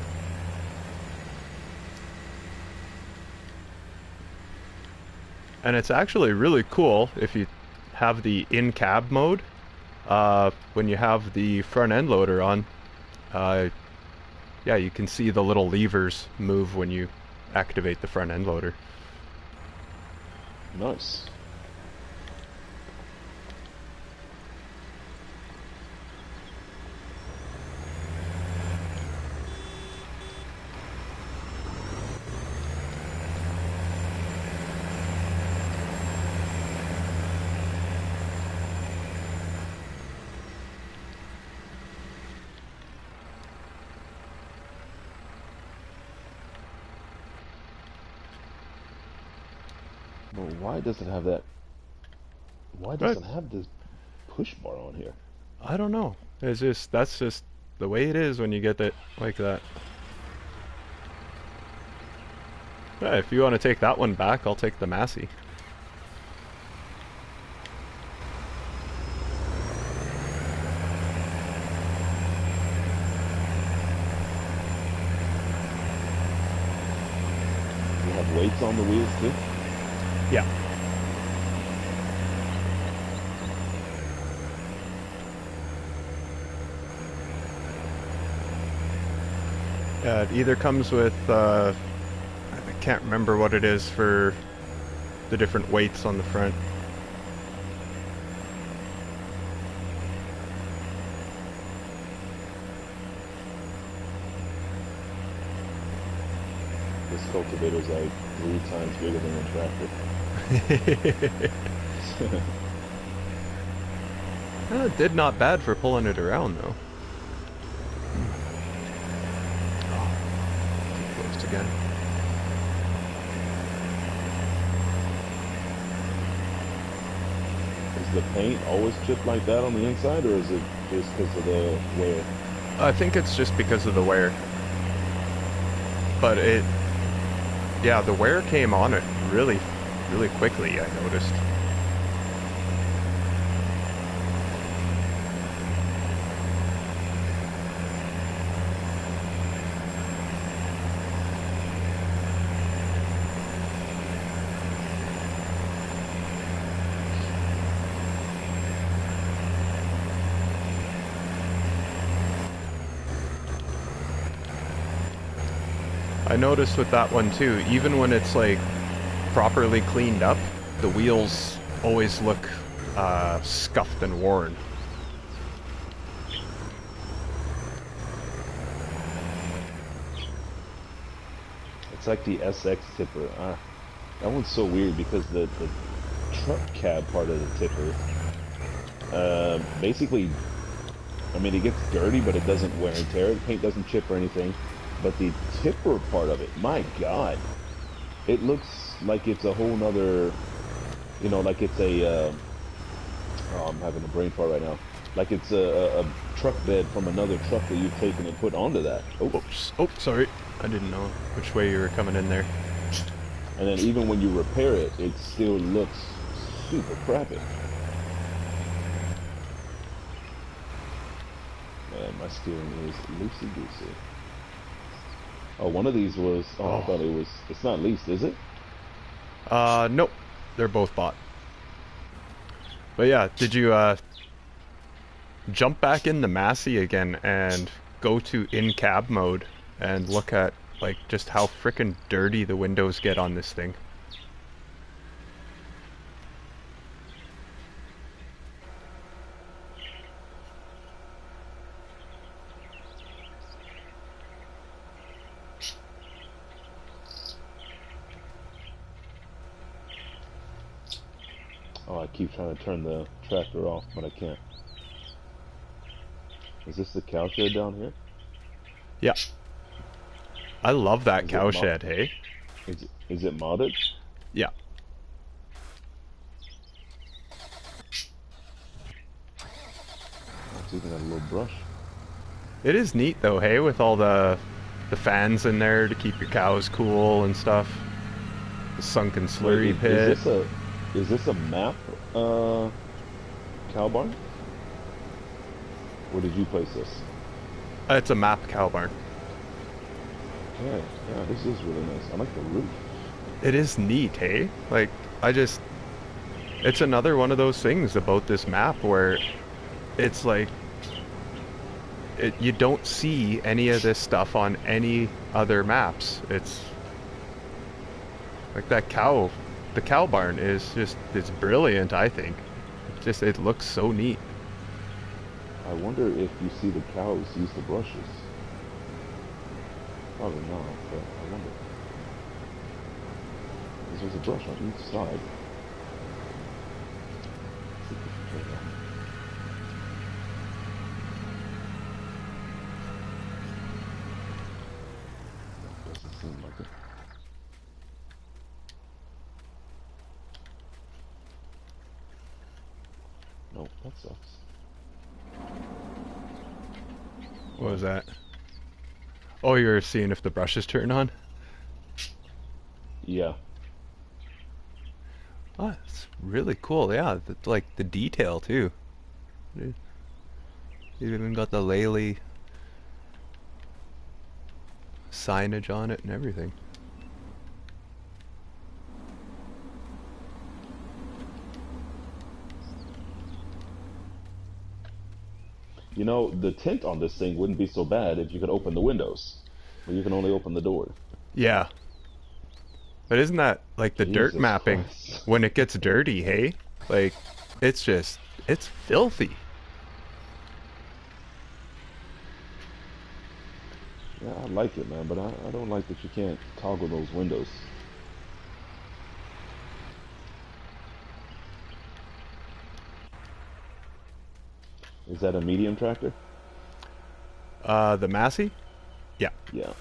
And it's actually really cool if you have the in-cab mode. When you have the front end loader on, yeah, you can see the little levers move when you activate the front end loader. nice. But why does it have that? Why does But it have this push bar on here? I don't know. It's just that's just the way it is when you get it like that. Yeah, if you want to take that one back, I'll take the Massey. You have weights on the wheels too? Yeah. It either comes with I can't remember what it is for the different weights on the front. This cultivator's like 3 times bigger than the tractor. It did not bad for pulling it around though. Too close again. Is the paint always chipped like that on the inside, or is it just because of the wear? I think it's just because of the wear. But yeah, the wear came on it really, really quickly, I noticed. I noticed with that one too, even when it's like properly cleaned up, the wheels always look scuffed and worn. It's like the SX tipper. That one's so weird because the truck cab part of the tipper, basically, I mean, it gets dirty, but it doesn't wear and tear. The paint doesn't chip or anything. But the tipper part of it, my God, it looks like it's a whole nother, like it's a, oh, I'm having a brain fart right now. Like it's a truck bed from another truck that you've taken and put onto that. Oh, Oops. Oh, sorry. I didn't know which way you were coming in there. and then even when you repair it, it still looks super crappy. Man, my steering is loosey-goosey. Oh, one of these was, I thought it was, it's not leased, is it? Nope. They're both bought. But yeah, did you jump back in the Massey again and go to in-cab mode and look at like just how frickin' dirty the windows get on this thing. Oh, I keep trying to turn the tractor off, but I can't. Is this the cow shed down here? Yeah. I love that Is it cow shed, hey? is it modded? Yeah. It's even got a little brush. It is neat though, hey, with all the fans in there to keep your cows cool and stuff. The sunken slurry Wait, pit. is this a map cow barn? Where did you place this? It's a map cow barn. Okay, yeah, this is really nice. I like the roof. It is neat, hey? Like, it's another one of those things about this map where it's like, you don't see any of this stuff on any other maps. It's like the cow barn is just, it's brilliant, I think. It looks so neat. I wonder if you see the cows use the brushes. Probably not, but I wonder. Because there's a brush on each side. See if we can turn it on. No, doesn't seem like it. Nope, that sucks. What was that? Oh, you were seeing if the brushes turn on? Yeah. Oh, it's really cool. Yeah, like the detail too. You even got the Lely signage on it and everything. You know, the tint on this thing wouldn't be so bad if you could open the windows. But you can only open the door. Yeah. But isn't that like the dirt Jesus mapping Christ. when it gets dirty, hey? Like, it's filthy. Yeah, I like it, man, but I don't like that you can't toggle those windows. Is that a medium tractor? The Massey? Yeah. Yeah.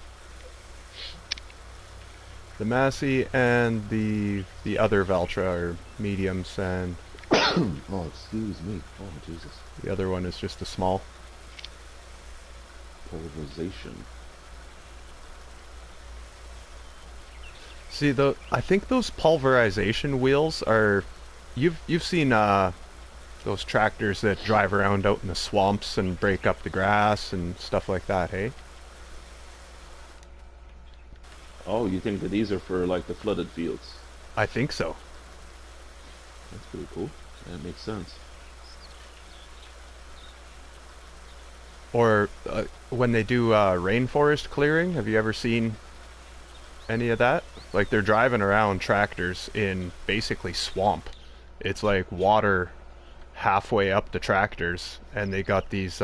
The Massey and the other Valtra are mediums, and Oh, excuse me. Oh, Jesus. the other one is just a small. Polarization. See, I think those pulverization wheels are, you've seen those tractors that drive around out in the swamps and break up the grass and stuff like that, hey? Oh, you think that these are for like the flooded fields? I think so. That's pretty cool. That makes sense. Or when they do rainforest clearing, have you ever seen any of that? Like they're driving around tractors in basically swamp. It's like water halfway up the tractors, and they got these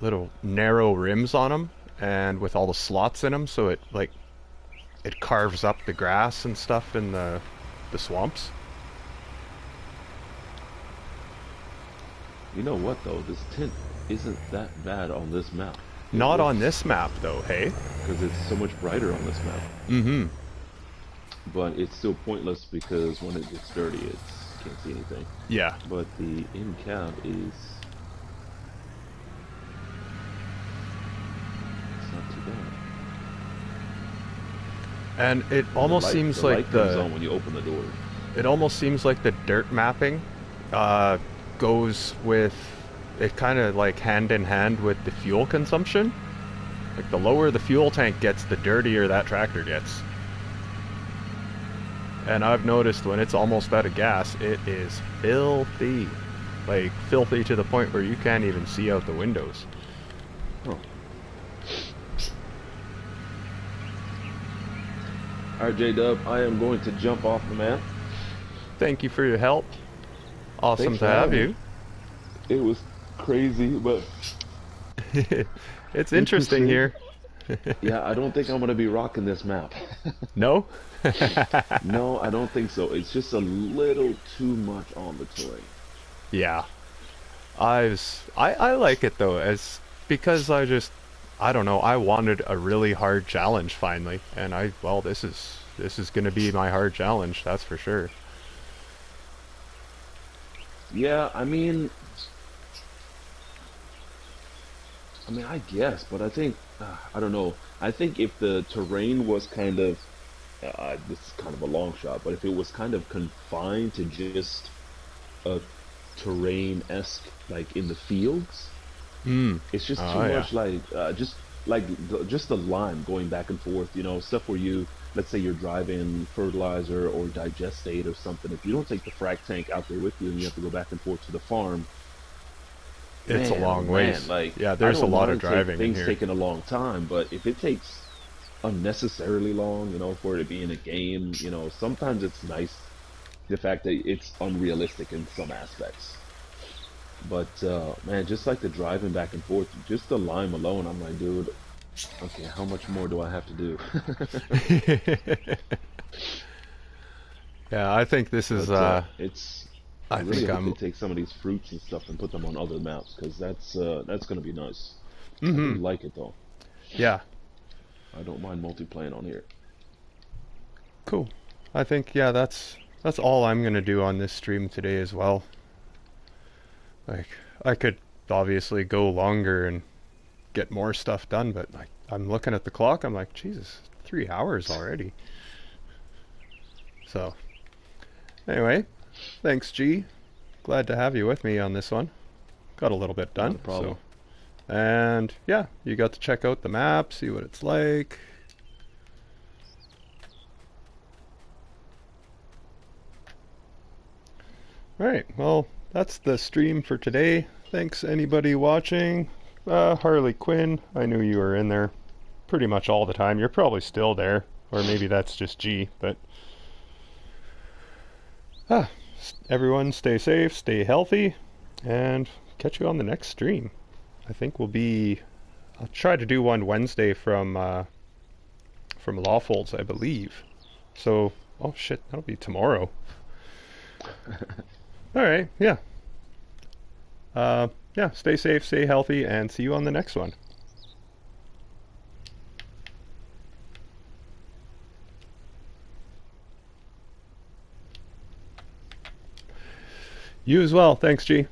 little narrow rims on them, and with all the slots in them, so it carves up the grass and stuff in the swamps. You know what though? This tint isn't that bad on this map. Not on this map though, hey? Because it's so much brighter on this map. Mm-hmm. But it's still pointless because when it gets dirty, it's can't see anything. Yeah. But the in cab is it's not too bad. And it almost seems the like light comes on when you open the door. it almost seems like the dirt mapping goes with it, kind of like hand in hand with the fuel consumption. Like the lower the fuel tank gets, the dirtier that tractor gets. And I've noticed when it's almost out of gas, it is filthy. Like filthy to the point where you can't even see out the windows. Huh. All right, J Dub, I am going to jump off the map. Thank you for your help. Thanks Awesome to for have having me. you. It was crazy, but It's interesting interesting. here. Yeah, I don't think I'm gonna be rocking this map. No? No, I don't think so. It's just a little too much on the terrain. Yeah. I like it though, as because I don't know, I wanted a really hard challenge finally, and well, this is gonna be my hard challenge, that's for sure. Yeah, I guess, but I think I don't know. I think if the terrain was kind of this is kind of a long shot, but if it was kind of confined to just a terrain-esque, like in the fields, Hmm. it's just too Oh yeah. much like just the lime going back and forth, stuff where you, let's say you're driving fertilizer or digestate or something. If you don't take the frac tank out there with you and you have to go back and forth to the farm, It's a man, oh long man, ways. like Yeah, I there's a don't lot of mind take driving in things here. taking a long time, but if it takes unnecessarily long, for it to be in a game, sometimes it's nice the fact that it's unrealistic in some aspects. But man, just like the driving back and forth, just the lime alone, I'm like, dude, okay, how much more do I have to do? Yeah, I think this is But I I really think hope they I'm take some of these fruits and stuff and put them on other maps because that's gonna be nice. I do mhm. like it though. Yeah, I don't mind multiplaying on here. cool. I think yeah, that's all I'm gonna do on this stream today as well. Like I could obviously go longer and get more stuff done, but like I'm looking at the clock, I'm like, Jesus, 3 hours already. So anyway, thanks G. Glad to have you with me on this one. Got a little bit Not done, a so problem. and yeah, you got to check out the map, see what it's like. Alright, well, that's the stream for today. Thanks anybody watching. Harley Quinn, I knew you were in there pretty much all the time. You're probably still there, or maybe that's just G, but ah, everyone stay safe, stay healthy, and catch you on the next stream. I think I'll try to do one Wednesday from Lawfolds, I believe. So, oh shit, that'll be tomorrow. All right, yeah. Yeah, stay safe, stay healthy, and see you on the next one. You as well. Thanks, G.